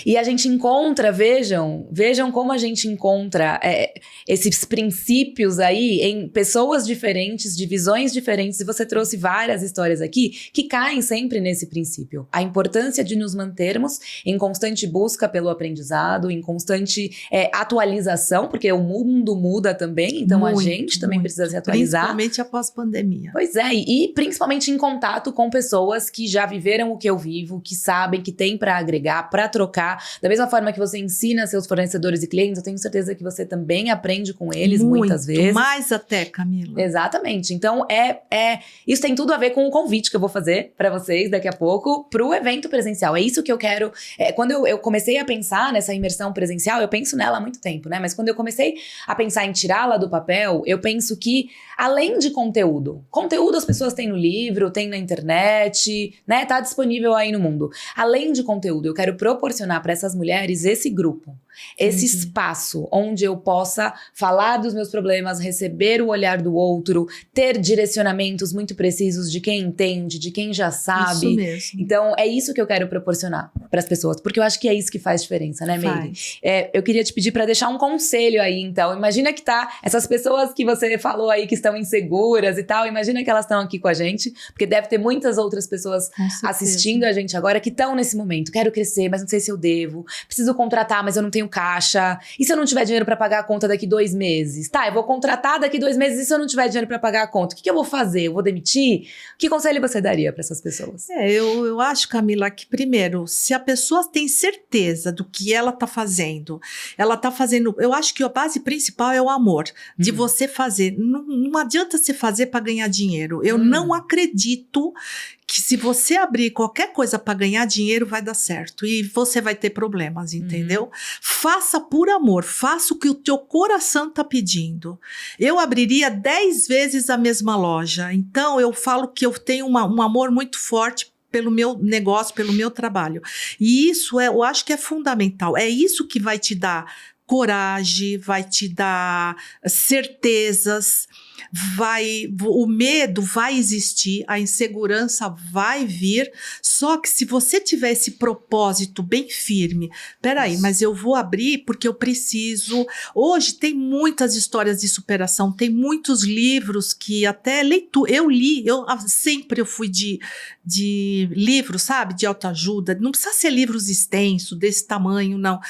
E a gente encontra, vejam como a gente encontra esses princípios aí em pessoas diferentes, de visões diferentes, e você trouxe várias histórias aqui que caem sempre nesse princípio. A importância de nos mantermos em constante busca pelo aprendizado, em constante atualização, porque o mundo muda também, então a gente também precisa se atualizar. Principalmente após pandemia. Pois é, e principalmente em contato com pessoas que já viveram o que eu vivo, que sabem, que têm para agregar, para trocar. Da mesma forma que você ensina seus fornecedores e clientes, eu tenho certeza que você também aprende com eles muitas vezes. Mais até, Camila. Exatamente. Então, isso tem tudo a ver com o convite que eu vou fazer para vocês daqui a pouco pro evento presencial. É isso que eu quero. Quando eu comecei a pensar nessa imersão presencial, eu penso nela há muito tempo, né? Mas quando eu comecei a pensar em tirá-la do papel, eu penso que, além de conteúdo as pessoas têm no livro, têm na internet, né? Tá disponível aí no mundo. Além de conteúdo, eu quero proporcionar para essas mulheres esse grupo, esse espaço onde eu possa falar dos meus problemas, receber o olhar do outro, ter direcionamentos muito precisos de quem entende, de quem já sabe. Isso mesmo. Então, é isso que eu quero proporcionar para as pessoas, porque eu acho que é isso que faz diferença, né, Meire? Eu queria te pedir para deixar um conselho aí, então. Imagina que essas pessoas que você falou aí que estão inseguras e tal, imagina que elas estão aqui com a gente, porque deve ter muitas outras pessoas assistindo a gente agora que estão nesse momento. Quero crescer, mas não sei se eu devo. Preciso contratar, mas eu não tenho caixa. E se eu não tiver dinheiro para pagar a conta daqui 2 meses? Tá, eu vou contratar daqui 2 meses e se eu não tiver dinheiro para pagar a conta? O que eu vou fazer? Eu vou demitir? Que conselho você daria para essas pessoas? Eu acho, Camila, que primeiro, se a pessoa tem certeza do que ela tá fazendo, eu acho que a base principal é o amor, de você fazer. Não adianta você fazer para ganhar dinheiro. Eu não acredito que se você abrir qualquer coisa para ganhar dinheiro, vai dar certo. E você vai ter problemas, entendeu? Faça por amor, faça o que o teu coração tá pedindo. Eu abriria 10 vezes a mesma loja. Então, eu falo que eu tenho um amor muito forte pelo meu negócio, pelo meu trabalho. E isso eu acho que é fundamental. É isso que vai te dar coragem, vai te dar certezas, o medo vai existir, a insegurança vai vir, só que se você tiver esse propósito bem firme, peraí, mas eu vou abrir porque eu preciso. Hoje tem muitas histórias de superação, tem muitos livros que até leitura, eu sempre fui de livros, sabe, de autoajuda, não precisa ser livros extensos, desse tamanho, não.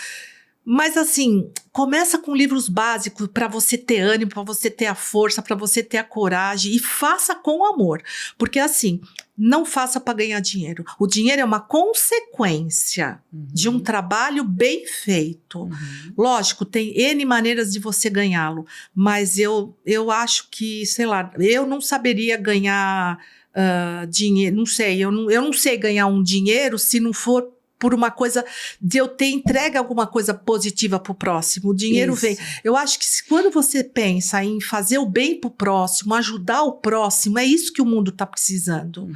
Mas assim, começa com livros básicos para você ter ânimo, para você ter a força, para você ter a coragem e faça com amor. Porque assim, não faça para ganhar dinheiro. O dinheiro é uma consequência de um trabalho bem feito. Lógico, tem N maneiras de você ganhá-lo, mas eu acho que, sei lá, eu não saberia ganhar dinheiro, não sei, eu não sei ganhar um dinheiro se não for por uma coisa de eu ter entregue alguma coisa positiva pro próximo. O dinheiro vem. Eu acho que quando você pensa em fazer o bem pro próximo, ajudar o próximo, é isso que o mundo tá precisando.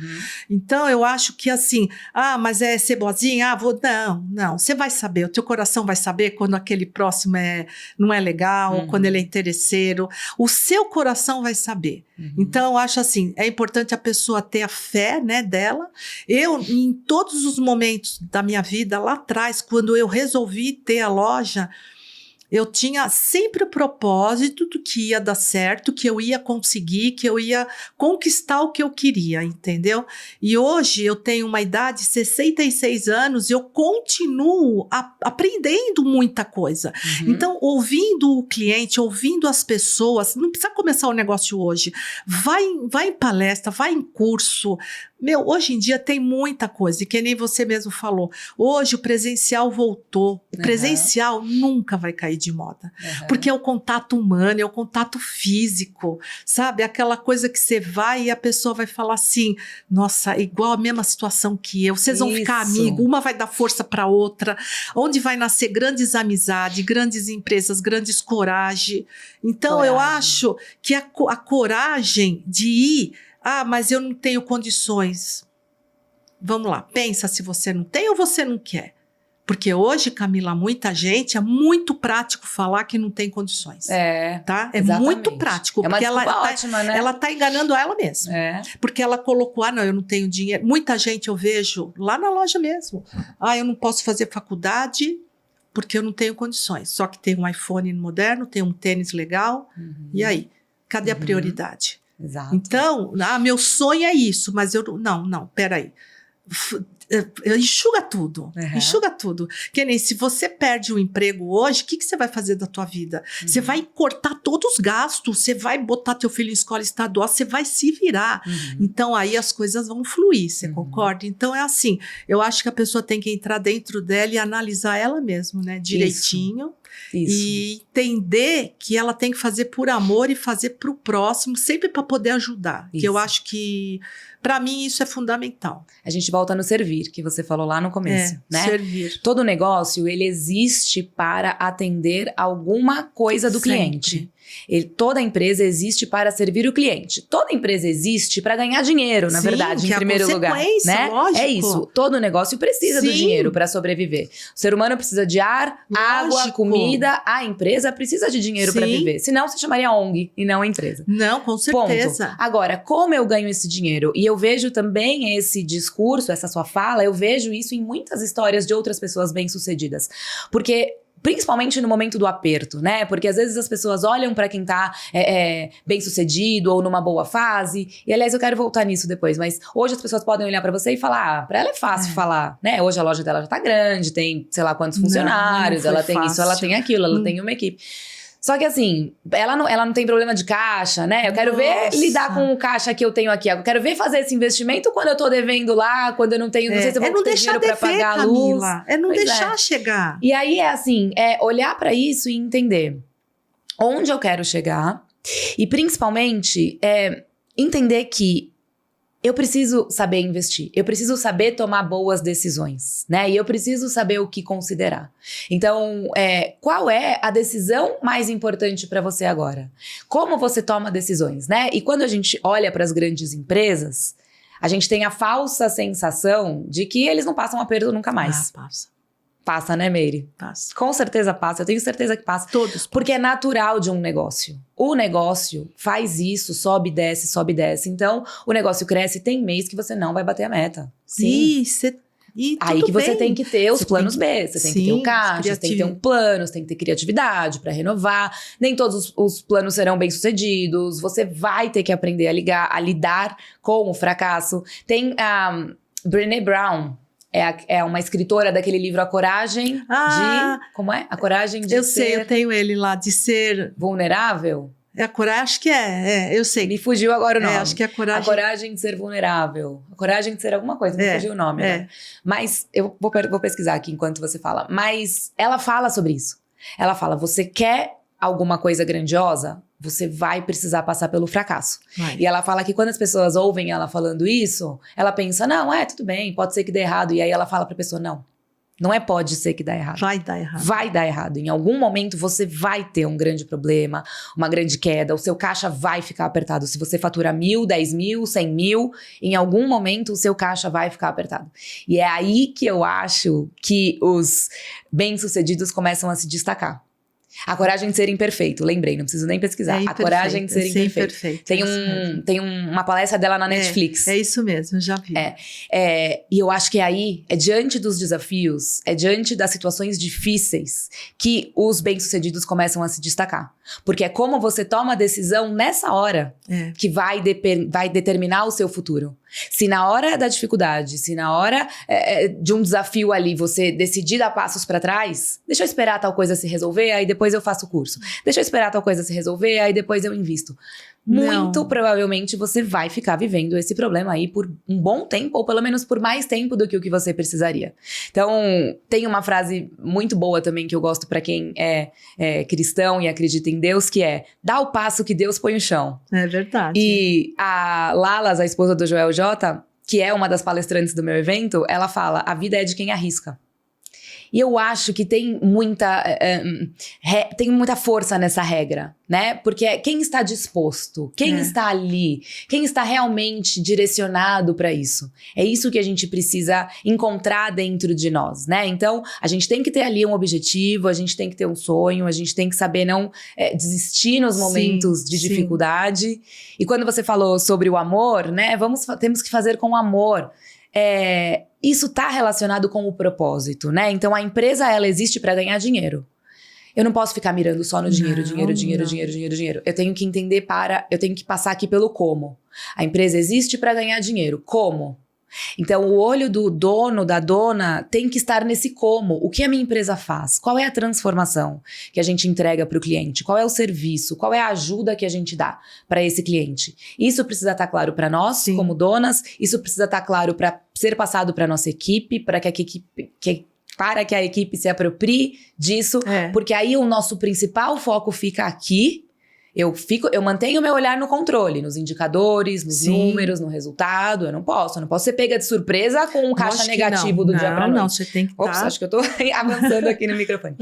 Então, eu acho que assim, mas é ser boazinha? Não, você vai saber, o teu coração vai saber quando aquele próximo não é legal, quando ele é interesseiro. O seu coração vai saber. Então, eu acho assim, é importante a pessoa ter a fé, né, dela. Eu, em todos os momentos da minha vida, lá atrás, quando eu resolvi ter a loja, eu tinha sempre o propósito do que ia dar certo, que eu ia conseguir, que eu ia conquistar o que eu queria, entendeu? E hoje eu tenho uma idade de 66 anos e eu continuo aprendendo muita coisa. Então, ouvindo o cliente, ouvindo as pessoas, não precisa começar o negócio hoje. Vai em palestra, vai em curso. Hoje em dia tem muita coisa, e que nem você mesmo falou. Hoje o presencial voltou. O presencial nunca vai cair de moda. Porque é o contato humano, é o contato físico, sabe? Aquela coisa que você vai e a pessoa vai falar assim, nossa, igual a mesma situação que eu. Vocês vão ficar amigos, uma vai dar força para outra, onde vai nascer grandes amizades, grandes empresas, grandes coragem. Então eu acho que a coragem de ir, mas eu não tenho condições. Vamos lá, pensa se você não tem ou você não quer. Porque hoje, Camila, muita gente, é muito prático falar que não tem condições. Tá? É exatamente. Muito prático. É uma desculpa ótima, né? Ela tá enganando ela mesma. Porque ela colocou, não, eu não tenho dinheiro. Muita gente eu vejo lá na loja mesmo. Eu não posso fazer faculdade porque eu não tenho condições. Só que tem um iPhone moderno, tem um tênis legal. E aí? Cadê a prioridade? Exato. Então, meu sonho é isso, mas eu não, peraí. Enxuga tudo, enxuga tudo. Que nem se você perde o emprego hoje, o que você vai fazer da tua vida? Você vai cortar todos os gastos, você vai botar teu filho em escola estadual, você vai se virar. Então aí as coisas vão fluir, você concorda? Então é assim, eu acho que a pessoa tem que entrar dentro dela e analisar ela mesma, né, direitinho. Isso. E entender que ela tem que fazer por amor e fazer pro próximo, sempre para poder ajudar. Que eu acho que, para mim, isso é fundamental. A gente volta no servir, que você falou lá no começo, né? Servir. Todo negócio, ele existe para atender alguma coisa do cliente. Toda empresa existe para servir o cliente. Toda empresa existe para ganhar dinheiro, na verdade, em primeiro lugar, né? Lógico. É isso. Todo negócio precisa do dinheiro para sobreviver. O ser humano precisa de ar, água, comida. A empresa precisa de dinheiro para viver. Senão, se chamaria ONG e não empresa. Não, com certeza. Ponto. Agora, como eu ganho esse dinheiro? E eu vejo também esse discurso, essa sua fala, eu vejo isso em muitas histórias de outras pessoas bem-sucedidas. Porque principalmente no momento do aperto, né? Porque às vezes as pessoas olham pra quem tá bem sucedido ou numa boa fase. E aliás, eu quero voltar nisso depois. Mas hoje as pessoas podem olhar pra você e falar, pra ela é fácil falar, né? Hoje a loja dela já tá grande, tem sei lá quantos funcionários, ela tem isso, ela tem aquilo, ela tem uma equipe. Só que assim, ela não tem problema de caixa, né? Eu quero ver lidar com o caixa que eu tenho aqui. Eu quero ver fazer esse investimento quando eu tô devendo lá, quando eu não tenho, não sei se eu vou ter dinheiro pra pagar a luz. Camila, não deixar chegar. E aí é assim, olhar pra isso e entender onde eu quero chegar. E principalmente, entender que eu preciso saber investir, eu preciso saber tomar boas decisões, né? E eu preciso saber o que considerar. Então, qual é a decisão mais importante para você agora? Como você toma decisões, né? E quando a gente olha para as grandes empresas, a gente tem a falsa sensação de que eles não passam aperto nunca mais. Passa. Passa, né, Meire? Passa. Com certeza passa, eu tenho certeza que passa. Todos. Porque é natural de um negócio. O negócio faz isso, sobe e desce, sobe e desce. Então, o negócio cresce, tem mês que você não vai bater a meta. Sim. E aí tudo que você bem. tem que ter os Você planos tem B. Você tem que ter um caixa, você tem que ter um plano, você tem que ter criatividade para renovar. Nem todos os planos serão bem-sucedidos. Você vai ter que aprender a lidar com o fracasso. Tem a Brené Brown. É uma escritora daquele livro A Coragem de... Como é? A Coragem de Eu sei, eu tenho ele lá, de ser... Vulnerável? É a coragem, acho que eu sei. Me fugiu agora o nome. Acho que é a coragem... A coragem de ser vulnerável. A coragem de ser alguma coisa, me fugiu o nome. Né? Mas eu vou pesquisar aqui enquanto você fala. Mas ela fala sobre isso. Ela fala, você quer alguma coisa grandiosa? Você vai precisar passar pelo fracasso. Vai. E ela fala que quando as pessoas ouvem ela falando isso, ela pensa, não, tudo bem, pode ser que dê errado. E aí ela fala pra pessoa, não pode ser que dê errado. Vai dar errado. Vai dar errado. Em algum momento você vai ter um grande problema, uma grande queda, o seu caixa vai ficar apertado. Se você fatura 1.000, 10.000, 100.000, em algum momento o seu caixa vai ficar apertado. E é aí que eu acho que os bem-sucedidos começam a se destacar. A coragem de ser imperfeito, lembrei, não preciso nem pesquisar. A coragem de ser imperfeito. Tem uma palestra dela na Netflix. É isso mesmo, já vi. E eu acho que aí, diante dos desafios, diante das situações difíceis, que os bem-sucedidos começam a se destacar. Porque é como você toma a decisão nessa hora que vai determinar o seu futuro. Se na hora da dificuldade, se na hora de um desafio ali, você decidir dar passos pra trás, deixa eu esperar tal coisa se resolver, aí depois eu faço o curso. Deixa eu esperar tal coisa se resolver, aí depois eu invisto. Muito provavelmente você vai ficar vivendo esse problema aí por um bom tempo, ou pelo menos por mais tempo do que o que você precisaria. Então, tem uma frase muito boa também que eu gosto pra quem é cristão e acredita em Deus, que é, dá o passo que Deus põe no chão. É verdade. E a Lalas, a esposa do Joel J., que é uma das palestrantes do meu evento, ela fala, a vida é de quem arrisca. E eu acho que tem muita força nessa regra, né? Porque quem está disposto, quem está ali, quem está realmente direcionado para isso. É isso que a gente precisa encontrar dentro de nós, né? Então, a gente tem que ter ali um objetivo, a gente tem que ter um sonho, a gente tem que saber não desistir nos momentos de dificuldade. E quando você falou sobre o amor, né? Temos que fazer com amor. Isso está relacionado com o propósito, né? Então, a empresa, ela existe para ganhar dinheiro. Eu não posso ficar mirando só no dinheiro. Eu tenho que entender eu tenho que passar aqui pelo como. A empresa existe para ganhar dinheiro. Como? Então, o olho do dono, da dona, tem que estar nesse como. O que a minha empresa faz? Qual é a transformação que a gente entrega para o cliente? Qual é o serviço? Qual é a ajuda que a gente dá para esse cliente? Isso precisa estar claro para nós, como donas. Isso precisa estar claro para ser passado para nossa equipe, para que a equipe se aproprie disso. Porque aí o nosso principal foco fica aqui. Eu mantenho meu olhar no controle, nos indicadores, nos números, no resultado. Eu não posso ser pega de surpresa com um caixa negativo do dia pra noite. Não, você tem que estar... acho que eu tô avançando aqui no microfone.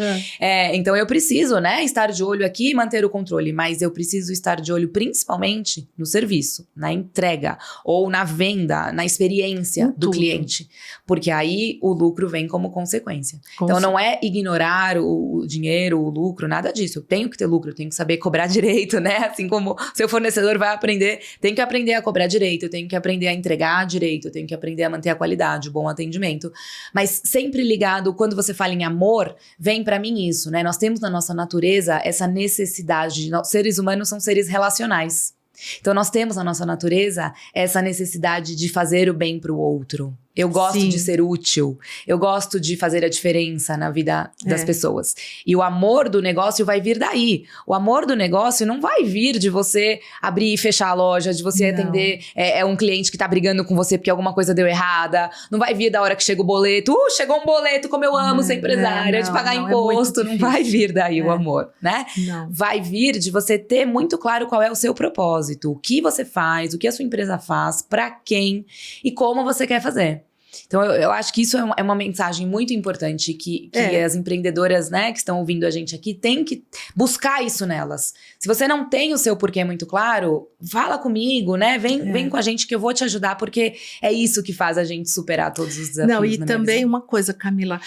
Então eu preciso, né, estar de olho aqui e manter o controle, mas eu preciso estar de olho principalmente no serviço, na entrega, ou na venda, na experiência do cliente. Porque aí o lucro vem como consequência. Então não é ignorar o dinheiro, o lucro, nada disso. Eu tenho que ter lucro, eu tenho que saber cobrar direito. Né? Assim como seu fornecedor vai aprender, tem que aprender a cobrar direito, eu tenho que aprender a entregar direito, eu tenho que aprender a manter a qualidade, o bom atendimento. Mas sempre ligado, quando você fala em amor, vem pra mim isso, né? Nós temos na nossa natureza essa necessidade, seres humanos são seres relacionais. Então nós temos na nossa natureza essa necessidade de fazer o bem pro outro. Eu gosto Sim. de ser útil. Eu gosto de fazer a diferença na vida das pessoas. E o amor do negócio vai vir daí. O amor do negócio não vai vir de você abrir e fechar a loja, de você atender um cliente que tá brigando com você porque alguma coisa deu errada. Não vai vir da hora que chega o boleto. Chegou um boleto, como eu amo ser empresária, de pagar imposto. Não vai vir daí o amor, né? Não. Vai vir de você ter muito claro qual é o seu propósito. O que você faz, o que a sua empresa faz, pra quem e como você quer fazer. Então, eu acho que isso é uma mensagem muito importante que as empreendedoras, né, que estão ouvindo a gente aqui, têm que buscar isso nelas. Se você não tem o seu porquê muito claro, fala comigo, né? Vem com a gente que eu vou te ajudar, porque é isso que faz a gente superar todos os desafios. Não, e também uma coisa, Camila,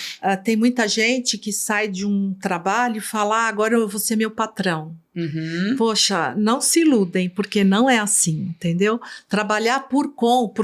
tem muita gente que sai de um trabalho e fala, agora eu vou ser meu patrão. Uhum. Poxa, não se iludem, porque não é assim, entendeu? Trabalhar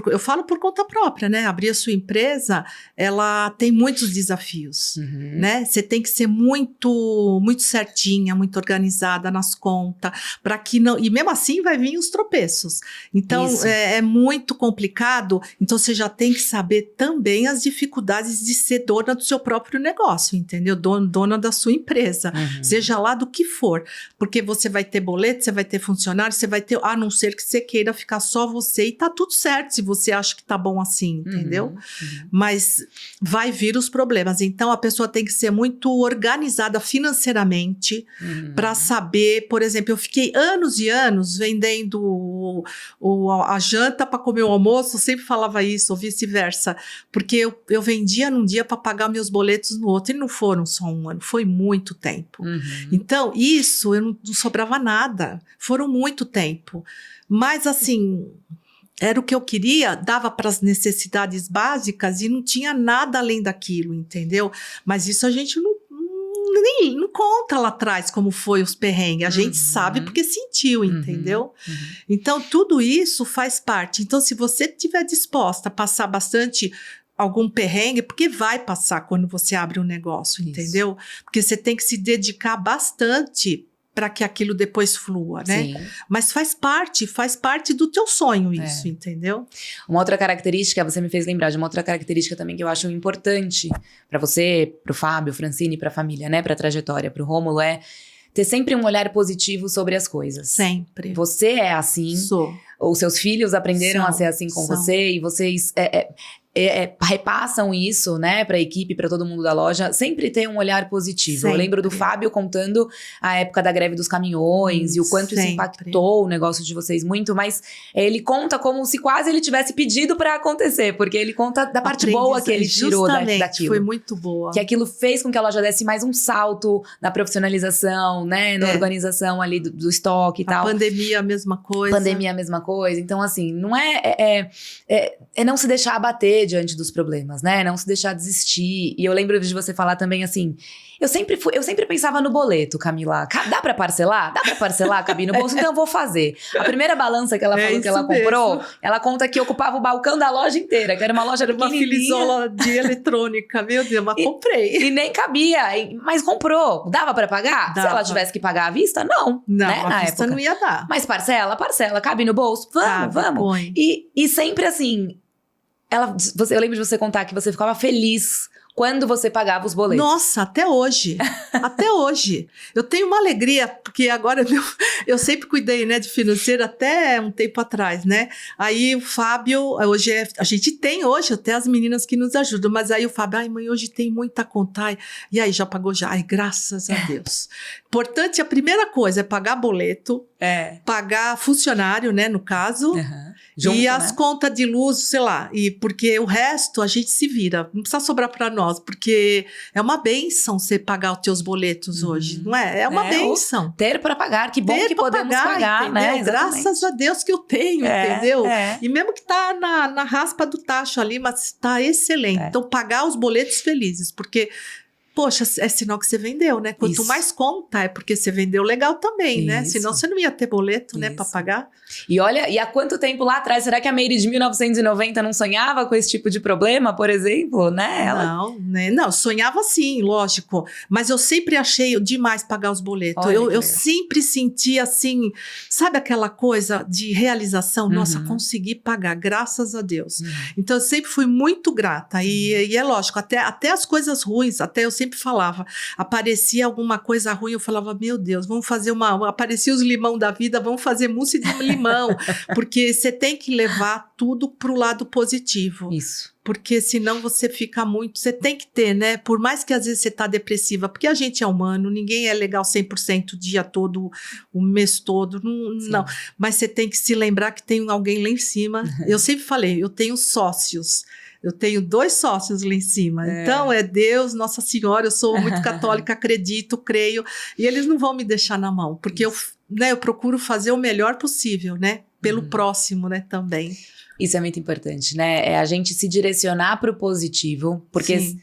eu falo por conta própria, né? Abrir a sua empresa, ela tem muitos desafios, né? Você tem que ser muito, muito certinha, muito organizada nas contas, para que não... E mesmo assim vai vir os tropeços. Então, é muito complicado. Então, você já tem que saber também as dificuldades de ser dona do seu próprio negócio, entendeu? Dona da sua empresa, seja lá do que for. Porque você vai ter boleto, você vai ter funcionário, você vai ter... A não ser que você queira ficar só você e tá tudo certo se você acha que tá bom assim, entendeu? Mas vai vir os problemas. Então, a pessoa tem que ser muito organizada financeiramente para saber... Por exemplo, eu fiquei anos e anos vendendo a janta para comer o almoço, eu sempre falava isso, ou vice-versa. Porque eu vendia num dia para pagar meus boletos no outro. E não foram só um ano, foi muito tempo. Então, isso eu não sobrava nada. Foram muito tempo. Mas, assim, era o que eu queria, dava para as necessidades básicas e não tinha nada além daquilo, entendeu? Mas isso a gente não conta lá atrás como foi os perrengues. A gente sabe porque sentiu, entendeu? Então, tudo isso faz parte. Então, se você estiver disposta a passar bastante... algum perrengue, porque vai passar quando você abre um negócio, entendeu? Porque você tem que se dedicar bastante para que aquilo depois flua, né? Sim. Mas faz parte do teu sonho isso, entendeu? Uma outra característica, você me fez lembrar de uma outra característica também que eu acho importante para você, pro Fábio, Francine, pra família, né? Pra trajetória, pro Rômulo, é ter sempre um olhar positivo sobre as coisas. Sempre. Você é assim. Sou. Ou seus filhos aprenderam a ser assim com São. você e vocês repassam isso, né, pra equipe, pra todo mundo da loja, sempre ter um olhar positivo. Sempre. Eu lembro do Fábio contando a época da greve dos caminhões e o quanto isso impactou o negócio de vocês muito, mas ele conta como se quase ele tivesse pedido pra acontecer, porque ele conta da parte boa que ele tirou daquilo. Foi muito boa. Que aquilo fez com que a loja desse mais um salto na profissionalização, né, na organização ali do estoque e tal. A pandemia, a mesma coisa. Pandemia, a mesma coisa. Então, assim, não é não se deixar abater diante dos problemas, né? Não se deixar desistir. E eu lembro de você falar também assim... Eu sempre pensava no boleto, Camila. Dá pra parcelar? Dá pra parcelar, cabe no bolso? Então eu vou fazer. A primeira balança que ela falou que ela comprou, mesmo. Ela conta que ocupava o balcão da loja inteira, que era uma loja pequenininha. Uma filizola de eletrônica, meu Deus, mas comprei. E nem cabia, mas comprou. Dava pra pagar? Dava. Se ela tivesse que pagar à vista, não. Não, né, à vista não ia dar. Mas parcela, cabe no bolso? Vamos. Põe. E sempre assim, eu lembro de você contar que você ficava feliz quando você pagava os boletos. Nossa, até hoje. Até hoje. Eu tenho uma alegria, porque agora eu sempre cuidei, né, de financeiro até um tempo atrás, né? Aí o Fábio, hoje a gente tem hoje até as meninas que nos ajudam, mas aí o Fábio, ai mãe, hoje tem muita conta. E aí já pagou já. Ai, graças a Deus. Importante, a primeira coisa é pagar boleto, pagar funcionário, né, no caso, Junto, e as né? contas de luz, sei lá, e porque o resto a gente se vira, não precisa sobrar para nós, porque é uma bênção você pagar os teus boletos hoje, não é? É uma bênção. Ter para pagar, que bom que podemos pagar, né? Graças a Deus que eu tenho, entendeu? E mesmo que tá na raspa do tacho ali, mas tá excelente. Então, pagar os boletos felizes, porque poxa, é sinal que você vendeu, né? Quanto Isso. mais conta, é porque você vendeu legal também, né? Isso. Senão você não ia ter boleto, né, pra Isso. pagar. E olha, e há quanto tempo lá atrás, será que a Meire de 1990 não sonhava com esse tipo de problema, por exemplo, né? Não, né? Não, sonhava sim, lógico. Mas eu sempre achei demais pagar os boletos. Olha que Eu legal. sempre senti assim, sabe aquela coisa de realização? Nossa, consegui pagar, graças a Deus. Então eu sempre fui muito grata. E é lógico, até as coisas ruins, até eu sempre falava, aparecia alguma coisa ruim, eu falava, meu Deus, vamos fazer aparecia os limão da vida, vamos fazer mousse de limão. Porque você tem que levar tudo pro lado positivo. Isso. Porque senão você fica muito... Você tem que ter, né? Por mais que às vezes você tá depressiva, porque a gente é humano, ninguém é legal 100% o dia todo, o mês todo, não. Mas você tem que se lembrar que tem alguém lá em cima. Eu sempre falei, eu tenho sócios. Eu tenho 2 sócios lá em cima. Então, é Deus, Nossa Senhora, eu sou muito católica, acredito, creio. E eles não vão me deixar na mão. Porque eu procuro fazer o melhor possível, né? Pelo próximo, né? Também. Isso é muito importante, né? É a gente se direcionar para o positivo. Porque Sim.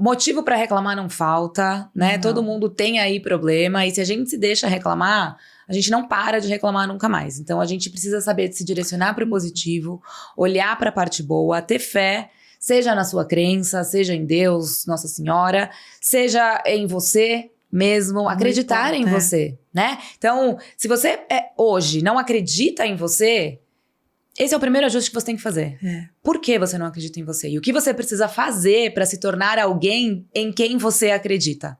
motivo para reclamar não falta, né? Não. Todo mundo tem aí problema. E se a gente se deixa reclamar... A gente não para de reclamar nunca mais. Então, a gente precisa saber se direcionar para o positivo, olhar para a parte boa, ter fé, seja na sua crença, seja em Deus, Nossa Senhora, seja em você mesmo, acreditar em você, né? Então, se você hoje não acredita em você, esse é o primeiro ajuste que você tem que fazer. Por que você não acredita em você? E o que você precisa fazer para se tornar alguém em quem você acredita?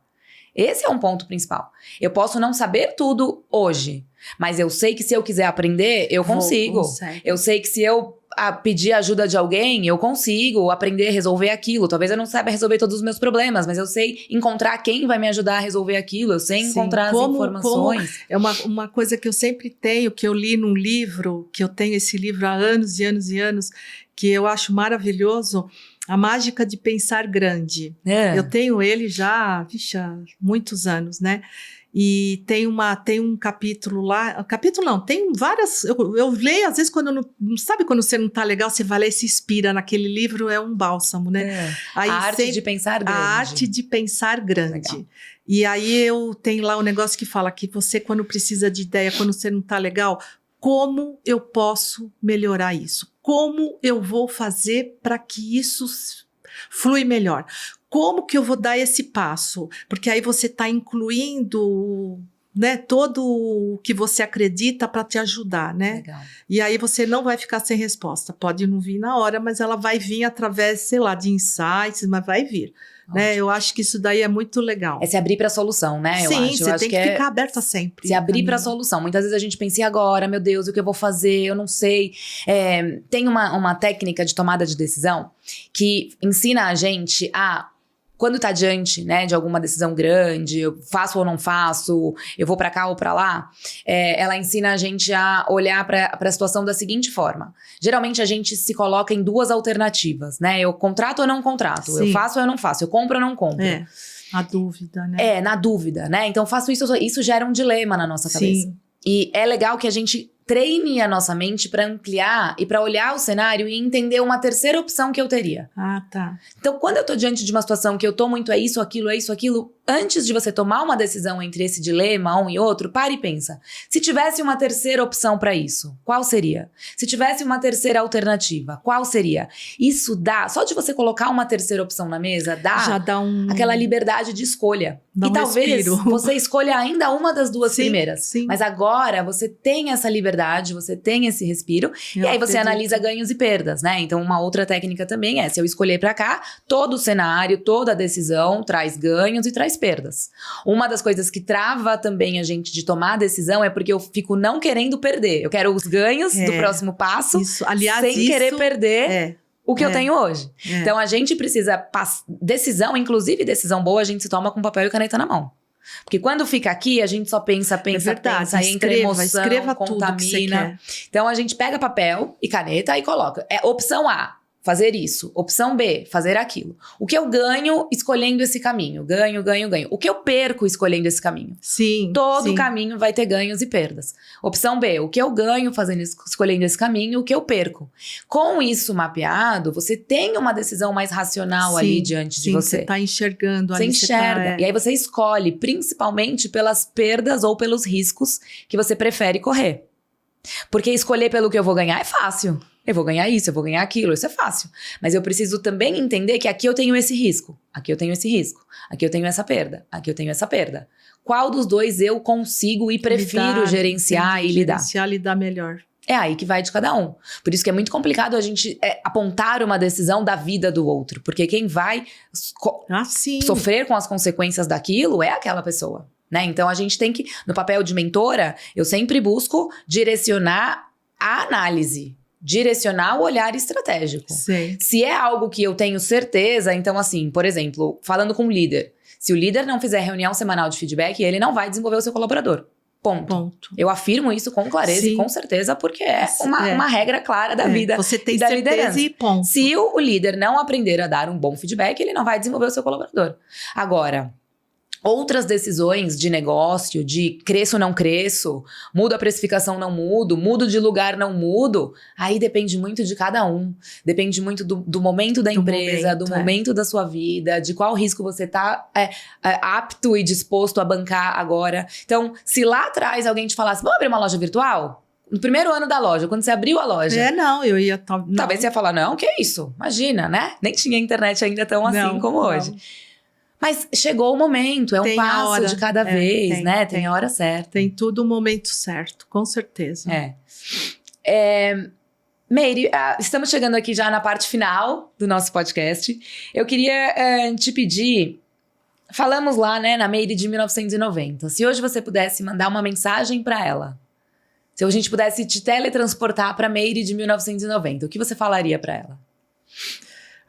Esse é um ponto principal. Eu posso não saber tudo hoje, mas eu sei que se eu quiser aprender, eu consigo. Eu sei que se eu pedir ajuda de alguém, eu consigo aprender a resolver aquilo. Talvez eu não saiba resolver todos os meus problemas, mas eu sei encontrar quem vai me ajudar a resolver aquilo. Eu sei encontrar as informações. É uma coisa que eu sempre tenho, que eu li num livro, que eu tenho esse livro há anos e anos e anos, que eu acho maravilhoso. A Mágica de Pensar Grande. Eu tenho ele já, há muitos anos, né? E tem um capítulo lá, capítulo não, tem várias, eu leio às vezes quando não sabe quando você não tá legal, você vai ler e se inspira naquele livro, é um bálsamo, né? Aí a arte de pensar grande. A arte de pensar grande. Legal. E aí eu tenho lá um negócio que fala que você quando precisa de ideia, quando você não tá legal, como eu posso melhorar isso? Como eu vou fazer para que isso flui melhor? Como que eu vou dar esse passo? Porque aí você está incluindo, né, todo o que você acredita para te ajudar, né? Legal. E aí você não vai ficar sem resposta. Pode não vir na hora, mas ela vai vir através, sei lá, de insights, mas vai vir. Né? Eu acho que isso daí é muito legal. É se abrir para a solução, né? Sim, você tem que ficar aberta sempre. Se abrir para a solução. Muitas vezes a gente pensa, e agora, meu Deus, o que eu vou fazer? Eu não sei. Tem uma técnica de tomada de decisão que ensina a gente a... Quando tá diante, né, de alguma decisão grande, eu faço ou não faço, eu vou pra cá ou pra lá, ela ensina a gente a olhar pra situação da seguinte forma. Geralmente a gente se coloca em 2 alternativas, né? Eu contrato ou não contrato, Sim. eu faço ou eu não faço, eu compro ou não compro. A dúvida, né? Na dúvida, né? Então faço isso gera um dilema na nossa cabeça. Sim. E é legal que a gente treine a nossa mente para ampliar e para olhar o cenário e entender uma terceira opção que eu teria. Ah, tá. Então, quando eu tô diante de uma situação que eu tô muito isso, aquilo, antes de você tomar uma decisão entre esse dilema, um e outro, para e pensa. Se tivesse uma terceira opção para isso, qual seria? Se tivesse uma terceira alternativa, qual seria? Isso dá, só de você colocar uma terceira opção na mesa, já dá aquela liberdade de escolha. Dá e talvez respiro. Você escolha ainda uma das 2 primeiras. Sim. Mas agora você tem essa liberdade, você tem esse respiro, e aí você analisa ganhos e perdas, né? Então, uma outra técnica também se eu escolher pra cá, todo o cenário, toda a decisão traz ganhos e traz perdas. Uma das coisas que trava também a gente de tomar a decisão é porque eu fico não querendo perder. Eu quero os ganhos do próximo passo, sem querer perder o que eu tenho hoje. Então, a gente precisa... Decisão, inclusive decisão boa, a gente se toma com papel e caneta na mão. Porque quando fica aqui, a gente só pensa, pensa, entra emoção, escreva contamina. tudo que você quer. Então, a gente pega papel e caneta e coloca. Opção A, fazer isso. Opção B, fazer aquilo. O que eu ganho escolhendo esse caminho? Ganho. O que eu perco escolhendo esse caminho? Sim. Todo sim. caminho vai ter ganhos e perdas. Opção B, o que eu ganho escolhendo esse caminho, o que eu perco. Com isso mapeado, você tem uma decisão mais racional Sim, ali diante de você. Você está enxergando. Você ali, enxerga. E aí você escolhe, principalmente pelas perdas ou pelos riscos que você prefere correr. Porque escolher pelo que eu vou ganhar é fácil. Eu vou ganhar isso, eu vou ganhar aquilo, isso é fácil. Mas eu preciso também entender que aqui eu tenho esse risco, aqui eu tenho esse risco, aqui eu tenho essa perda, aqui eu tenho essa perda. Qual dos dois eu consigo e prefiro gerenciar e lidar? Gerenciar, lidar melhor. É aí que vai de cada um. Por isso que é muito complicado a gente apontar uma decisão da vida do outro. Porque quem vai sofrer com as consequências daquilo é aquela pessoa. Né? Então a gente tem que, no papel de mentora, eu sempre busco direcionar a análise. Direcionar o olhar estratégico. Sei. Se é algo que eu tenho certeza, então assim, por exemplo, falando com o líder. Se o líder não fizer reunião semanal de feedback, ele não vai desenvolver o seu colaborador. Ponto. Eu afirmo isso com clareza Sim. e com certeza, porque é uma regra clara da vida você tem e da certeza liderança. E ponto. Se o líder não aprender a dar um bom feedback, ele não vai desenvolver o seu colaborador. Agora, outras decisões de negócio, de cresço ou não cresço, mudo a precificação, não mudo de lugar, não mudo, aí depende muito de cada um. Depende muito do momento da empresa, do momento da sua vida, de qual risco você está apto e disposto a bancar agora. Então, se lá atrás alguém te falasse, vamos abrir uma loja virtual? No primeiro ano da loja, quando você abriu a loja. Eu ia... Talvez você ia falar, não, que é isso? Imagina, né? Nem tinha internet ainda tão assim como hoje. Mas chegou o momento, é um passo de cada vez, né? Tem a hora certa. Tem tudo o momento certo, com certeza. Meire, estamos chegando aqui já na parte final do nosso podcast. Eu queria te pedir, falamos lá, né, na Meire de 1990. Se hoje você pudesse mandar uma mensagem para ela, se a gente pudesse te teletransportar para Meire de 1990, o que você falaria para ela?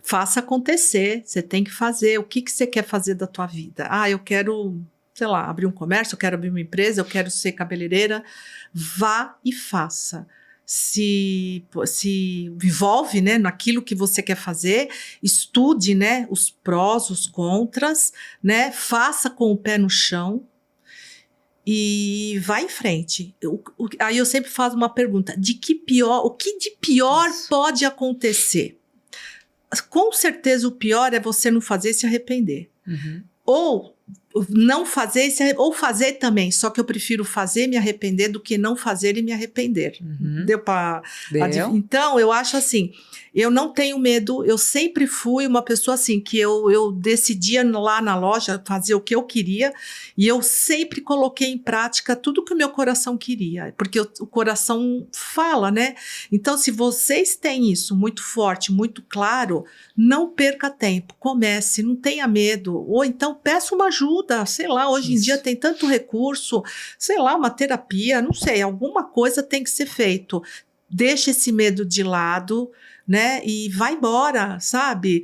Faça acontecer, você tem que fazer. O que você quer fazer da tua vida? Eu quero, sei lá, abrir um comércio, eu quero abrir uma empresa, eu quero ser cabeleireira. Vá e faça. Se envolve, né, naquilo que você quer fazer, estude, né, os prós, os contras, né, faça com o pé no chão e vá em frente. Aí eu sempre faço uma pergunta, o que de pior pode acontecer? Com certeza o pior é você não fazer e se arrepender. Ou não fazer ou fazer também, só que eu prefiro fazer e me arrepender do que não fazer e me arrepender. Deu para... Então, eu acho assim, eu não tenho medo, eu sempre fui uma pessoa assim, que eu decidia lá na loja fazer o que eu queria e eu sempre coloquei em prática tudo que o meu coração queria, porque o coração fala, né? Então, se vocês têm isso muito forte, muito claro, não perca tempo, comece, não tenha medo, ou então peça uma ajuda, sei lá, hoje em dia tem tanto recurso, sei lá, uma terapia, não sei, alguma coisa tem que ser feito. Deixa esse medo de lado, né, e vai embora, sabe?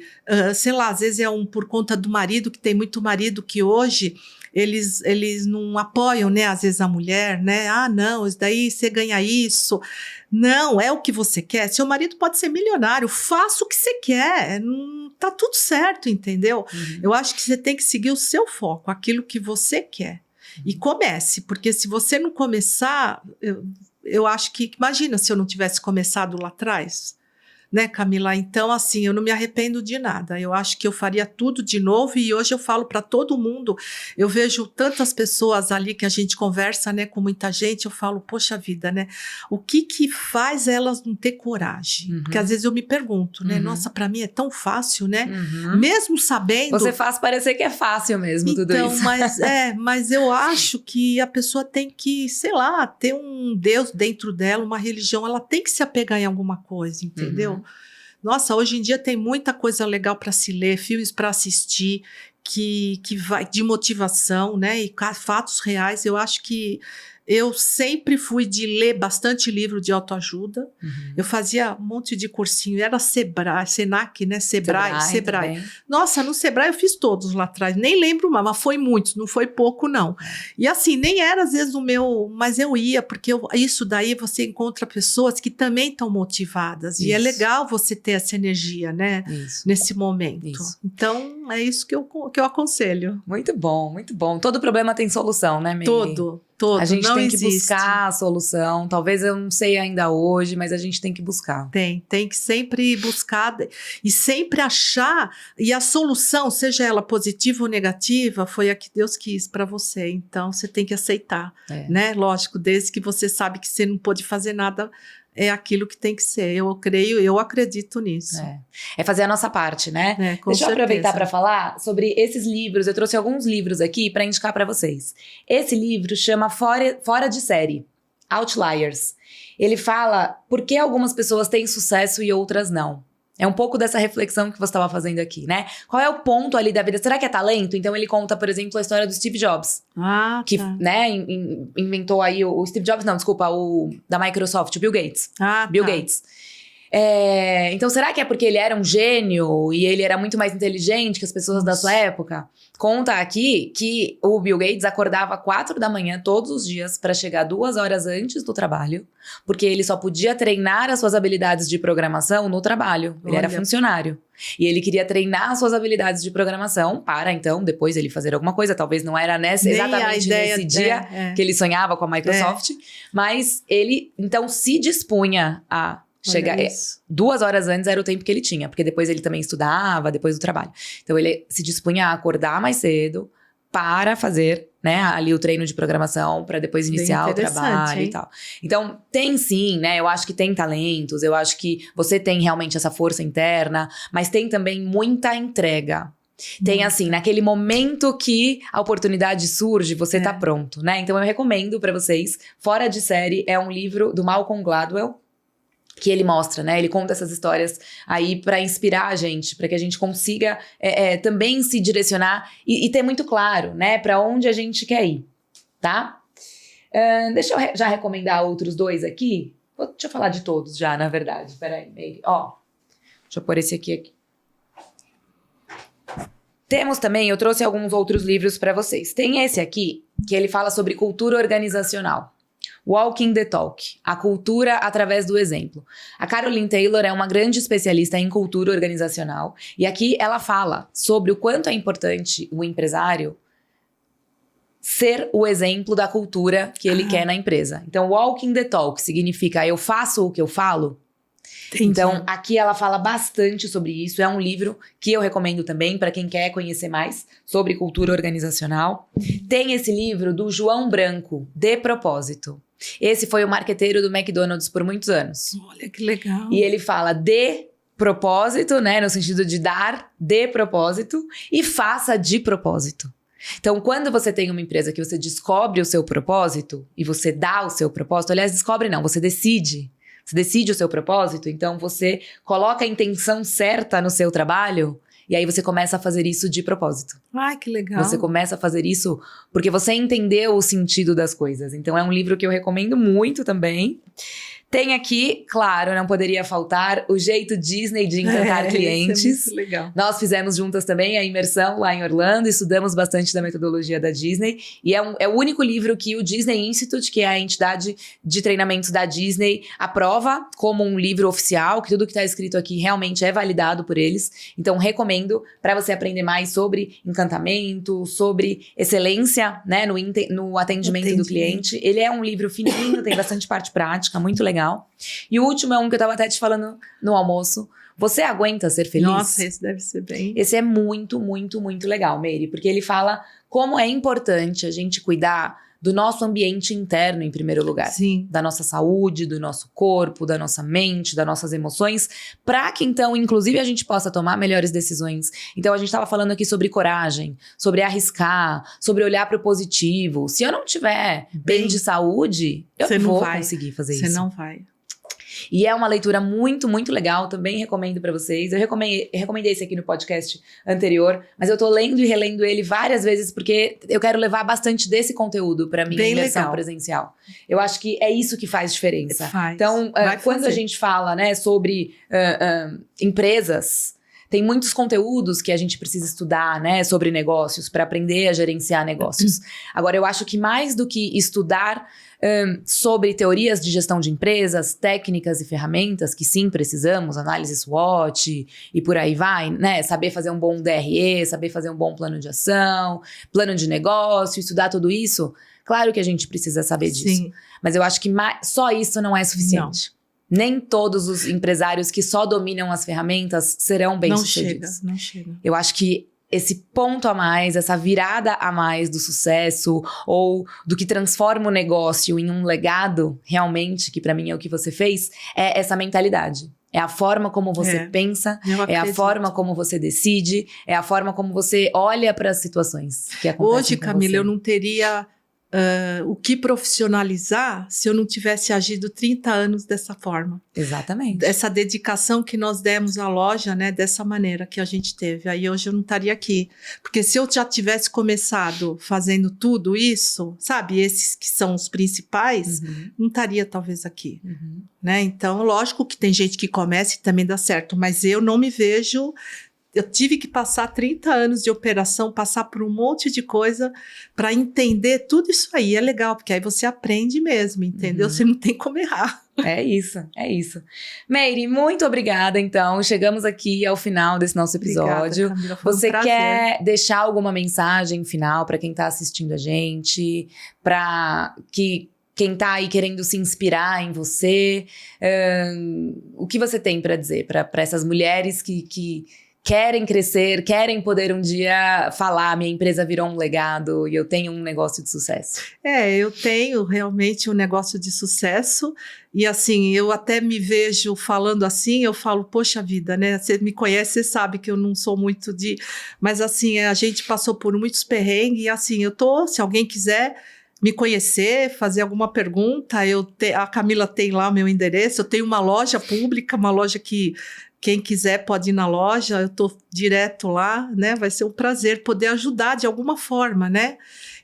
Sei lá, às vezes por conta do marido, que tem muito marido que hoje eles não apoiam, né, às vezes a mulher, né, não, isso daí você ganha isso. Não, é o que você quer. Seu marido pode ser milionário, faça o que você quer, tá tudo certo, entendeu? Eu acho que você tem que seguir o seu foco, aquilo que você quer. E comece, porque se você não começar, eu acho que, imagina se eu não tivesse começado lá atrás, né, Camila? Então, assim, eu não me arrependo de nada. Eu acho que eu faria tudo de novo e hoje eu falo para todo mundo. Eu vejo tantas pessoas ali que a gente conversa, né, com muita gente. Eu falo, poxa vida, né? O que faz elas não ter coragem? Porque às vezes eu me pergunto, né? Nossa, para mim é tão fácil, né? Mesmo sabendo... Você faz parecer que é fácil mesmo tudo isso. Mas eu acho que a pessoa tem que, sei lá, ter um Deus dentro dela, uma religião. Ela tem que se apegar em alguma coisa, entendeu? Nossa, hoje em dia tem muita coisa legal para se ler, filmes para assistir, que vai de motivação, né? E fatos reais. Eu acho que Eu sempre fui de ler bastante livro de autoajuda. Eu fazia um monte de cursinho. Era Sebrae, Senac, né? Sebrae. Também. Nossa, no Sebrae eu fiz todos lá atrás. Nem lembro mais, mas foi muitos, não foi pouco, não. E assim, nem era às vezes o meu... Mas eu ia, porque isso daí você encontra pessoas que também estão motivadas. Isso. E é legal você ter essa energia, né? Isso. Nesse momento. Isso. Então, é isso que eu aconselho. Muito bom, muito bom. Todo problema tem solução, né, Meire? Todo. A gente não tem existe. que buscar a solução. Talvez eu não sei ainda hoje, mas a gente tem que buscar. Tem que sempre buscar e sempre achar. E a solução, seja ela positiva ou negativa, foi a que Deus quis para você. Então, você tem que aceitar, né? Lógico, desde que você sabe que você não pode fazer nada, é aquilo que tem que ser. Eu acredito nisso. É fazer a nossa parte, né? Com Deixa eu certeza. aproveitar para falar sobre esses livros. Eu trouxe alguns livros aqui para indicar para vocês. Esse livro chama Fora de Série, Outliers. Ele fala por que algumas pessoas têm sucesso e outras não. É um pouco dessa reflexão que você estava fazendo aqui, né? Qual é o ponto ali da vida? Será que é talento? Então ele conta, por exemplo, a história do Steve Jobs. Que, né, inventou aí o Steve Jobs, não, desculpa, o da Microsoft, o Bill Gates. Bill Gates. Então, será que é porque ele era um gênio e ele era muito mais inteligente que as pessoas da sua época? Conta aqui que o Bill Gates acordava 4 da manhã todos os dias para chegar 2 horas antes do trabalho, porque ele só podia treinar as suas habilidades de programação no trabalho. Ele era funcionário. E ele queria treinar as suas habilidades de programação para, então, depois ele fazer alguma coisa. Talvez não era exatamente nesse dia que ele sonhava com a Microsoft, mas ele, então, se dispunha a chegar 2 horas antes era o tempo que ele tinha, porque depois ele também estudava, depois do trabalho. Então ele se dispunha a acordar mais cedo para fazer, né, ali o treino de programação, para depois iniciar o trabalho e tal. Então tem sim, né, eu acho que tem talentos, eu acho que você tem realmente essa força interna, mas tem também muita entrega. Tem assim, naquele momento que a oportunidade surge, você tá pronto, né? Então eu recomendo para vocês, Fora de Série é um livro do Malcolm Gladwell, que ele mostra, né? Ele conta essas histórias aí para inspirar a gente, para que a gente consiga também se direcionar e ter muito claro, né? Para onde a gente quer ir, tá? Deixa eu já recomendar outros 2 aqui. Deixa eu falar de todos já, na verdade. Peraí, Meire. Ó, deixa eu pôr esse aqui. Temos também, eu trouxe alguns outros livros para vocês. Tem esse aqui, que ele fala sobre cultura organizacional. Walking the Talk, a cultura através do exemplo. A Caroline Taylor é uma grande especialista em cultura organizacional e aqui ela fala sobre o quanto é importante o empresário ser o exemplo da cultura que ele quer na empresa. Então, Walking the Talk significa eu faço o que eu falo. Entendi. Então, aqui ela fala bastante sobre isso. É um livro que eu recomendo também para quem quer conhecer mais sobre cultura organizacional. Tem esse livro do João Branco, De Propósito. Esse foi o marqueteiro do McDonald's por muitos anos. Olha que legal. E ele fala de propósito, né? No sentido de dar de propósito e faça de propósito. Então, quando você tem uma empresa que você descobre o seu propósito e você dá o seu propósito, aliás, descobre não, você decide. Você decide o seu propósito, então você coloca a intenção certa no seu trabalho e aí você começa a fazer isso de propósito. Ai, que legal. Você começa a fazer isso porque você entendeu o sentido das coisas. Então é um livro que eu recomendo muito também. Tem aqui, claro, não poderia faltar, o jeito Disney de encantar clientes. Isso é muito legal. Nós fizemos juntas também a imersão lá em Orlando, estudamos bastante da metodologia da Disney. E é o único livro que o Disney Institute, que é a entidade de treinamentos da Disney, aprova como um livro oficial, que tudo que está escrito aqui realmente é validado por eles. Então, recomendo para você aprender mais sobre encantamento, sobre excelência, né, no atendimento do cliente. Ele é um livro fininho, tem bastante parte prática, muito legal. E o último é um que eu tava até te falando no almoço. Você aguenta ser feliz? Nossa, esse deve ser bem... Esse é muito, muito, muito legal, Meire. Porque ele fala como é importante a gente cuidar do nosso ambiente interno, em primeiro lugar. Sim. Da nossa saúde, do nosso corpo, da nossa mente, das nossas emoções. Para que, então, inclusive, a gente possa tomar melhores decisões. Então, a gente estava falando aqui sobre coragem, sobre arriscar, sobre olhar para o positivo. Se eu não tiver bem de saúde, eu não vou conseguir fazer isso. Você não vai. E é uma leitura muito, muito legal, também recomendo para vocês. Eu recomendei esse aqui no podcast anterior, mas eu tô lendo e relendo ele várias vezes porque eu quero levar bastante desse conteúdo para minha imersão presencial. Eu acho que é isso que faz diferença. Então, quando a gente fala, né, sobre empresas, tem muitos conteúdos que a gente precisa estudar, né, sobre negócios, para aprender a gerenciar negócios. Agora, eu acho que mais do que estudar sobre teorias de gestão de empresas, técnicas e ferramentas, que sim, precisamos, análise SWOT e por aí vai, né? Saber fazer um bom DRE, saber fazer um bom plano de ação, plano de negócio, estudar tudo isso. Claro que a gente precisa saber disso. Sim. Mas eu acho que só isso não é suficiente. Não. Nem todos os empresários que só dominam as ferramentas serão bem-sucedidos. Não chega. Eu acho que esse ponto a mais, essa virada a mais do sucesso ou do que transforma o negócio em um legado, realmente, que pra mim é o que você fez, é essa mentalidade. É a forma como você pensa, é a forma como você decide, é a forma como você olha para as situações que acontecem Hoje, Camila, eu não teria o que profissionalizar se eu não tivesse agido 30 anos dessa forma. Exatamente. Essa dedicação que nós demos à loja, né, dessa maneira que a gente teve. Aí hoje eu não estaria aqui. Porque se eu já tivesse começado fazendo tudo isso, sabe, esses que são os principais, não estaria talvez aqui. Né? Então, lógico que tem gente que começa e também dá certo, mas eu não me vejo... Eu tive que passar 30 anos de operação, passar por um monte de coisa para entender tudo isso aí. É legal, porque aí você aprende mesmo, entendeu? Você não tem como errar. É isso, é isso. Meire, muito obrigada, então. Chegamos aqui ao final desse nosso episódio. Obrigada, Camila, foi um prazer. Quer deixar alguma mensagem final para quem está assistindo a gente? Para que... quem tá aí querendo se inspirar em você? O que você tem para dizer para essas mulheres que querem crescer, querem poder um dia falar, minha empresa virou um legado e eu tenho um negócio de sucesso? Eu tenho realmente um negócio de sucesso e assim, eu até me vejo falando assim, eu falo, poxa vida, né? Você me conhece, você sabe que eu não sou muito de... Mas assim, a gente passou por muitos perrengues e assim, se alguém quiser me conhecer, fazer alguma pergunta, a Camila tem lá o meu endereço, eu tenho uma loja pública, uma loja que quem quiser pode ir na loja, eu estou direto lá, né? Vai ser um prazer poder ajudar de alguma forma, né?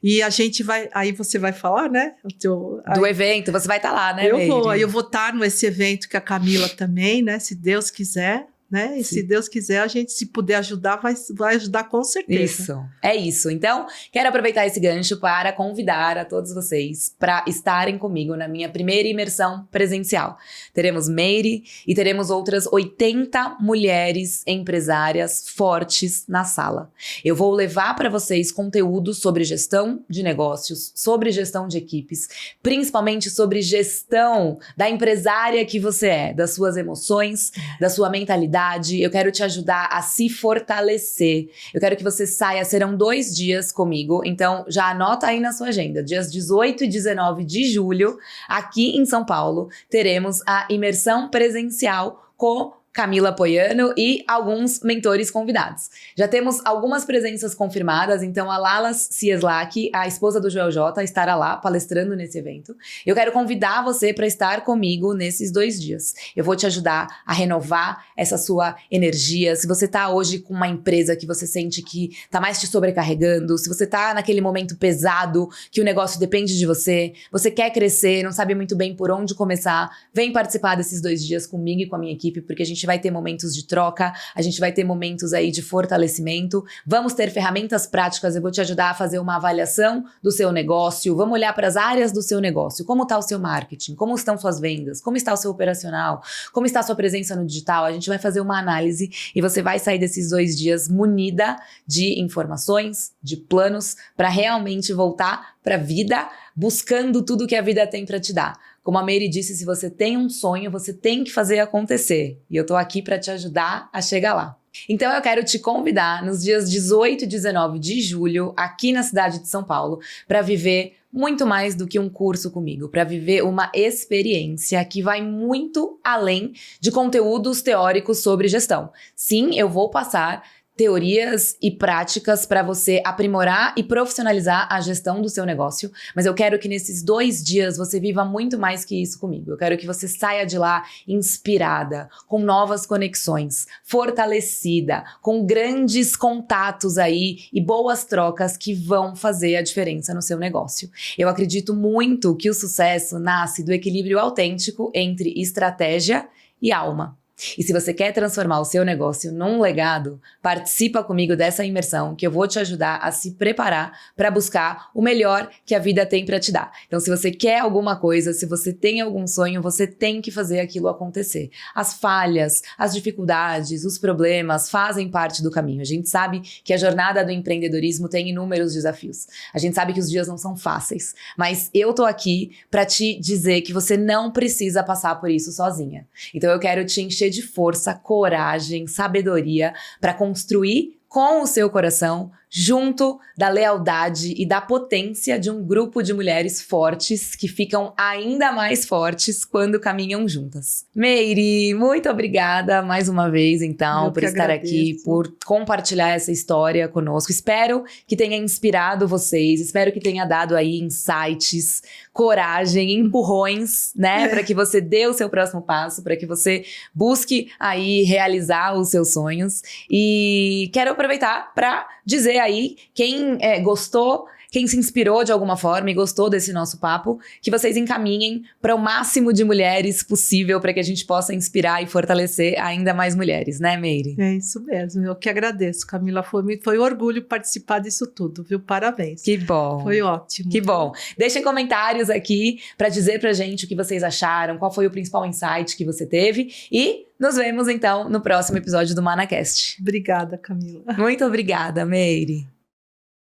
E a gente vai... Aí você vai falar, né? Do evento, você vai estar lá, né, Meire? Eu vou estar nesse evento que a Camila também, né? Se Deus quiser, né? E se Deus quiser, a gente, se puder ajudar, vai ajudar com certeza. Isso, é isso. Então, quero aproveitar esse gancho para convidar a todos vocês para estarem comigo na minha primeira imersão presencial. Teremos Meire e teremos outras 80 mulheres empresárias fortes na sala. Eu vou levar para vocês conteúdo sobre gestão de negócios, sobre gestão de equipes, principalmente sobre gestão da empresária que você é, das suas emoções, da sua mentalidade. Eu quero te ajudar a se fortalecer. Eu quero que você saia, serão 2 dias comigo, então já anota aí na sua agenda. Dias 18 e 19 de julho, aqui em São Paulo, teremos a imersão presencial com Camila Poiano e alguns mentores convidados. Já temos algumas presenças confirmadas, então a Lalas Cieslak, a esposa do Joel J, estará lá palestrando nesse evento. Eu quero convidar você para estar comigo nesses 2 dias. Eu vou te ajudar a renovar essa sua energia. Se você está hoje com uma empresa que você sente que está mais te sobrecarregando, se você está naquele momento pesado, que o negócio depende de você, você quer crescer, não sabe muito bem por onde começar, vem participar desses 2 dias comigo e com a minha equipe, porque a gente vai ter momentos de troca, a gente vai ter momentos aí de fortalecimento, vamos ter ferramentas práticas, eu vou te ajudar a fazer uma avaliação do seu negócio, vamos olhar para as áreas do seu negócio, como está o seu marketing, como estão suas vendas, como está o seu operacional, como está a sua presença no digital, a gente vai fazer uma análise e você vai sair desses 2 dias munida de informações, de planos, para realmente voltar para a vida, buscando tudo que a vida tem para te dar. Como a Meire disse, se você tem um sonho, você tem que fazer acontecer. E eu tô aqui para te ajudar a chegar lá. Então eu quero te convidar nos dias 18 e 19 de julho, aqui na cidade de São Paulo, para viver muito mais do que um curso comigo, para viver uma experiência que vai muito além de conteúdos teóricos sobre gestão. Sim, eu vou passar teorias e práticas para você aprimorar e profissionalizar a gestão do seu negócio, mas eu quero que nesses 2 dias você viva muito mais que isso comigo. Eu quero que você saia de lá inspirada, com novas conexões, fortalecida, com grandes contatos aí e boas trocas que vão fazer a diferença no seu negócio. Eu acredito muito que o sucesso nasce do equilíbrio autêntico entre estratégia e alma. E se você quer transformar o seu negócio num legado, participa comigo dessa imersão que eu vou te ajudar a se preparar para buscar o melhor que a vida tem para te dar. Então, se você quer alguma coisa, se você tem algum sonho, você tem que fazer aquilo acontecer. As falhas, as dificuldades, os problemas fazem parte do caminho. A gente sabe que a jornada do empreendedorismo tem inúmeros desafios. A gente sabe que os dias não são fáceis, mas eu tô aqui para te dizer que você não precisa passar por isso sozinha. Então, eu quero te encher de força, coragem, sabedoria para construir com o seu coração, junto da lealdade e da potência de um grupo de mulheres fortes que ficam ainda mais fortes quando caminham juntas. Meire, muito obrigada mais uma vez, então, por estar aqui, por compartilhar essa história conosco. Espero que tenha inspirado vocês, espero que tenha dado aí insights, coragem, empurrões, né, para que você dê o seu próximo passo, para que você busque aí realizar os seus sonhos. E quero aproveitar para dizer aí, quem gostou, quem se inspirou de alguma forma e gostou desse nosso papo, que vocês encaminhem para o máximo de mulheres possível para que a gente possa inspirar e fortalecer ainda mais mulheres, né, Meire? É isso mesmo, eu que agradeço, Camila, foi um orgulho participar disso tudo, viu? Parabéns. Que bom. Foi ótimo. Que bom. Deixem comentários aqui para dizer pra gente o que vocês acharam, qual foi o principal insight que você teve e nos vemos então no próximo episódio do ManaCast. Obrigada, Camila. Muito obrigada, Meire.